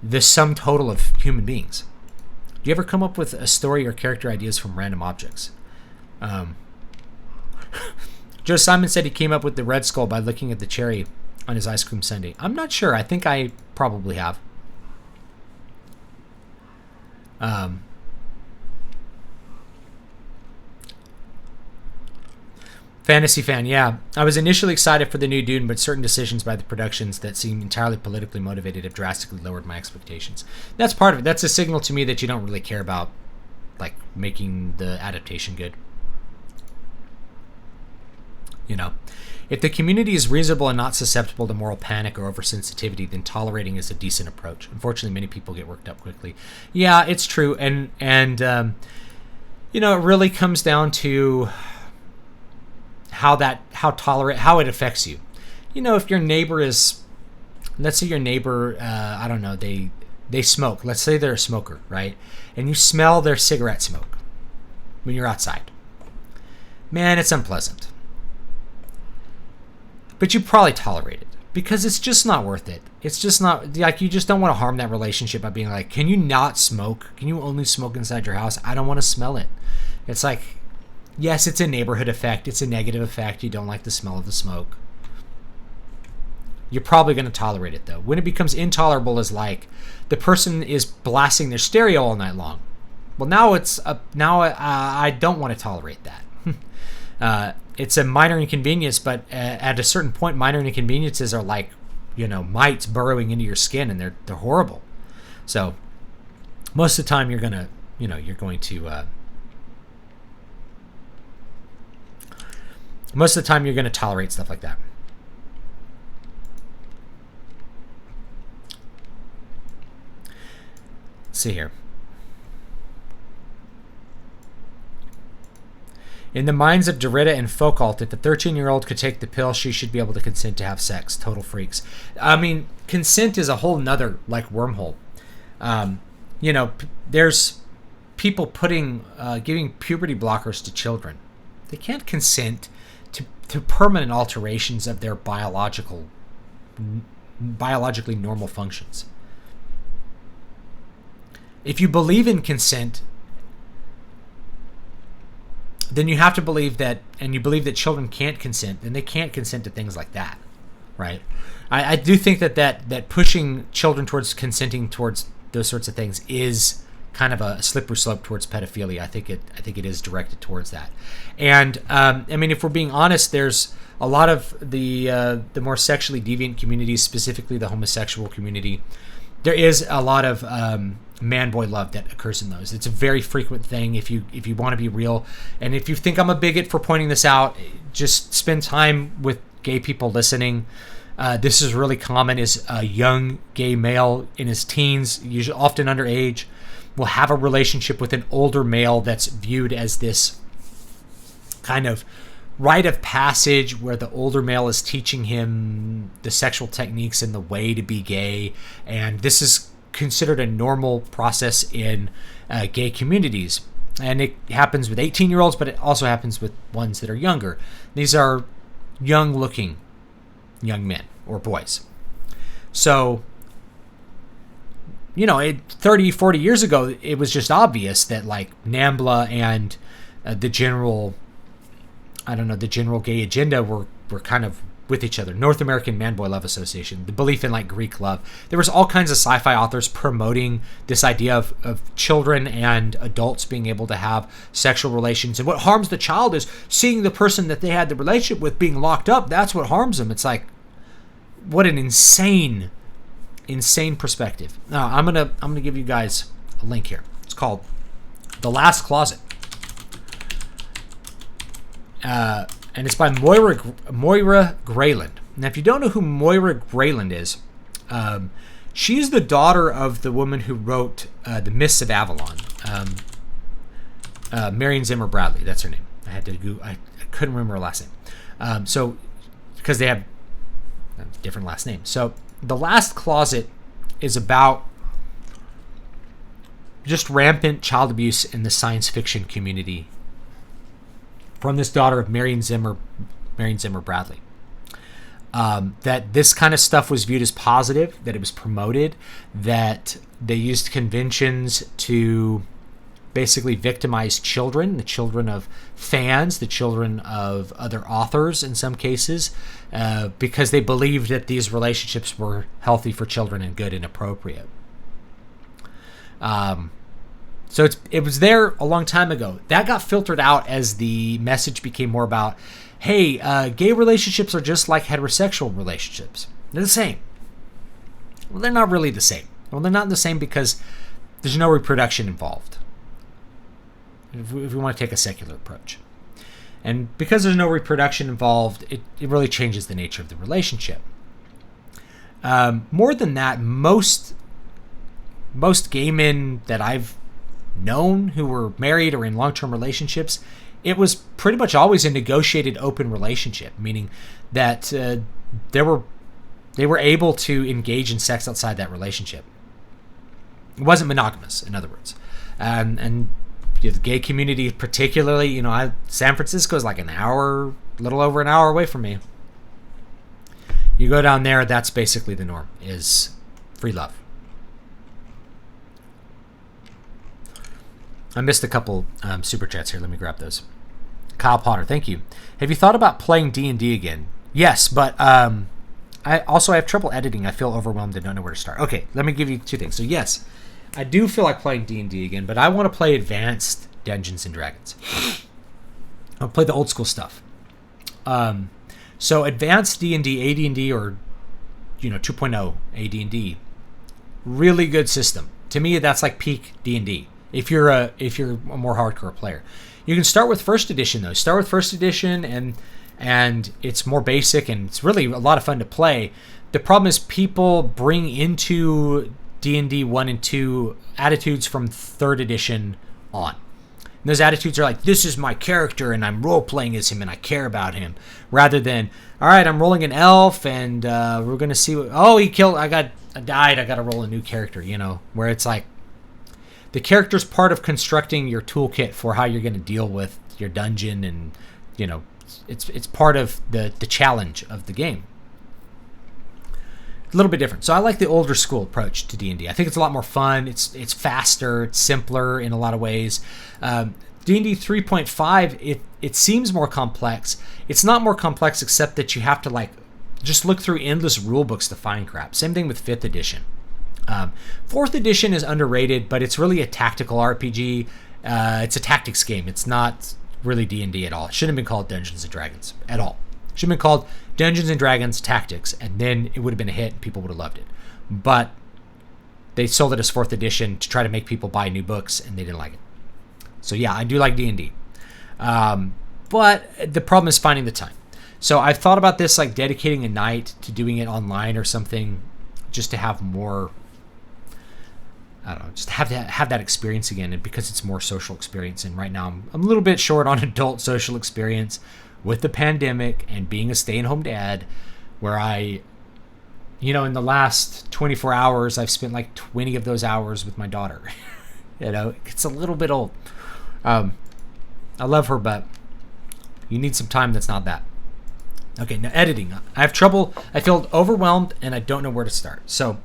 the sum total of human beings. Do you ever come up with a story or character ideas from random objects? Joe Simon said he came up with the Red Skull by looking at the cherry on his ice cream sundae. I'm not sure. I think I probably have. Fantasy fan, yeah. I was initially excited for the new Dune, but certain decisions by the productions that seem entirely politically motivated have drastically lowered my expectations. That's part of it. That's a signal to me that you don't really care about, making the adaptation good. If the community is reasonable and not susceptible to moral panic or oversensitivity, then tolerating is a decent approach. Unfortunately, many people get worked up quickly. Yeah, it's true, and it really comes down to how it affects you. If your neighbor is, let's say your neighbor, I don't know, they smoke. Let's say they're a smoker, right? And you smell their cigarette smoke when you're outside. Man, it's unpleasant. But you probably tolerate it because it's just not worth it. It's just not, you just don't want to harm that relationship by being like, can you not smoke? Can you only smoke inside your house? I don't want to smell it. It's like, yes, it's a neighborhood effect. It's a negative effect. You don't like the smell of the smoke. You're probably going to tolerate it, though. When it becomes intolerable is the person is blasting their stereo all night long. Well, now I don't want to tolerate that. It's a minor inconvenience, but at a certain point, minor inconveniences are mites burrowing into your skin, and they're horrible. So most of the time, you're going to tolerate stuff like that. Let's see here. In the minds of Derrida and Foucault, if the 13-year-old could take the pill, she should be able to consent to have sex. Total freaks. I mean, consent is a whole nother wormhole. There's people giving puberty blockers to children. They can't consent to permanent alterations of their biologically normal functions. If you believe in consent, then you have to believe that, and you believe that children can't consent, then they can't consent to things like that, right? I do think that pushing children towards consenting towards those sorts of things is kind of a slippery slope towards pedophilia. I think it is directed towards that. And if we're being honest, there's a lot of the more sexually deviant communities, specifically the homosexual community, there is a lot of man-boy love that occurs in those. It's a very frequent thing if you want to be real. And if you think I'm a bigot for pointing this out, just spend time with gay people listening. This is really common. Is a young gay male in his teens, usually often underage, will have a relationship with an older male that's viewed as this kind of rite of passage where the older male is teaching him the sexual techniques and the way to be gay. And this is considered a normal process in gay communities. And it happens with 18-year-olds, but it also happens with ones that are younger. These are young-looking young men or boys. So, 30, 40 years ago, it was just obvious that like NAMBLA and the general gay agenda were kind of with each other. North American Man-Boy Love Association, the belief in like Greek love. There was all kinds of sci-fi authors promoting this idea of children and adults being able to have sexual relations. And what harms the child is seeing the person that they had the relationship with being locked up. That's what harms them. It's like, what an insane perspective. Now, I'm gonna give you guys a link here. It's called The Last Closet. And it's by Moira Grayland. Now, if you don't know who Moira Grayland is, she's the daughter of the woman who wrote The Mists of Avalon. Marion Zimmer Bradley, that's her name. I had to Google. I couldn't remember her last name. So, because they have different last names. So, The Last Closet is about just rampant child abuse in the science fiction community from this daughter of Marion Zimmer Bradley. That this kind of stuff was viewed as positive, that it was promoted, that they used conventions to basically victimize children, the children of fans, the children of other authors in some cases, because they believed that these relationships were healthy for children and good and appropriate. So it was there a long time ago. That got filtered out as the message became more about, hey, gay relationships are just like heterosexual relationships. They're the same. Well, they're not really the same. Well, they're not the same because there's no reproduction involved, if we want to take a secular approach. And because there's no reproduction involved, it really changes the nature of the relationship. More than that, most gay men that I've known who were married or in long-term relationships, it was pretty much always a negotiated open relationship, meaning that they were able to engage in sex outside that relationship. It wasn't monogamous, in other words. And the gay community particularly, San Francisco is like a little over an hour away from me. You go down there, that's basically the norm, is free love. I missed a couple super chats here. Let me grab those. Kyle Potter, thank you. Have you thought about playing D&D again? Yes, but I have trouble editing. I feel overwhelmed and don't know where to start. Okay, let me give you two things. So yes, I do feel like playing D&D again, but I want to play advanced Dungeons and Dragons. I'll play the old school stuff. So advanced D&D, AD&D, or 2.0 AD&D, really good system. To me, that's like peak D&D. If you're a more hardcore player, you can start with first edition though. Start with first edition, and it's more basic and it's really a lot of fun to play. The problem is people bring into D&D 1 and 2 attitudes from third edition on. And those attitudes are like, this is my character and I'm role playing as him and I care about him, rather than, all right, I'm rolling an elf and we're gonna see what. Oh, he killed. I died. I got to roll a new character. Where it's like, the character's part of constructing your toolkit for how you're going to deal with your dungeon, and it's part of the challenge of the game. A little bit different. So I like the older school approach to D&D. I think it's a lot more fun. It's faster. It's simpler in a lot of ways. D&D 3.5, it seems more complex. It's not more complex except that you have to just look through endless rule books to find crap. Same thing with 5th edition. 4th edition is underrated, but it's really a tactical RPG. It's a tactics game. It's not really D&D at all. It shouldn't have been called Dungeons & Dragons at all. It should have been called Dungeons & Dragons Tactics, and then it would have been a hit and people would have loved it. But they sold it as 4th edition to try to make people buy new books, and they didn't like it. So yeah, I do like D&D. But the problem is finding the time. So I've thought about this, like dedicating a night to doing it online or something, just to have more, I don't know, just have that experience again, and because it's more social experience. And right now I'm a little bit short on adult social experience with the pandemic and being a stay-at-home dad, where I, in the last 24 hours, I've spent like 20 of those hours with my daughter. It's a little bit old. I love her, but you need some time that's not that. Okay, now editing. I have trouble. I feel overwhelmed, and I don't know where to start. So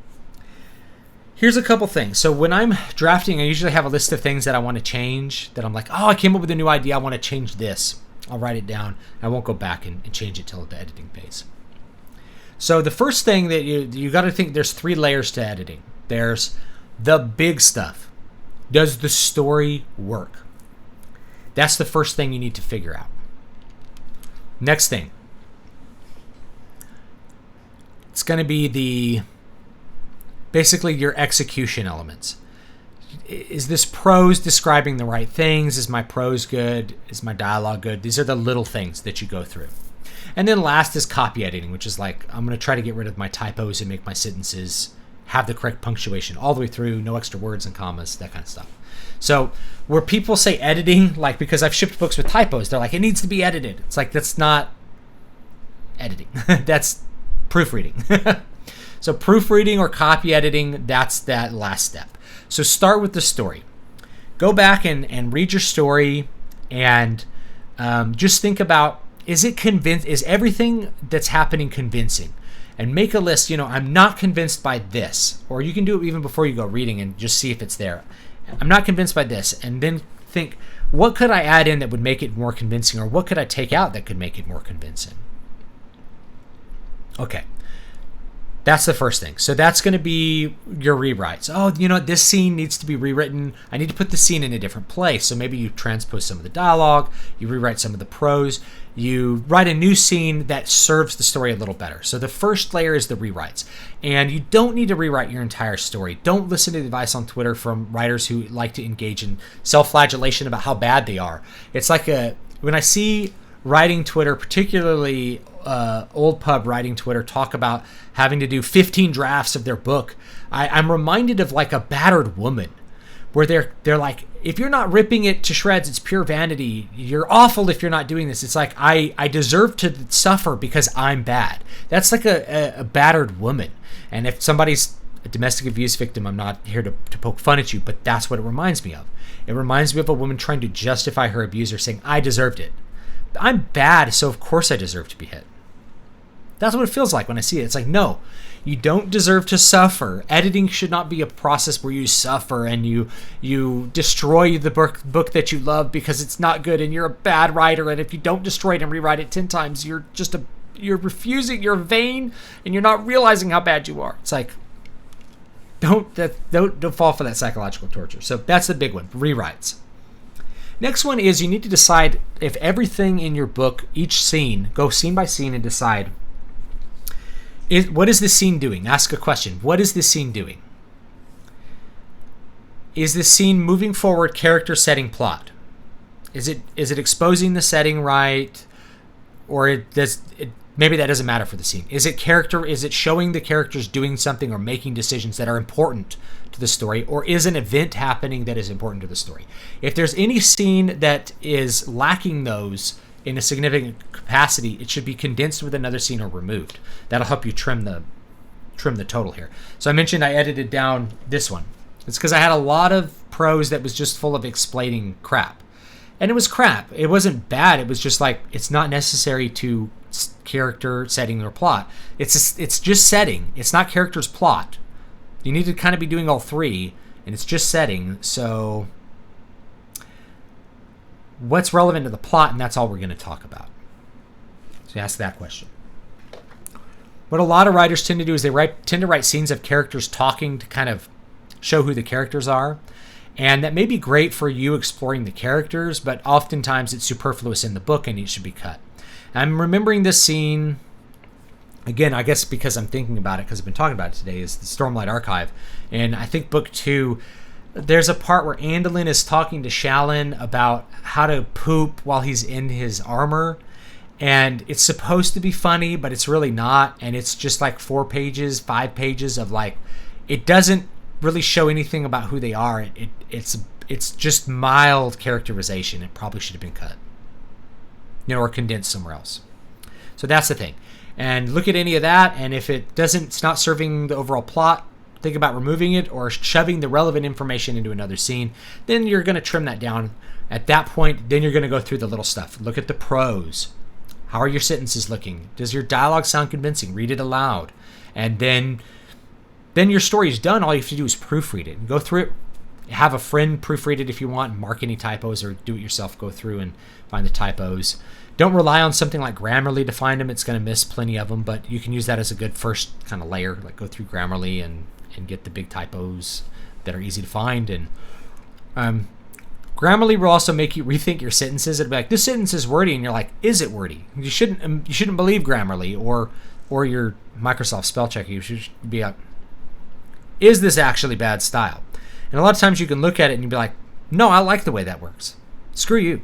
here's a couple things. So when I'm drafting, I usually have a list of things that I want to change, that I'm like, oh, I came up with a new idea. I want to change this. I'll write it down. I won't go back and change it till the editing phase. So the first thing that you got to think, there's 3 layers to editing. There's the big stuff. Does the story work? That's the first thing you need to figure out. Next thing. It's going to be basically your execution elements. Is this prose describing the right things? Is my prose good? Is my dialogue good? These are the little things that you go through. And then last is copy editing, which is like, I'm going to try to get rid of my typos and make my sentences have the correct punctuation all the way through, no extra words and commas, that kind of stuff. So where people say editing, like, because I've shipped books with typos, they're like, it needs to be edited. It's like, that's not editing. That's proofreading. So proofreading or copy editing, that's that last step. So start with the story. Go back and read your story, and just think about, is everything that's happening convincing? And make a list, I'm not convinced by this. Or you can do it even before you go reading and just see if it's there. I'm not convinced by this. And then think, what could I add in that would make it more convincing? Or what could I take out that could make it more convincing? Okay. That's the first thing. So that's going to be your rewrites. Oh, this scene needs to be rewritten. I need to put the scene in a different place. So maybe you transpose some of the dialogue, you rewrite some of the prose, you write a new scene that serves the story a little better. So the first layer is the rewrites. And you don't need to rewrite your entire story. Don't listen to the advice on Twitter from writers who like to engage in self-flagellation about how bad they are. It's like when I see writing Twitter, particularly old pub writing Twitter, talk about having to do 15 drafts of their book, I'm reminded of like a battered woman, where they're like, if you're not ripping it to shreds, it's pure vanity. You're awful if you're not doing this. It's like, I deserve to suffer because I'm bad. That's like a battered woman. And if somebody's a domestic abuse victim, I'm not here to poke fun at you, but that's what it reminds me of. It reminds me of a woman trying to justify her abuser, saying, I deserved it. I'm bad, so of course I deserve to be hit. That's what it feels like when I see it. It's like, no, you don't deserve to suffer. Editing should not be a process where you suffer and you destroy the book that you love because it's not good and you're a bad writer. And if you don't destroy it and rewrite it 10 times, you're refusing, you're vain, and you're not realizing how bad you are. It's like, don't fall for that psychological torture. So that's the big one, rewrites. Next one is you need to decide if everything in your book, each scene, go scene by scene and decide, what is this scene doing? Ask a question. What is this scene doing? Is this scene moving forward character, setting, plot? Is it exposing the setting right? Or maybe that doesn't matter for the scene. Is it showing the characters doing something or making decisions that are important to the story? Or is an event happening that is important to the story? If there's any scene that is lacking those in a significant capacity, it should be condensed with another scene or removed. That'll help you trim the total here. So I mentioned I edited down this one. It's because I had a lot of prose that was just full of explaining crap. And it was crap. It wasn't bad. It was just like, it's not necessary to character, setting, or plot. It's just setting. It's not character's plot. You need to kind of be doing all three, and it's just setting. So what's relevant to the plot, and that's all we're going to talk about. So ask that question. What a lot of writers tend to do is they tend to write scenes of characters talking to kind of show who the characters are. And that may be great for you exploring the characters, but oftentimes it's superfluous in the book and it should be cut. I'm remembering this scene again, I guess because I'm thinking about it, because I've been talking about it today, is the Stormlight Archive. And I think book 2, there's a part where Andalin is talking to Shallan about how to poop while he's in his armor. And it's supposed to be funny, but it's really not. And it's just like 4 pages, 5 pages of like, it doesn't really show anything about who they are. It's just mild characterization. It probably should have been cut, or condensed somewhere else. So that's the thing. And look at any of that, and if it's not serving the overall plot, think about removing it or shoving the relevant information into another scene. Then you're going to trim that down. At that point, then you're going to go through the little stuff. Look at the prose. How are your sentences looking? Does your dialogue sound convincing? Read it aloud. And then your story is done. All you have to do is proofread it and go through it. Have a friend proofread it if you want, mark any typos, or do it yourself. Go through and find the typos. Don't rely on something like Grammarly to find them. It's going to miss plenty of them, but you can use that as a good first kind of layer. Like go through Grammarly and get the big typos that are easy to find. And Grammarly will also make you rethink your sentences. It'll be like, this sentence is wordy, and you're like, is it wordy? You shouldn't believe Grammarly or your Microsoft spell checker. You should be like, is this actually bad style? And a lot of times you can look at it and you'll be like, no, I like the way that works. Screw you.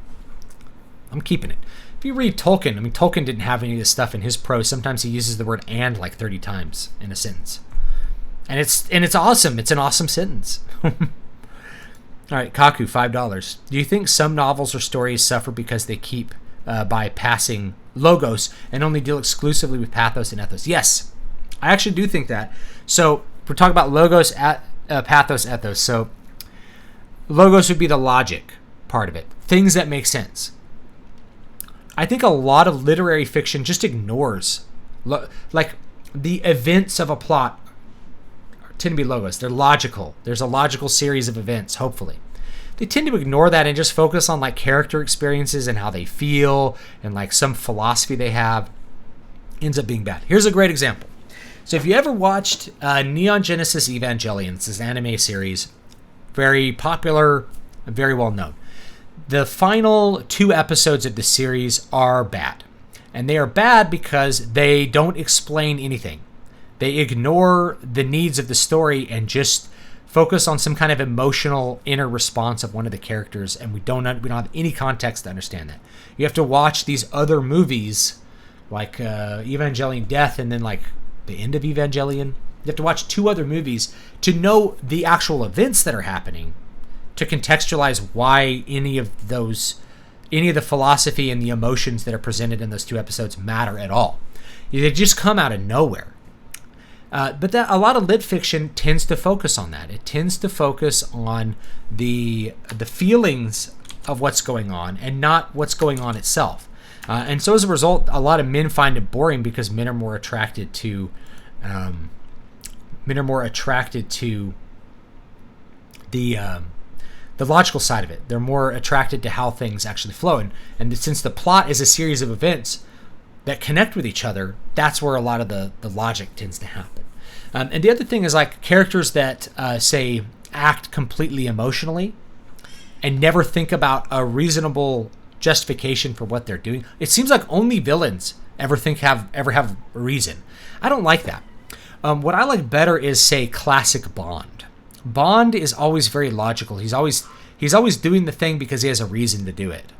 I'm keeping it. If you read Tolkien, Tolkien didn't have any of this stuff in his prose. Sometimes he uses the word "and" like 30 times in a sentence. And it's awesome. It's an awesome sentence. All right, Kaku, $5. Do you think some novels or stories suffer because they keep bypassing logos and only deal exclusively with pathos and ethos? Yes, I actually do think that. So we're talking about logos, pathos, ethos. So logos would be the logic part of it, things that make sense. I think a lot of literary fiction just ignores, like the events of a plot tend to be logos. They're logical. There's a logical series of events, hopefully. They tend to ignore that and just focus on like character experiences and how they feel and like some philosophy they have. Ends up being bad. Here's a great example. So if you ever watched Neon Genesis Evangelion, it's this anime series, very popular, very well known. The final 2 episodes of the series are bad. And they are bad because they don't explain anything. They ignore the needs of the story and just focus on some kind of emotional inner response of one of the characters, and we don't have any context to understand that. You have to watch these other movies like Evangelion Death and then like the end of Evangelion. You have to watch 2 other movies to know the actual events that are happening, to contextualize why any of the philosophy and the emotions that are presented in those 2 episodes matter at all. They just come out of nowhere. But a lot of lit fiction tends to focus on that. It tends to focus on the feelings of what's going on and not what's going on itself. And so as a result, a lot of men find it boring because men are more attracted to the logical side of it. They're more attracted to how things actually flow. And since the plot is a series of events that connect with each other, that's where a lot of the logic tends to happen. And the other thing is like characters that say act completely emotionally and never think about a reasonable justification for what they're doing. It seems like only villains ever have a reason. I don't like that. What I like better is, say, classic Bond. Bond is always very logical. He's always doing the thing because he has a reason to do it,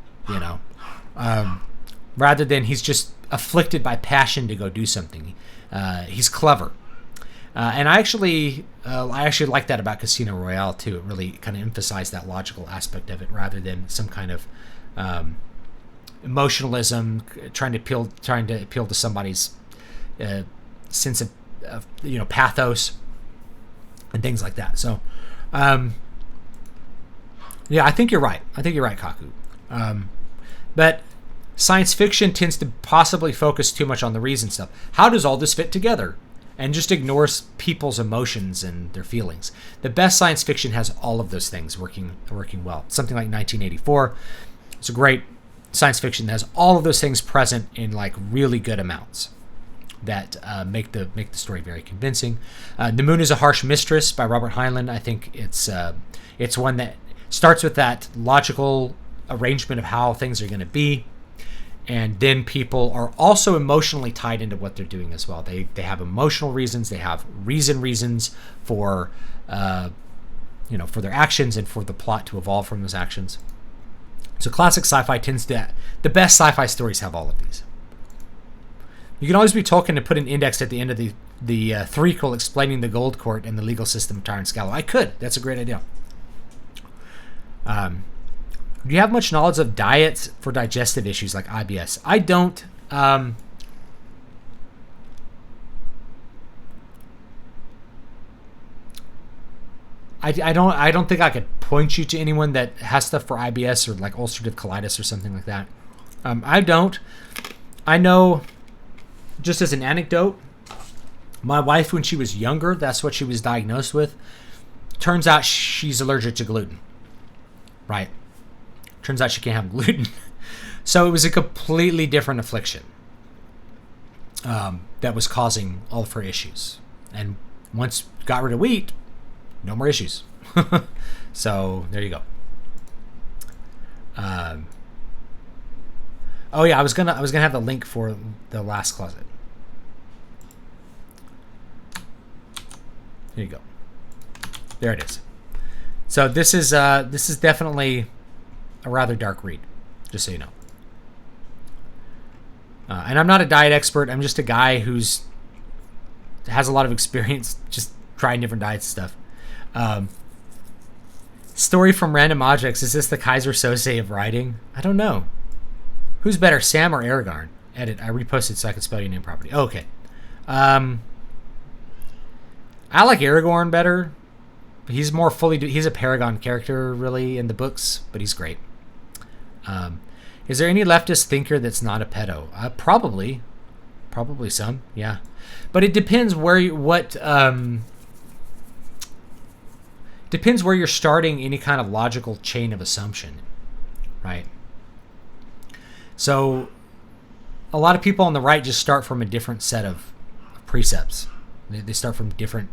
rather than he's just afflicted by passion to go do something. He's clever. And I actually like that about Casino Royale too. It really kind of emphasized that logical aspect of it rather than some kind of emotionalism, trying to appeal to somebody's sense of pathos and things like that. So, yeah, I think you're right. Kaku. But science fiction tends to possibly focus too much on the reason stuff. How does all this fit together? And just ignores people's emotions and their feelings. The best science fiction has all of those things working well. Something like 1984. It's a great science fiction that has all of those things present in like really good amounts that make the story very convincing. The Moon is a Harsh Mistress by Robert Heinlein. I think it's one that starts with that logical arrangement of how things are going to be, And then people are also emotionally tied into what they're doing as well. They have emotional reasons. They have reasons for, for their actions and for the plot to evolve from those actions. So classic sci-fi the best sci-fi stories have all of these. You can always be Tolkien to put an index at the end of the threequel explaining the Gold Court and the legal system of Tyrant Scalo. I could. That's a great idea. Do you have much knowledge of diets for digestive issues like IBS? I don't. I don't think I could point you to anyone that has stuff for IBS or like ulcerative colitis or something like that. I don't. I know, just as an anecdote, my wife, when she was younger, that's what she was diagnosed with. Turns out she's allergic to gluten. Right. Turns out she can't have gluten. So it was a completely different affliction that was causing all of her issues. And once got rid of wheat, no more issues. So there you go. Oh yeah, I was gonna have the link for the last closet. Here you go. There it is. So this is definitely a rather dark read, just so you know. And I'm not a diet expert. I'm just a guy who's has a lot of experience just trying different diets and stuff. Story from Random Objects. Is this the Kaiser Sose of writing? I don't know. Who's better, Sam or Aragorn? Edit. I reposted so I could spell your name properly. Oh, okay. I like Aragorn better. He's more he's a Paragon character, really, in the books, but he's great. Is there any leftist thinker that's not a pedo? Probably some, yeah. But it depends depends where you're starting any kind of logical chain of assumption, right? So a lot of people on the right just start from a different set of precepts. They start from different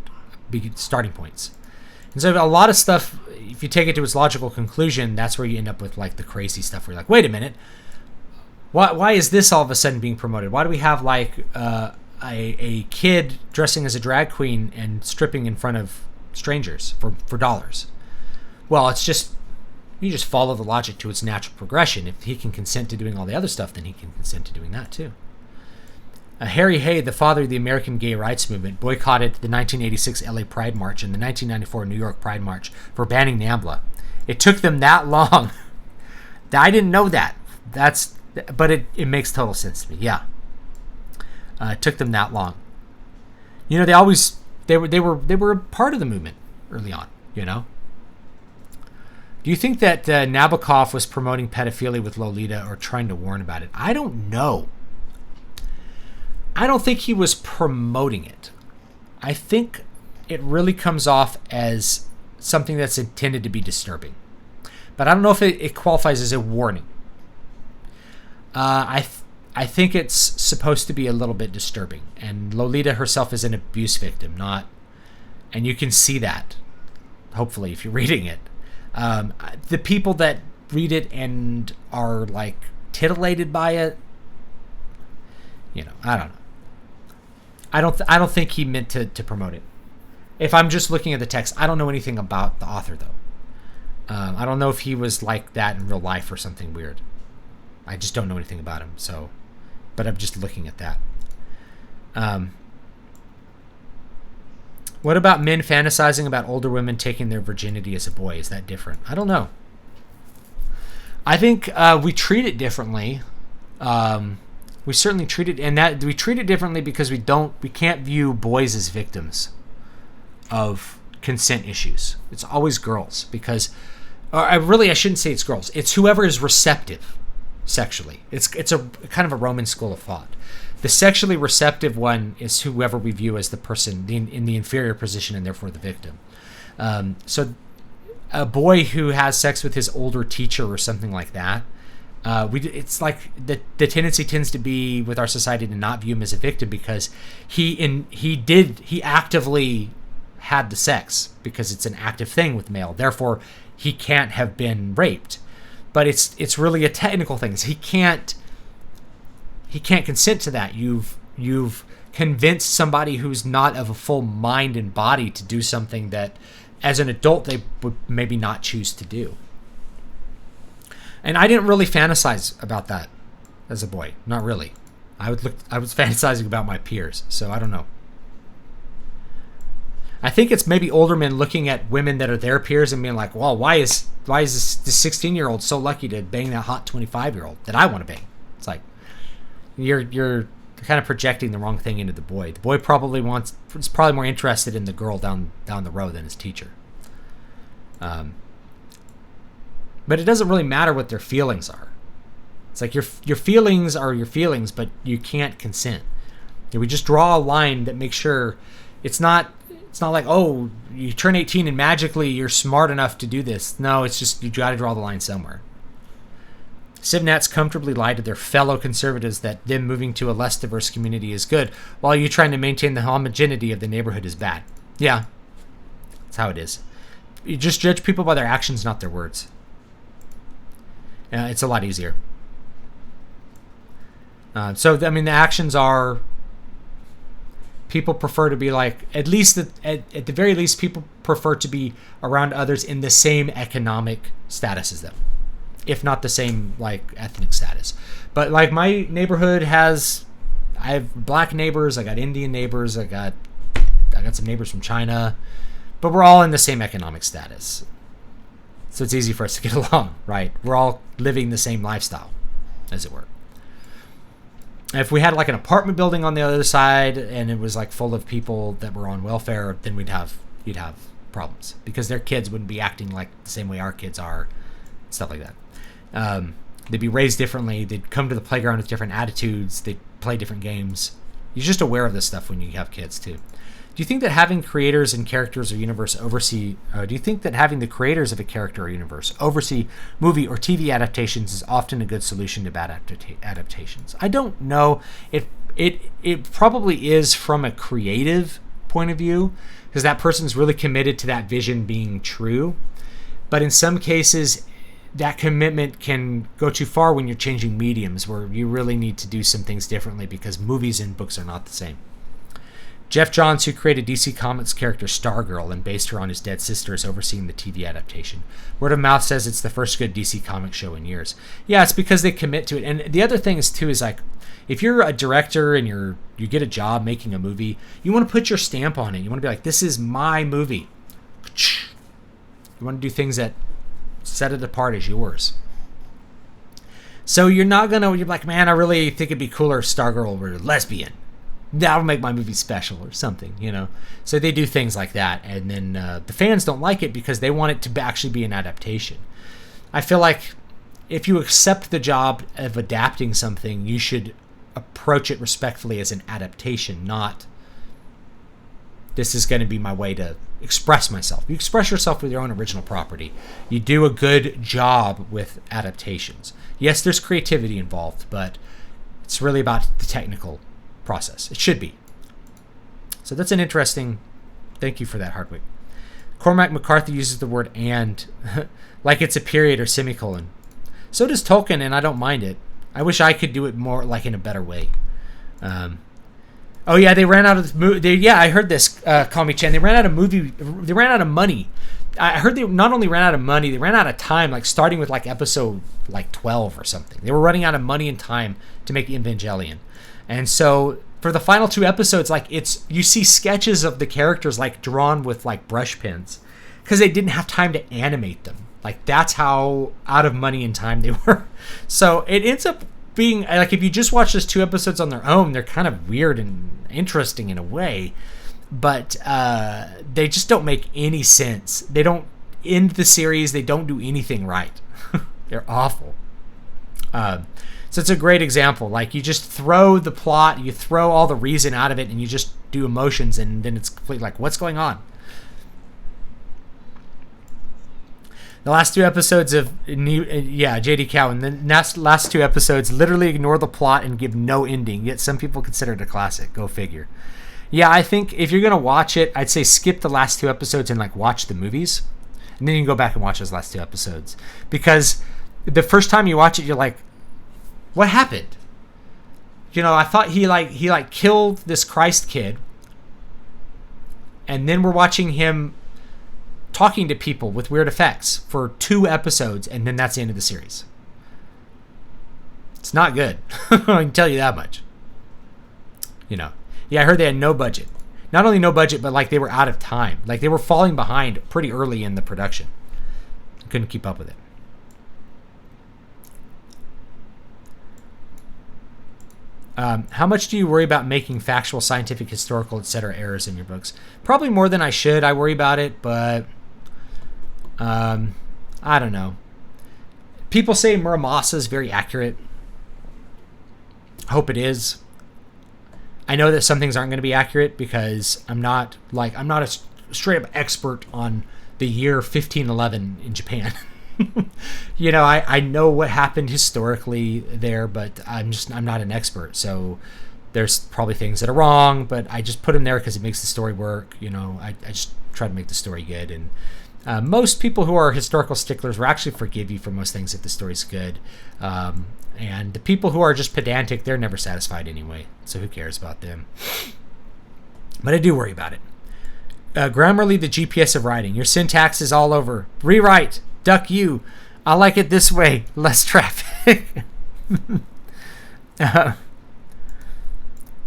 starting points. And so a lot of stuff, if you take it to its logical conclusion, that's where you end up with like the crazy stuff where you're like, wait a minute, why is this all of a sudden being promoted? Why do we have like a kid dressing as a drag queen and stripping in front of strangers for dollars? Well, it's just, you just follow the logic to its natural progression. If he can consent to doing all the other stuff, then he can consent to doing that too. Harry Hay, the father of the American gay rights movement, boycotted the 1986 LA Pride March and the 1994 New York Pride March for banning NAMBLA. It took them that long. I didn't know that. But it makes total sense to me. Yeah. It took them that long. They were a part of the movement early on, Do you think that Nabokov was promoting pedophilia with Lolita or trying to warn about it? I don't know. I don't think he was promoting it. I think it really comes off as something that's intended to be disturbing. But I don't know if it qualifies as a warning. I think it's supposed to be a little bit disturbing. And Lolita herself is an abuse victim, and you can see that, hopefully, if you're reading it. The people that read it and are like titillated by it, I don't know. I don't think he meant to promote it. If I'm just looking at the text, I don't know anything about the author though. I don't know if he was like that in real life or something weird. I just don't know anything about him. So, but I'm just looking at that. What about men fantasizing about older women taking their virginity as a boy? Is that different? I don't know. I think we treat it differently. We certainly treat it, and that we treat it differently because we can't view boys as victims of consent issues. It's always girls because, I shouldn't say it's girls. It's whoever is receptive sexually. It's a kind of a Roman school of thought. The sexually receptive one is whoever we view as the person in the inferior position and therefore the victim. So a boy who has sex with his older teacher or something like that, it's like the tendency tends to be with our society to not view him as a victim because he actively had the sex because it's an active thing with male. Therefore, he can't have been raped. But it's really a technical thing. He can't he can't consent to that. You've convinced somebody who's not of a full mind and body to do something that as an adult they would maybe not choose to do. And I didn't really fantasize about that as a boy. Not really. I was fantasizing about my peers, so I don't know. I think it's maybe older men looking at women that are their peers and being like, well, why is this 16-year-old so lucky to bang that hot 25-year-old that I want to bang? It's like you're kind of projecting the wrong thing into the boy. The boy is probably more interested in the girl down the road than his teacher. But it doesn't really matter what their feelings are. It's like your feelings are your feelings, but you can't consent. We just draw a line that makes sure it's not like, oh, you turn 18 and magically you're smart enough to do this. No, it's just you got to draw the line somewhere. Civnats comfortably lie to their fellow conservatives that them moving to a less diverse community is good, while you trying to maintain the homogeneity of the neighborhood is bad. Yeah, that's how it is. You just judge people by their actions, not their words. It's a lot easier. The actions are... people prefer to be like, at the very least, people prefer to be around others in the same economic status as them, if not the same like ethnic status. But like my neighborhood I have black neighbors, I got Indian neighbors, I got some neighbors from China, but we're all in the same economic status. So it's easy for us to get along, right? We're all living the same lifestyle, as it were. If we had like an apartment building on the other side and it was like full of people that were on welfare, then you'd have problems because their kids wouldn't be acting like the same way our kids are, stuff like that. They'd be raised differently. They'd come to the playground with different attitudes. They'd play different games. You're just aware of this stuff when you have kids too. Do you think that having creators and characters or universe oversee... do you think that having the creators of a character or universe oversee movie or TV adaptations is often a good solution to bad adaptations? I don't know. It probably is from a creative point of view, because that person's really committed to that vision being true. But in some cases, that commitment can go too far when you're changing mediums, where you really need to do some things differently because movies and books are not the same. Jeff Johns, who created DC Comics character Stargirl and based her on his dead sister, is overseeing the TV adaptation. Word of mouth says it's the first good DC Comics show in years. Yeah, it's because they commit to it. And the other thing is like, if you're a director and you get a job making a movie, you want to put your stamp on it. You want to be like, this is my movie. You want to do things that set it apart as yours. So you're like, man, I really think it'd be cooler if Stargirl were lesbian. That'll make my movie special or something, So they do things like that, and then the fans don't like it because they want it to actually be an adaptation. I feel like if you accept the job of adapting something, you should approach it respectfully as an adaptation, not this is going to be my way to express myself. You express yourself with your own original property. You do a good job with adaptations. Yes, there's creativity involved, but it's really about the technical process. It should be. So that's an interesting... Thank you for that, Hardwick. Cormac McCarthy uses the word "and" like it's a period or semicolon. So does Tolkien, and I don't mind it. I wish I could do it more like in a better way. Oh yeah, they ran out of I heard this. Call me Chan. They ran out of money. I heard they not only ran out of money, they ran out of time. Like starting with like episode 12 or something. They were running out of money and time to make Evangelion. And so for the final 2 episodes, like you see sketches of the characters like drawn with like brush pens because they didn't have time to animate them. Like that's how out of money and time they were. So it ends up being like, if you just watch those 2 episodes on their own, they're kind of weird and interesting in a way, but they just don't make any sense. They don't end the series. They don't do anything right. They're awful. So it's a great example. Like you just throw the plot, you throw all the reason out of it, and you just do emotions, and then it's complete. Like, what's going on? The last 2 episodes of JD Cowan. The last 2 episodes literally ignore the plot and give no ending. Yet some people consider it a classic. Go figure. Yeah, I think if you're gonna watch it, I'd say skip the last 2 episodes and like watch the movies, and then you can go back and watch those last 2 episodes, because the first time you watch it, you're like, what happened? I thought he killed this Christ kid, and then we're watching him talking to people with weird effects for 2 episodes, and then that's the end of the series. It's not good. I can tell you that much. Yeah, I heard they had no budget. Not only no budget, but like they were out of time. Like they were falling behind pretty early in the production. Couldn't keep up with it. How much do you worry about making factual, scientific, historical, etc. errors in your books? Probably more than I should. I worry about it, but I don't know. People say Muramasa is very accurate. Hope it is. I know that some things aren't going to be accurate because I'm not a straight up expert on the year 1511 in Japan. I know what happened historically there, but I'm not an expert. So there's probably things that are wrong, but I just put them there because it makes the story work. I just try to make the story good. And most people who are historical sticklers will actually forgive you for most things if the story's good. And the people who are just pedantic, they're never satisfied anyway. So who cares about them? But I do worry about it. Grammarly, the GPS of writing. Your syntax is all over. Rewrite. Duck you. I like it this way. Less traffic.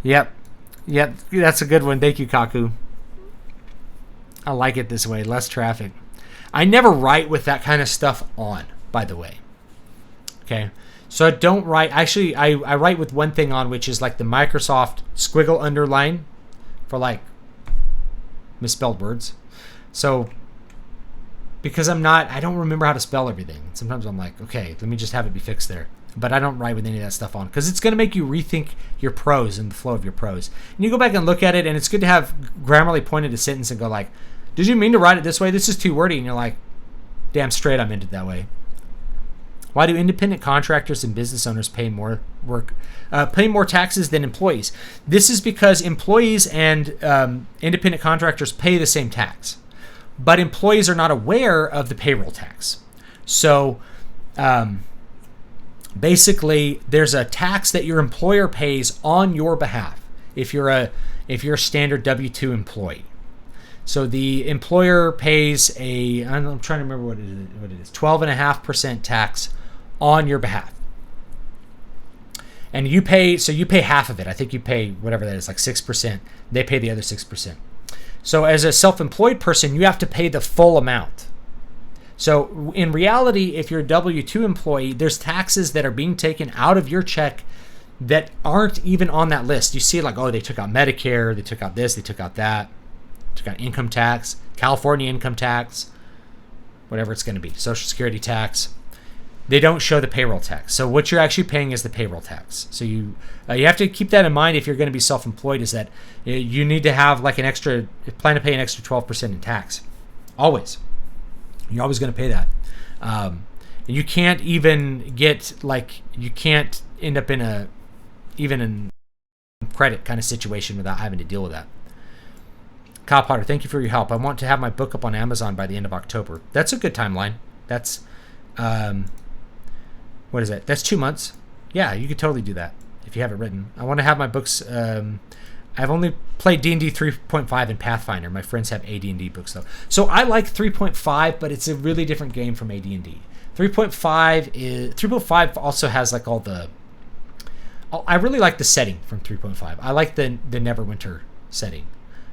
Yep. That's a good one. Thank you, Kaku. I like it this way. Less traffic. I never write with that kind of stuff on, by the way. Okay. So I don't write. Actually, I write with one thing on, which is like the Microsoft squiggle underline for like misspelled words. So because I don't remember how to spell everything. Sometimes I'm like, okay, let me just have it be fixed there. But I don't write with any of that stuff on because it's going to make you rethink your prose and the flow of your prose. And you go back and look at it, and it's good to have Grammarly point at a sentence and go like, did you mean to write it this way? This is too wordy. And you're like, damn straight I meant it that way. Why do independent contractors and business owners pay more taxes than employees? This is because employees and independent contractors pay the same tax, but employees are not aware of the payroll tax. So basically, there's a tax that your employer pays on your behalf if you're a standard W-2 employee. So the employer pays I'm trying to remember what it is, 12.5% tax on your behalf. And you pay half of it. I think you pay whatever that is, like 6%. They pay the other 6%. So as a self-employed person, you have to pay the full amount. So in reality, if you're a W-2 employee, there's taxes that are being taken out of your check that aren't even on that list. You see like, oh, they took out Medicare, they took out this, they took out that, took out income tax, California income tax, whatever it's going to be, Social Security tax. They don't show the payroll tax. So what you're actually paying is the payroll tax. So you have to keep that in mind if you're going to be self-employed, is that you need to have like plan to pay an extra 12% in tax. Always. You're always going to pay that. And you can't even you can't end up in even a credit kind of situation without having to deal with that. Kyle Potter, thank you for your help. I want to have my book up on Amazon by the end of October. That's a good timeline. That's what is that? That's 2 months. Yeah, you could totally do that if you have it written. I want to have my books. I've only played D&D 3.5 and Pathfinder. My friends have AD&D books though. So I like 3.5, but it's a really different game from AD&D. 3.5 also has like all the. I really like the setting from 3.5. I like the Neverwinter setting.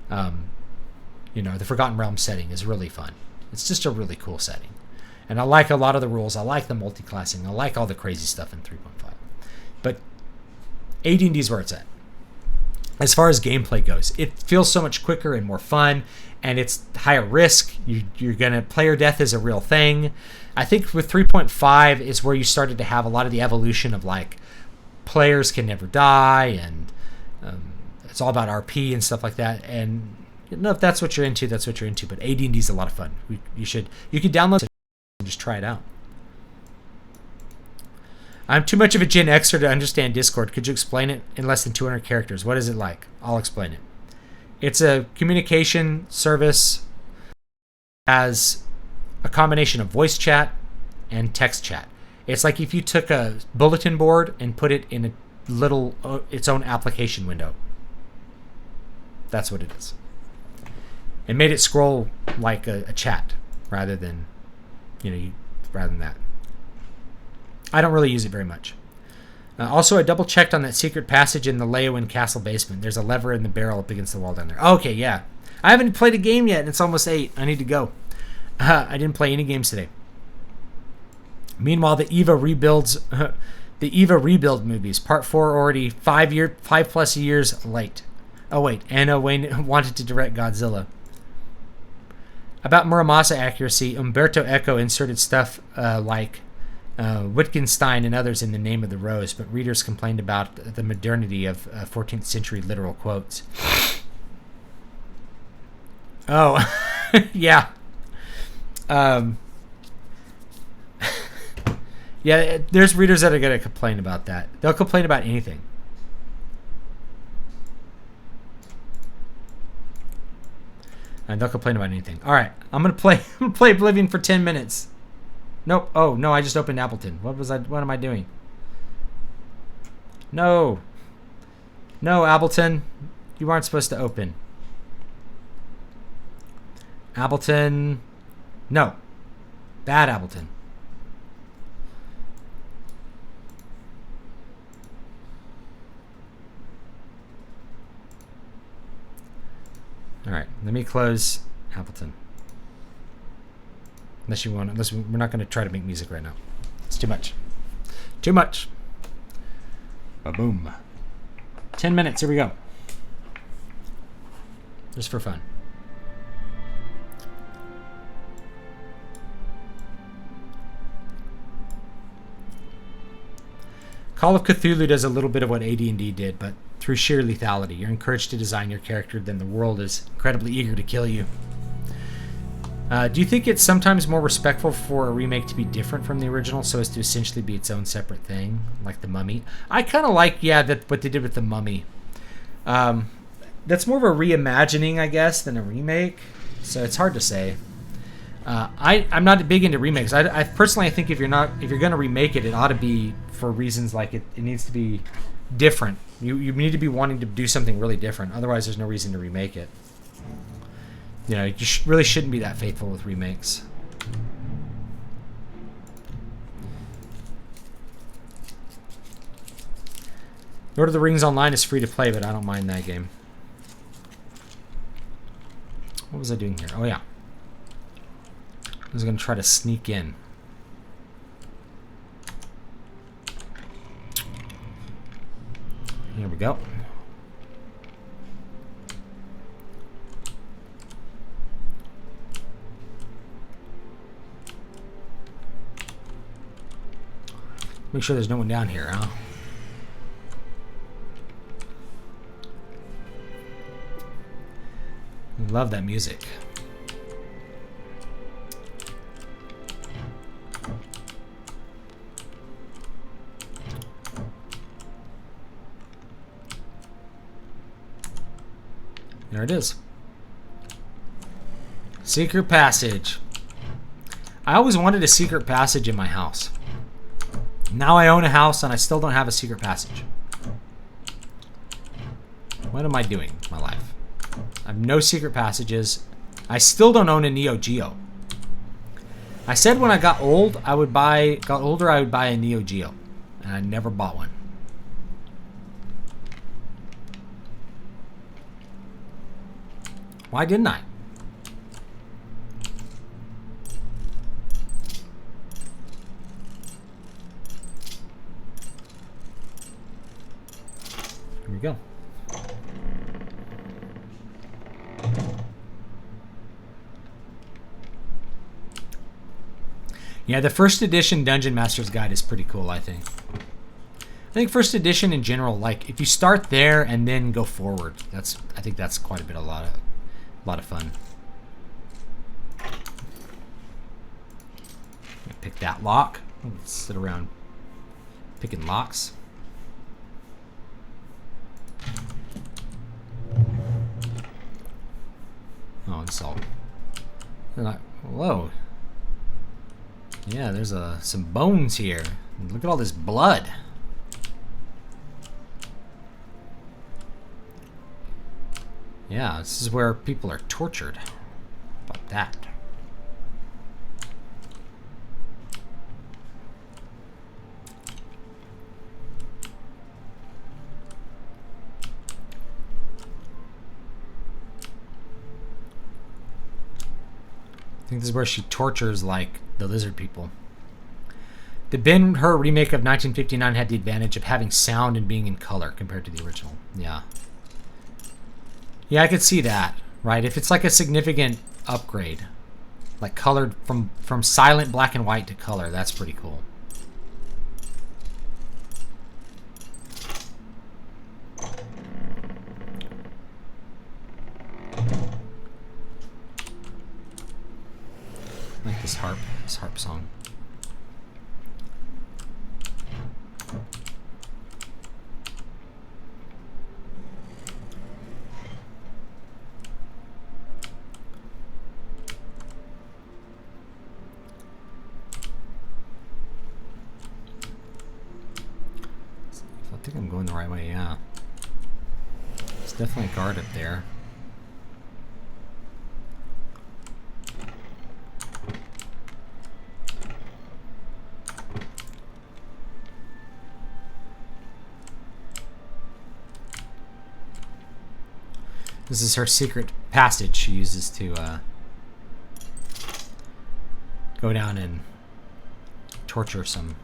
The Forgotten Realms setting is really fun. It's just a really cool setting. And I like a lot of the rules. I like the multi-classing. I like all the crazy stuff in 3.5. But AD&D is where it's at. As far as gameplay goes, it feels so much quicker and more fun, and it's higher risk. You're gonna player death is a real thing. I think with 3.5 is where you started to have a lot of the evolution of like players can never die, and it's all about RP and stuff like that. And if that's what you're into, that's what you're into. But AD&D is a lot of fun. You could download it and just try it out. I'm too much of a Gen Xer to understand Discord. Could you explain it in less than 200 characters? What is it like? I'll explain it. It's a communication service, has a combination of voice chat and text chat. It's like if you took a bulletin board and put it in a little its own application window. That's what it is. It made it scroll like a chat rather than, rather than that. I don't really use it very much. Also, I double checked on that secret passage in the Leyawiin Castle basement. There's a lever in the barrel up against the wall down there. Okay, yeah. I haven't played a game yet, and it's almost 8. I need to go. I didn't play any games today. Meanwhile, the Eva rebuilds, the Eva rebuild movies, Part 4 already 5+ years late. Oh wait, Anna Wayne wanted to direct Godzilla. About Muramasa accuracy, Umberto Eco inserted stuff like Wittgenstein and others in The Name of the Rose, but readers complained about the modernity of 14th century literal quotes. Oh, yeah. Yeah, there's readers that are going to complain about that. They'll complain about anything. And they'll complain about anything. All right, I'm gonna play Oblivion for 10 minutes. Nope. Oh no, I just opened Appleton. What am I doing? No, Appleton, you aren't supposed to open. Appleton, no, bad Appleton. All right, let me close Appleton. Unless we're not going to try to make music right now. It's too much. Too much. Ba-boom. 10 minutes, here we go. Just for fun. Call of Cthulhu does a little bit of what AD&D did, but through sheer lethality. You're encouraged to design your character, then the world is incredibly eager to kill you. Do you think it's sometimes more respectful for a remake to be different from the original so as to essentially be its own separate thing, like The Mummy? I kind of like, what they did with The Mummy. That's more of a reimagining, I guess, than a remake, so it's hard to say. I'm not big into remakes. I personally, I think if you're going to remake it, it ought to be for reasons like it needs to be different. You need to be wanting to do something really different. Otherwise, there's no reason to remake it. You really shouldn't be that faithful with remakes. Lord of the Rings Online is free to play, but I don't mind that game. What was I doing here? Oh, yeah. I was going to try to sneak in. Here we go. Make sure there's no one down here, huh? Love that music. There it is. Secret passage. I always wanted a secret passage in my house. Now I own a house and I still don't have a secret passage. What am I doing with my life? I have no secret passages. I still don't own a Neo Geo. I said when I got older I would buy a Neo Geo, and I never bought one. Why didn't I? Here we go. Yeah, the first edition Dungeon Master's Guide is pretty cool, I think. I think first edition in general, like if you start there and then go forward, I think that's quite a lot of fun. Pick that lock. Let's sit around picking locks. Oh, it's all. Whoa. Yeah, there's some bones here. Look at all this blood. Yeah, this is where people are tortured. How about that? I think this is where she tortures, like, the lizard people. The Ben-Hur remake of 1959 had the advantage of having sound and being in color compared to the original. Yeah. Yeah, I could see that, right? If it's like a significant upgrade, like colored from silent black and white to color, that's pretty cool. I like this harp song. I think I'm going the right way, yeah. There's definitely a guard up there. This is her secret passage she uses to go down and torture some.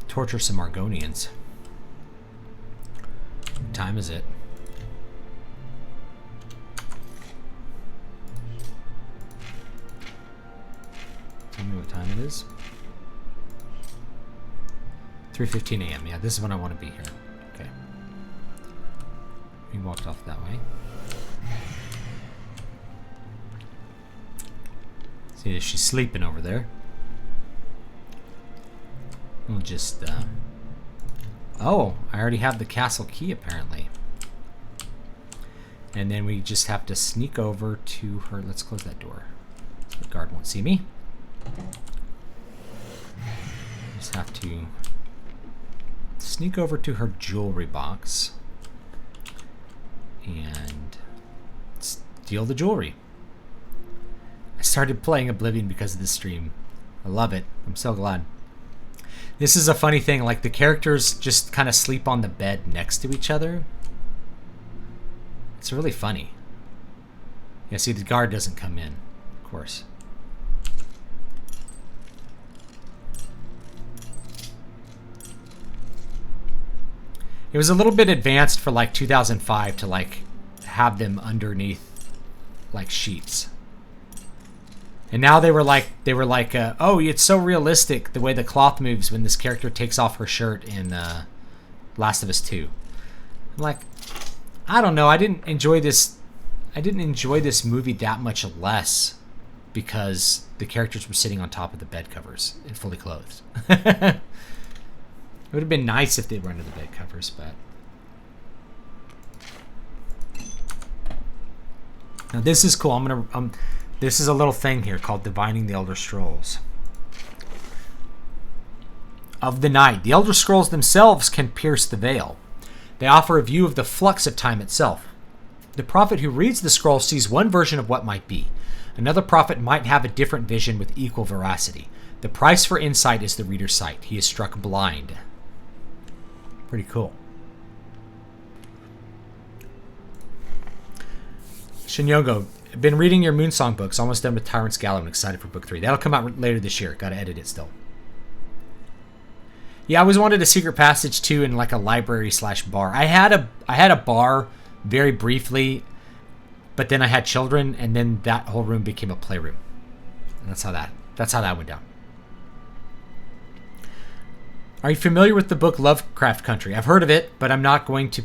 Torture some Argonians. What time is it? Tell me what time it is. 3:15 a.m. Yeah, this is when I want to be here. Okay. We walked off that way. See, she's sleeping over there. We'll just, oh, I already have the castle key, apparently. And then we just have to sneak over to her. Let's close that door so the guard won't see me. Just have to sneak over to her jewelry box and steal the jewelry. I started playing Oblivion because of this stream. I love it. I'm so glad. This is a funny thing, like the characters just kind of sleep on the bed next to each other. It's really funny. Yeah, see, the guard doesn't come in, of course. It was a little bit advanced for like 2005 to like have them underneath like sheets. And now they were like, oh, it's so realistic the way the cloth moves when this character takes off her shirt in Last of Us 2. I'm like, I don't know. I didn't enjoy this movie that much less because the characters were sitting on top of the bed covers and fully clothed. It would have been nice if they were under the bed covers, but. Now this is cool. This is a little thing here called Divining the Elder Scrolls. Of the night, the Elder Scrolls themselves can pierce the veil. They offer a view of the flux of time itself. The prophet who reads the scroll sees one version of what might be. Another prophet might have a different vision with equal veracity. The price for insight is the reader's sight. He is struck blind. Pretty cool. Shinyogo, been reading your Moonsong books. Almost done with Tyrant's Gallow and excited for book 3. That'll come out later this year. Gotta edit it still. Yeah, I always wanted a secret passage too in like a library / bar. I had a bar very briefly, but then I had children, and then that whole room became a playroom. And that's how that went down. Are you familiar with the book Lovecraft Country? I've heard of it, but I'm not going to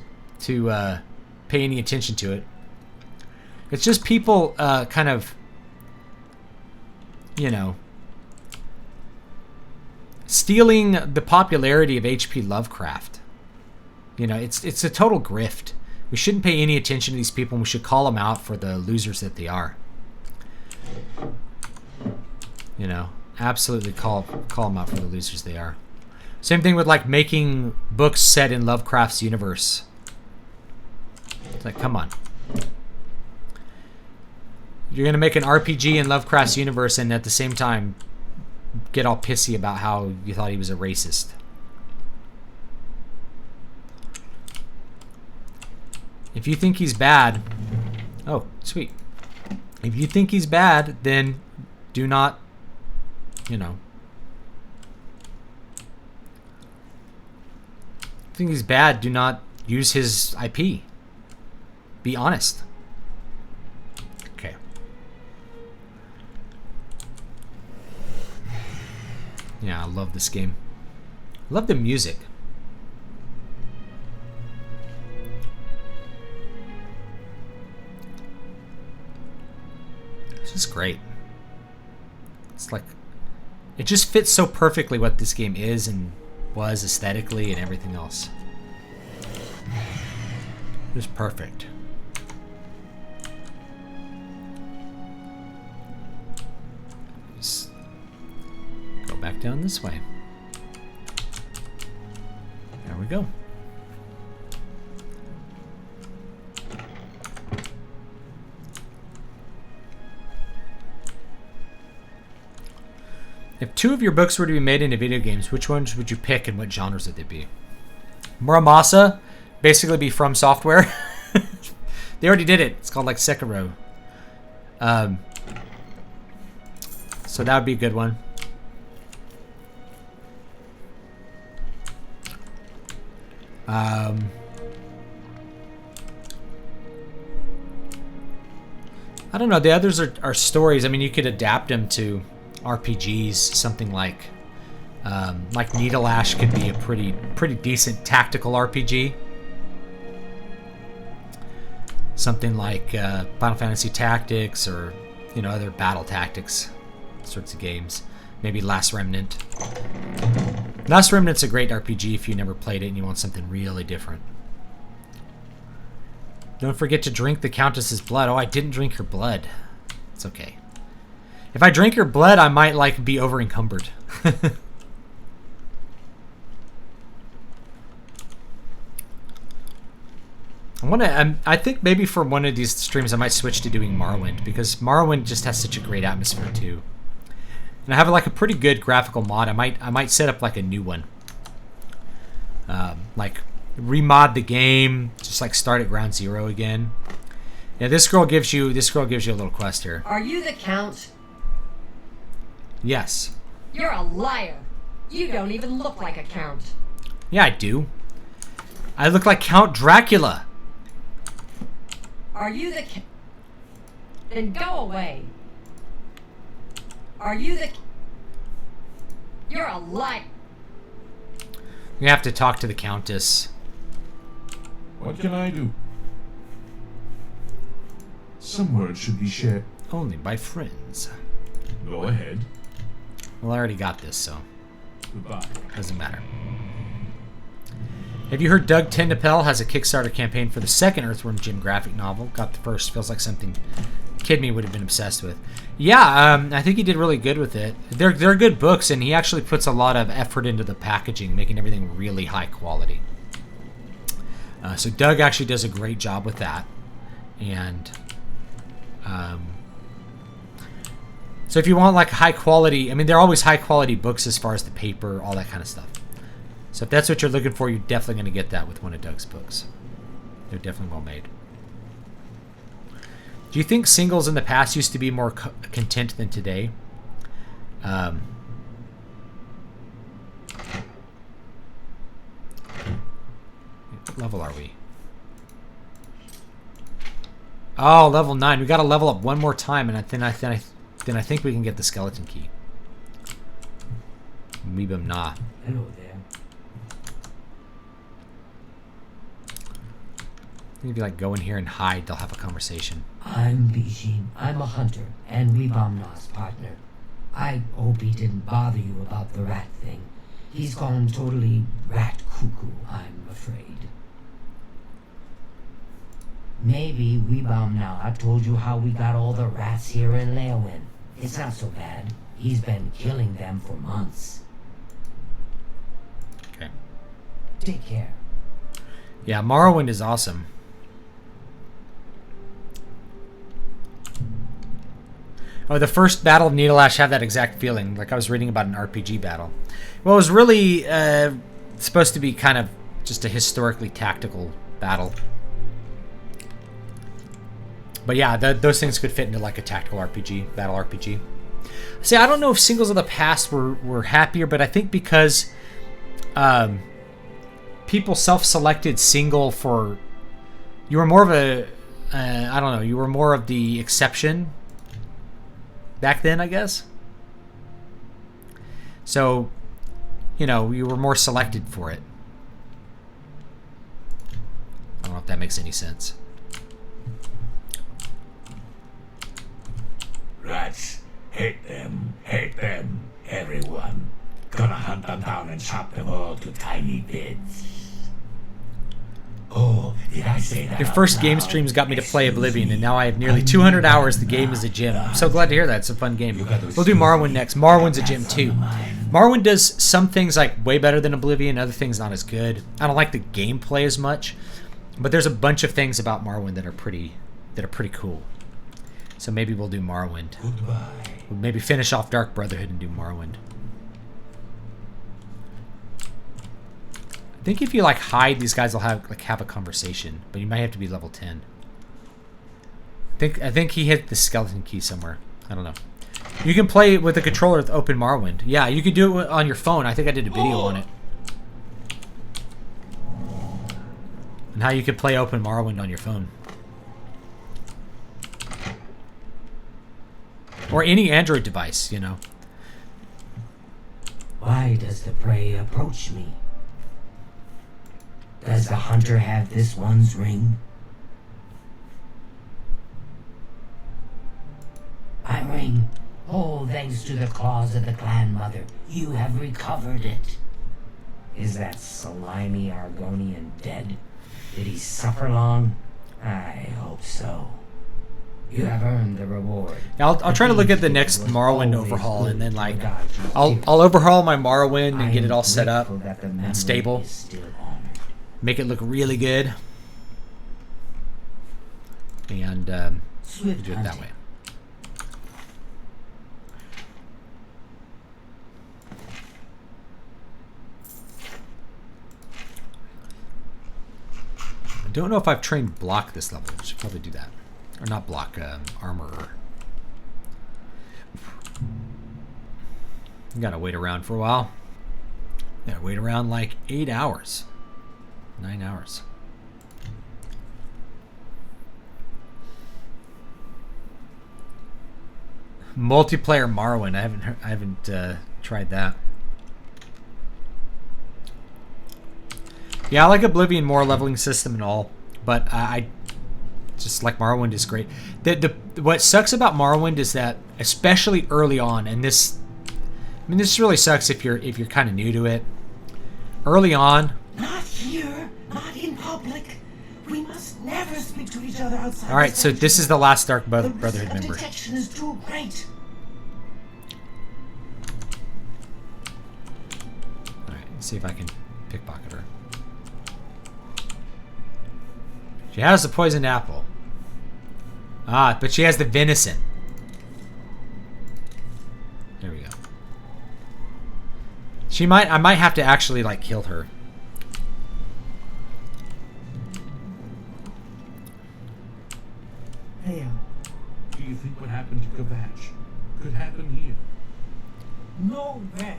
pay any attention to it. It's just people kind of, you know, stealing the popularity of H.P. Lovecraft. You know, it's a total grift. We shouldn't pay any attention to these people, and we should call them out for the losers that they are. You know, Absolutely call them out for the losers they are. Same thing with like making books set in Lovecraft's universe. It's like, come on. You're going to make an RPG in Lovecraft's universe and at the same time get all pissy about how you thought he was a racist. If you think he's bad... Oh, sweet. If you think he's bad, then do not, you know... If you think he's bad, do not use his IP. Be honest. Okay. Yeah, I love this game. I love the music. It's just great. It's like, it just fits so perfectly what this game is and was aesthetically and everything else. Just perfect. Just go back down this way. There we go. If two of your books were to be made into video games, which ones would you pick and what genres would they be? Muramasa, basically be From Software. They already did it. It's called like Sekiro. So that would be a good one. I don't know. The others are stories. I mean, you could adapt them to RPGs. Something like Needle Ash could be a pretty decent tactical RPG. Something like Final Fantasy Tactics, or other battle tactics sorts of games. Maybe Last Remnant. Last Remnant's a great RPG if you never played it and you want something really different. Don't forget to drink the Countess's blood. Oh, I didn't drink her blood. It's okay. If I drink her blood, I might be over encumbered. I think maybe for one of these streams I might switch to doing Morrowind, because Morrowind just has such a great atmosphere too. And I have like a pretty good graphical mod. I might set up like a new one. Like remod the game, just like start at ground zero again. Yeah, this girl gives you a little quest here. Are you the Count? Yes. You're a liar. You don't even look like a Count. Yeah, I do. I look like Count Dracula. Are you the Count? Then go away. Are you the... You're a liar. You have to talk to the Countess. What can I do? Some words should be shared. Only by friends. Go ahead. Well, I already got this, so Goodbye. doesn't matter. Have you heard Doug Tindapel has a Kickstarter campaign for the second Earthworm Jim graphic novel? Got the first. Feels like something kid me would have been obsessed with. Yeah, I think he did really good with it. They're good books, and he actually puts a lot of effort into the packaging, making everything really high quality. So Doug actually does a great job with that. And so if you want like high quality, I mean, they're always high quality books as far as the paper, all that kind of stuff. So if that's what you're looking for, you're definitely going to get that with one of Doug's books. They're definitely well made. Do you think singles in the past used to be more content than today? What level are we? Oh, level 9. We got to level up one more time, and then I think we can get the skeleton key. Weebum nah. Hello there. Maybe like go in here and hide. They'll have a conversation. I'm Bijin. I'm a hunter and Weebamna's partner. I hope he didn't bother you about the rat thing. He's gone totally rat cuckoo, I'm afraid. Maybe Weebamna told you how we got all the rats here in Leowin. It's not so bad. He's been killing them for months. Okay. Take care. Yeah, Morrowind is awesome. Oh, the first Battle of Needle-Ash had that exact feeling. Like I was reading about an RPG battle. Well, it was really supposed to be kind of just a historically tactical battle. But yeah, those things could fit into like a tactical RPG, battle RPG. See, I don't know if Singles of the Past were happier, but I think because people self-selected single for... You were more of a... I don't know, you were more of the exception back then, I guess. So, you know, you were more selected for it. I don't know if that makes any sense. Rats, hate them, everyone. Gonna hunt them down and chop them all to tiny bits. Oh, did I say that? Your first game streams got me to play Oblivion, and now I have nearly 200 hours. The game is a gym. I'm so glad to hear that. It's a fun game. We'll do Morrowind next. Morrowind's a gym too. Morrowind does some things like way better than Oblivion, other things not as good. I don't like the gameplay as much, but there's a bunch of things about Morrowind that are pretty cool. So maybe we'll do Morrowind. Goodbye. We'll maybe finish off Dark Brotherhood and do Morrowind. I think if you like hide, these guys will have a conversation, but you might have to be level 10. I think he hit the skeleton key somewhere. I don't know. You can play with the controller with Open Morrowind. Yeah, you can do it on your phone. I think I did a video on it. And how you can play Open Morrowind on your phone. Or any Android device, you know. Why does the prey approach me? Does the hunter have this one's ring? My ring. Oh, thanks to the claws of the clan mother, you have recovered it. Is that slimy Argonian dead? Did he suffer long? I hope so. You have earned the reward. I'll try to look at the next Morrowind overhaul, and then like I'll overhaul my Morrowind and get it all set up and stable. Make it look really good, and do it that way. I don't know if I've trained block this level. I should probably do that. Or not block, armorer. You gotta wait around for a while. You gotta wait around like 8 hours. 9 hours. Multiplayer Morrowind. I haven't tried that. Yeah, I like Oblivion more, leveling system and all, but I just like Morrowind is great. What sucks about Morrowind is that, especially early on, and this really sucks if you're kind of new to it. Early on. Not here, not in public. We must never speak to each other outside. All right, so this is the last Dark Brotherhood The member. detection is too great. All right, let's see if I can pickpocket her. She has the poisoned apple. Ah, but she has the venison. There we go. I might have to actually like kill her. Hey, do you think what happened to Kvatch could happen here? No way.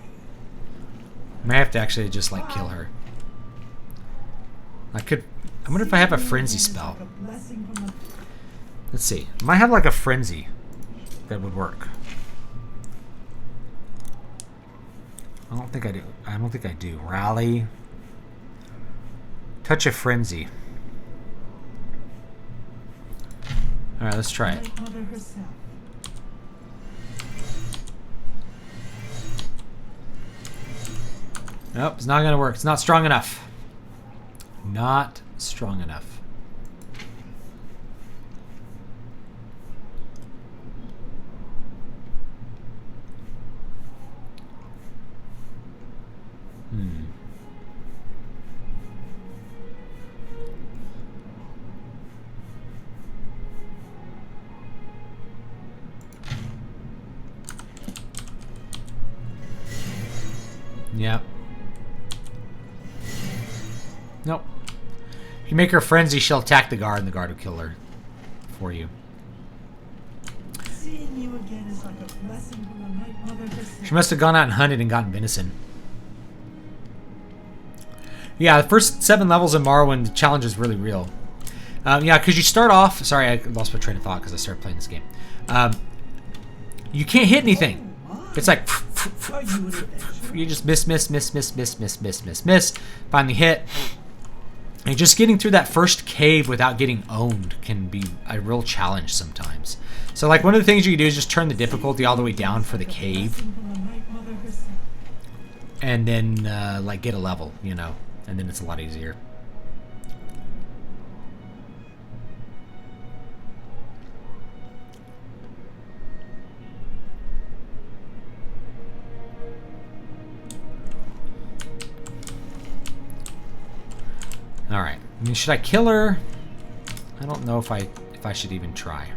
I might have to actually just like kill her. I wonder if I have a frenzy spell. Let's see. I might have like a frenzy that would work. I don't think I do. I don't think I do. Rally. Touch of frenzy. Alright, let's try it. Nope, it's not gonna work. It's not strong enough. Not strong enough. Yep. Nope. If you make her frenzy, she'll attack the guard, and the guard will kill her for you. Seeing you again is like a blessing from the Night Mother herself. She must have gone out and hunted and gotten venison. Yeah, the first 7 levels in Morrowind, the challenge is really real. Yeah, because you start off... Sorry, I lost my train of thought because I started playing this game. You can't hit anything. It's like... You just miss. Finally hit. And just getting through that first cave without getting owned can be a real challenge sometimes. So, like, one of the things you can do is just turn the difficulty all the way down for the cave. And then, like, get a level, you know. And then it's a lot easier. All right. I mean, should I kill her? I don't know if I should even try.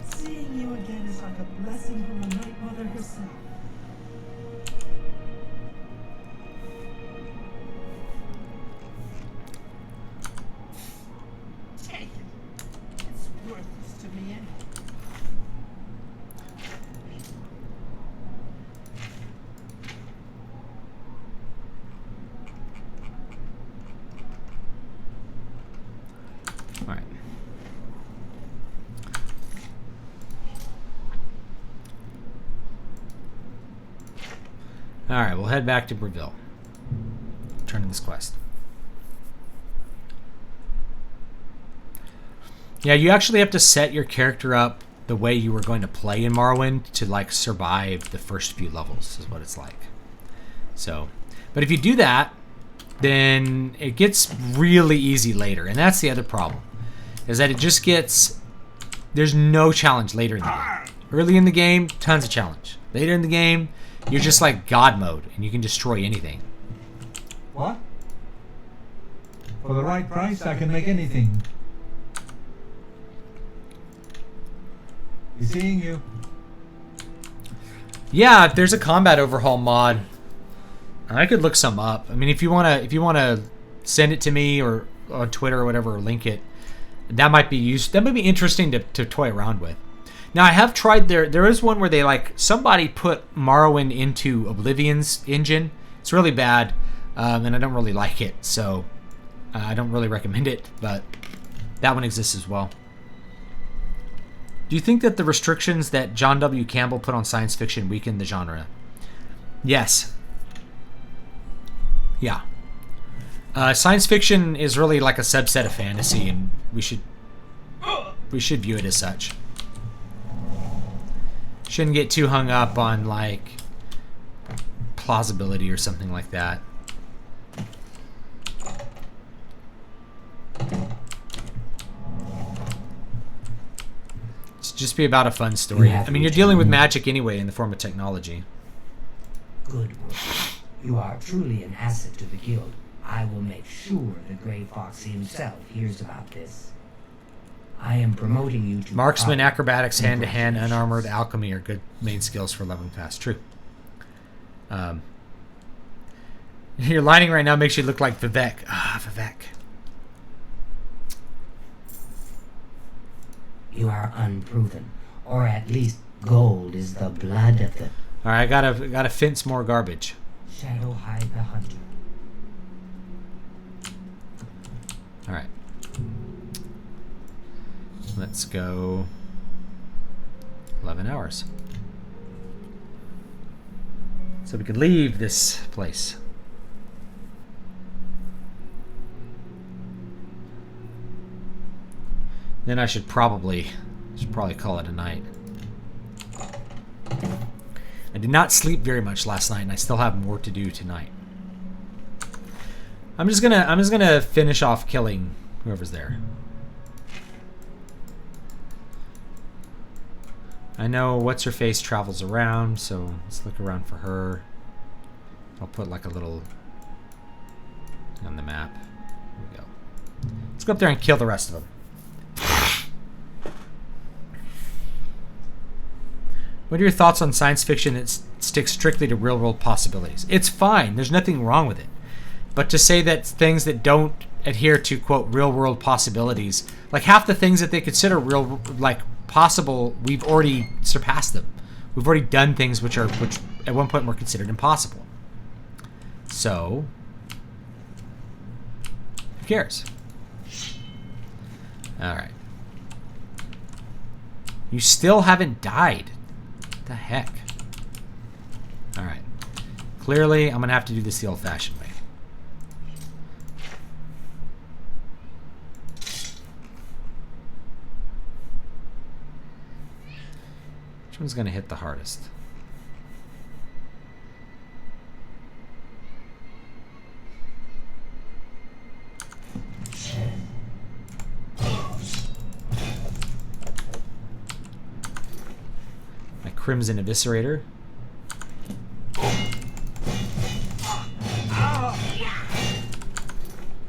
Seeing you again is like a blessing from the Night Mother herself. Take it. It's worthless to me anyway. Alright. Alright, we'll head back to Breville. Turn in this quest. Yeah, you actually have to set your character up the way you were going to play in Morrowind to, like, survive the first few levels, is what it's like. So, but if you do that, then it gets really easy later. And that's the other problem, is that it just gets... There's no challenge later in the game. Early in the game, tons of challenge. Later in the game, you're just like God mode, and you can destroy anything. What? For the right price, I can make anything. He's seeing you. Yeah, if there's a combat overhaul mod, I could look some up. I mean, if you wanna send it to me or on Twitter or whatever, or link it, that might be used. That might be interesting to toy around with. Now, I have tried there is one where they, like, somebody put Morrowind into Oblivion's engine. It's really bad, and I don't really like it, so I don't really recommend it, but that one exists as well. Do you think that the restrictions that John W. Campbell put on science fiction weakened the genre? Yes. Yeah. Science fiction is really like a subset of fantasy, and we should view it as such. Shouldn't get too hung up on, like, plausibility or something like that. Just be about a fun story. I mean, you're dealing with magic anyway in the form of technology. Good work. You are truly an asset to the guild. I will make sure the Grey Fox himself hears about this. I am promoting you to... Marksman, acrobatics, hand-to-hand, unarmored, alchemy are good main skills for leveling fast. True. Your lighting right now makes you look like Vivek. Ah, Vivek. You are unproven, or at least gold is the blood of the... All right, I gotta fence more garbage. Shadow hide the hunter. All right. Let's go 11 hours. So we can leave this place. Then I should probably call it a night. I did not sleep very much last night, and I still have more to do tonight. I'm just gonna finish off killing whoever's there. I know what's her face travels around, so let's look around for her. I'll put like a little on the map. Here we go. Let's go up there and kill the rest of them. What are your thoughts on science fiction that sticks strictly to real-world possibilities? It's fine. There's nothing wrong with it. But to say that things that don't adhere to, quote, real-world possibilities, like half the things that they consider real, like, possible, we've already surpassed them. We've already done things which at one point were considered impossible. So, who cares? All right. You still haven't died. What the heck? All right. Clearly, I'm going to have to do this the old-fashioned way. Which one's going to hit the hardest? My Crimson Eviscerator.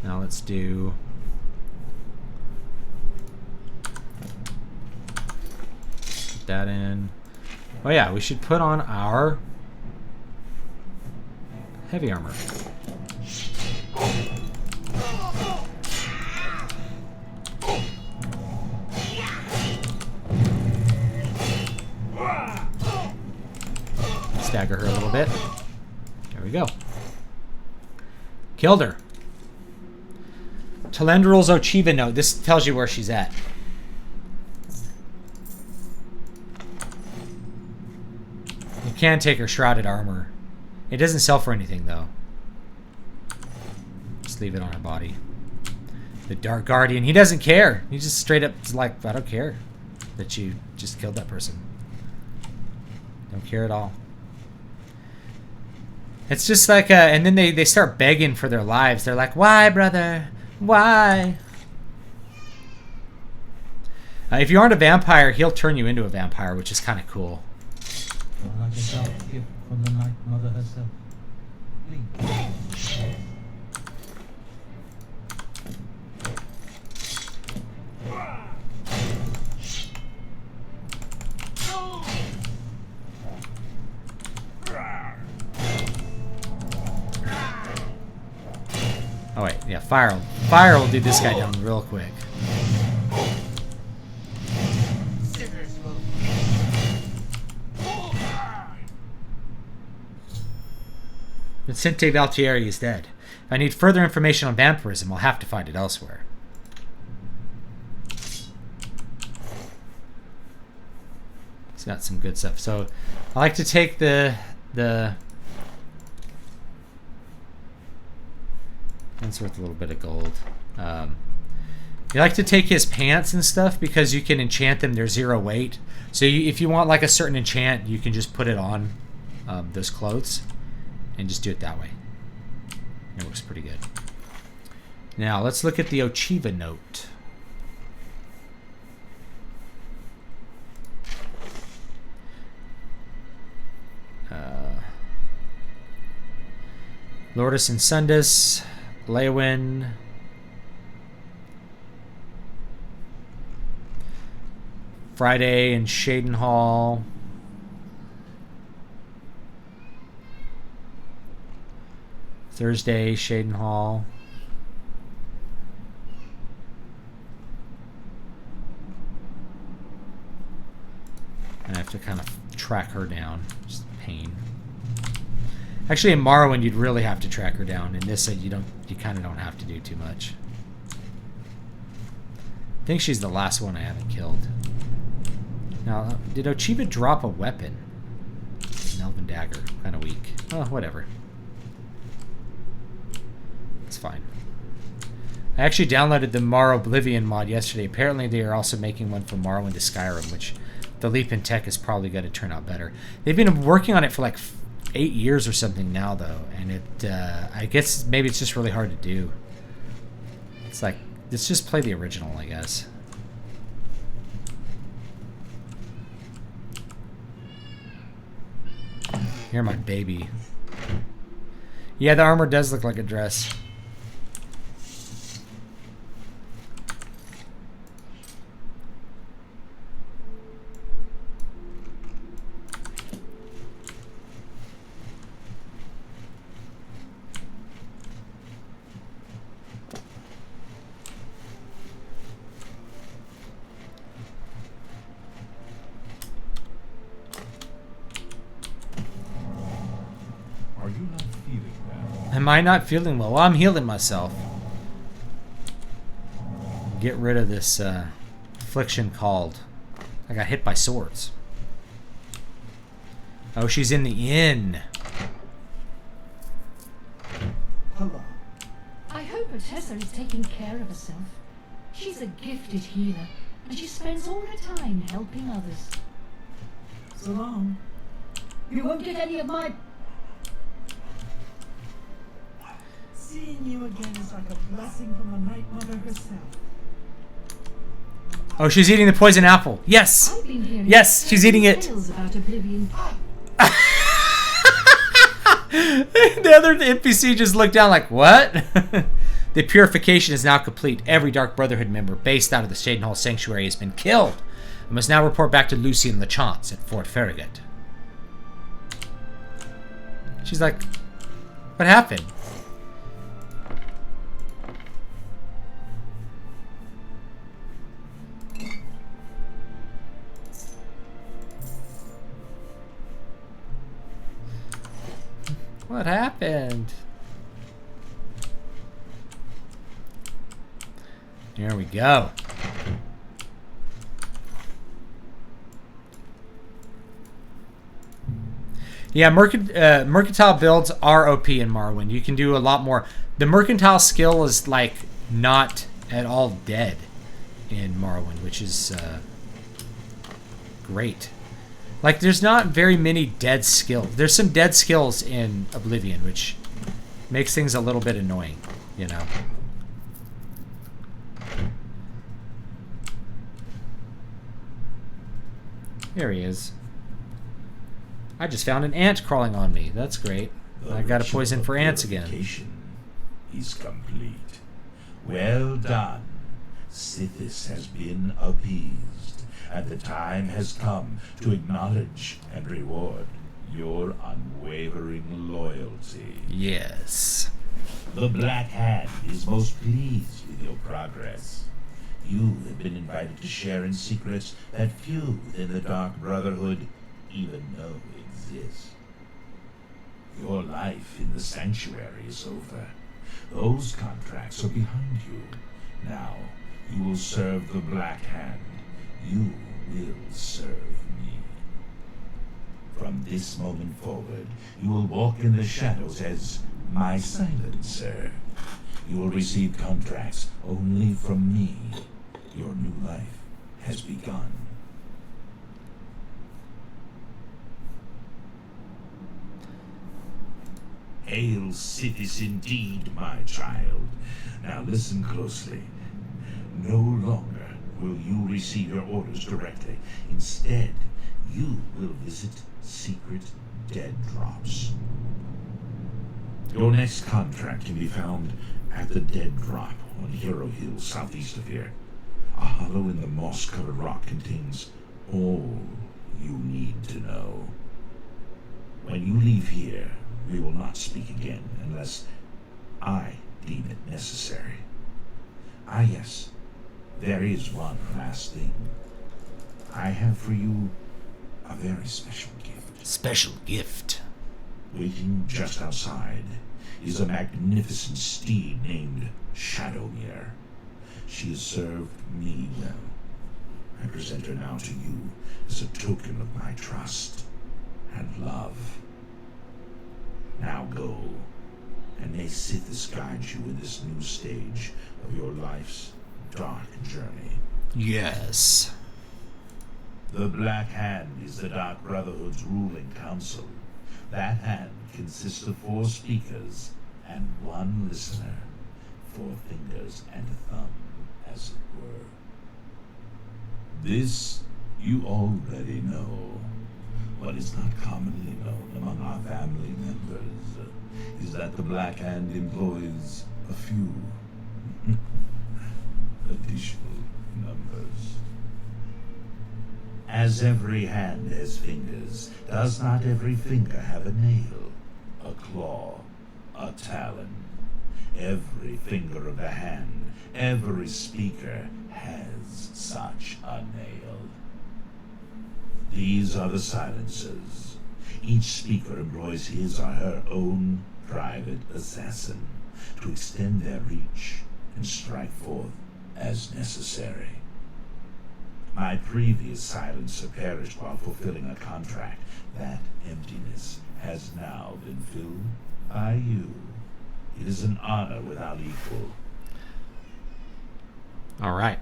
Now let's do... Put that in. Oh yeah, we should put on our heavy armor. Stagger her a little bit. There we go. Killed her. Telendril's Ochiva note. This tells you where she's at. You can take her shrouded armor. It doesn't sell for anything, though. Just leave it on her body. The Dark Guardian. He doesn't care. He just straight up is like, I don't care that you just killed that person. Don't care at all. It's just like, and then they start begging for their lives. They're like, why, brother? Why? If you aren't a vampire, he'll turn you into a vampire, which is kind of cool. Like a dark gift from the Night Mother herself. Please. Oh wait, yeah, fire. Fire will do this guy down real quick. Vincente Valtieri is dead. If I need further information on vampirism, I'll have to find it elsewhere. It's got some good stuff. So I like to take the that's worth a little bit of gold. You like to take his pants and stuff because you can enchant them. They're 0 weight. So if you want like a certain enchant, you can just put it on those clothes and just do it that way. It looks pretty good. Now let's look at the Ochiva note. Lourdes and Sundus, Lewin, Friday and Shadenhall, Thursday, Shadenhall, and I have to kind of track her down. Just pain. Actually, in Morrowind, you'd really have to track her down. In this, you kind of don't have to do too much. I think she's the last one I haven't killed. Now, did Ochiva drop a weapon? An Elven Dagger. Kind of weak. Oh, whatever. It's fine. I actually downloaded the Morrow Oblivion mod yesterday. Apparently, they are also making one from Morrowind to Skyrim, which the leap in tech is probably going to turn out better. They've been working on it for like 8 years or something now, though, and it I guess maybe it's just really hard to do. It's like, let's just play the original, I guess. You're my baby. Yeah, the armor does look like a dress. I not feeling well? Well, I'm healing myself. Get rid of this affliction called... I got hit by swords. Oh, she's in the inn. Hello. I hope Tessa is taking care of herself. She's a gifted healer, and she spends all her time helping others. So long. You won't get any of my... Seeing you again is like a blessing from the Night Mother herself. Oh, she's eating the poison apple. Yes. I've been hearing Yes, she's eating it. tales about Oblivion. The other NPC just looked down like, what? The purification is now complete. Every Dark Brotherhood member based out of the Shadenhall Sanctuary has been killed. I must now report back to Lucy and LeChance at Fort Farragut. She's like, what happened? What happened? Here we go. Yeah, mercantile builds are OP in Morrowind. You can do a lot more. The mercantile skill is like not at all dead in Morrowind, which is great. Like, there's not very many dead skills. There's some dead skills in Oblivion, which makes things a little bit annoying, you know. Here he is. I just found an ant crawling on me. That's great. I got a poison for ants again. Is complete. Well done. Sithis has been appeased, and the time has come to acknowledge and reward your unwavering loyalty. Yes. The Black Hand is most pleased with your progress. You have been invited to share in secrets that few within the Dark Brotherhood even know exist. Your life in the Sanctuary is over. Those contracts are behind you. Now, you will serve the Black Hand. You will serve me. From this moment forward, you will walk in the shadows as my silencer. You will receive contracts only from me. Your new life has begun. Hail Sithis indeed, my child. Now listen closely. No longer will you receive your orders directly. Instead, you will visit secret dead drops. Your next contract can be found at the Dead Drop on Hero Hill, southeast of here. A hollow in the moss-covered rock contains all you need to know. When you leave here, we will not speak again unless I deem it necessary. Ah, yes, there is one last thing. I have for you a very special gift. Special gift. Waiting just outside is a magnificent steed named Shadowmere. She has served me well. I present her now to you as a token of my trust and love. Now go, and may Sithis guide you in this new stage of your life's dark journey. Yes. The Black Hand is the Dark Brotherhood's ruling council. That hand consists of 4 speakers and 1 listener. 4 fingers and a thumb, as it were. This you already know. What is not commonly known among our family members is that the Black Hand employs a few additional numbers. As every hand has fingers, does not every finger have a nail, a claw, a talon? Every finger of the hand, every speaker has such a nail. These are the silencers. Each speaker employs his or her own private assassin to extend their reach and strike forth as necessary. My previous silencer perished while fulfilling a contract. That emptiness has now been filled by you. It is an honor without equal. All right.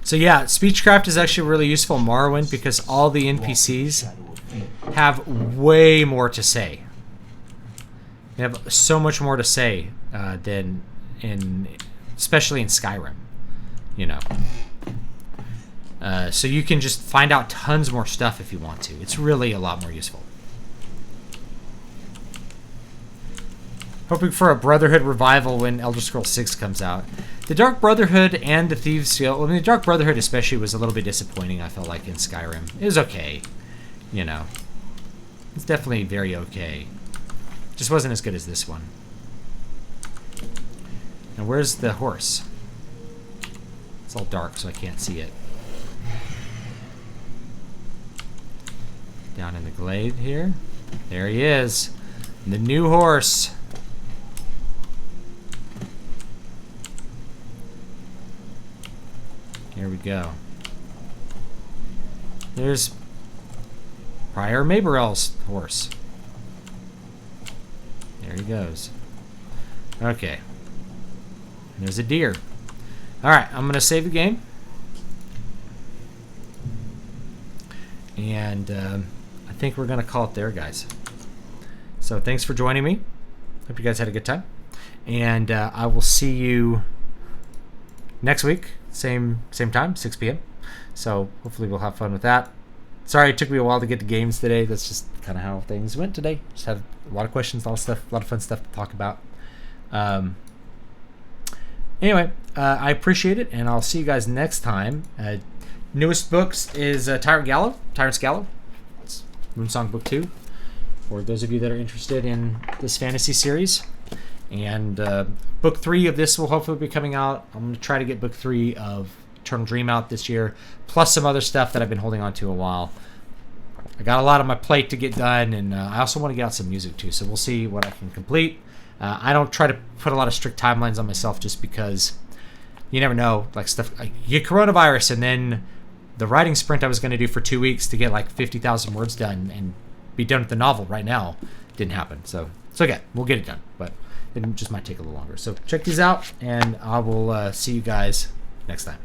So yeah, Speechcraft is actually really useful in Morrowind because all the NPCs have way more to say. They have so much more to say than especially in Skyrim, you know. So you can just find out tons more stuff if you want to. It's really a lot more useful. Hoping for a Brotherhood revival when Elder Scrolls 6 comes out. The Dark Brotherhood and the Thieves Guild, I mean, the Dark Brotherhood especially was a little bit disappointing, I felt like, in Skyrim. It was okay, you know. It's definitely very okay. Just wasn't as good as this one. And where's the horse? It's all dark, so I can't see it. Down in the glade here. There he is. The new horse. Here we go. There's Prior Maberel's horse. There he goes. Okay. And there's a deer. Alright, I'm going to save the game. And I think we're going to call it there, guys. So thanks for joining me. Hope you guys had a good time. And I will see you next week. Same time, 6 p.m. So hopefully we'll have fun with that. Sorry it took me a while to get to games today. That's just kind of how things went today. Just had a lot of questions, a lot of stuff, a lot of fun stuff to talk about. Anyway, I appreciate it, and I'll see you guys next time. Newest books is Tyrant's Gallow. It's Moonsong Book 2, for those of you that are interested in this fantasy series. And book 3 of this will hopefully be coming out. I'm going to try to get book 3 of Eternal Dream out this year, plus some other stuff that I've been holding on to a while. I got a lot on my plate to get done, and I also want to get out some music too, so we'll see what I can complete. I don't try to put a lot of strict timelines on myself just because you never know. Like stuff, like you get coronavirus, and then the writing sprint I was going to do for 2 weeks to get like 50,000 words done and be done with the novel right now didn't happen. So it's okay. We'll get it done, but it just might take a little longer. So check these out, and I will see you guys next time.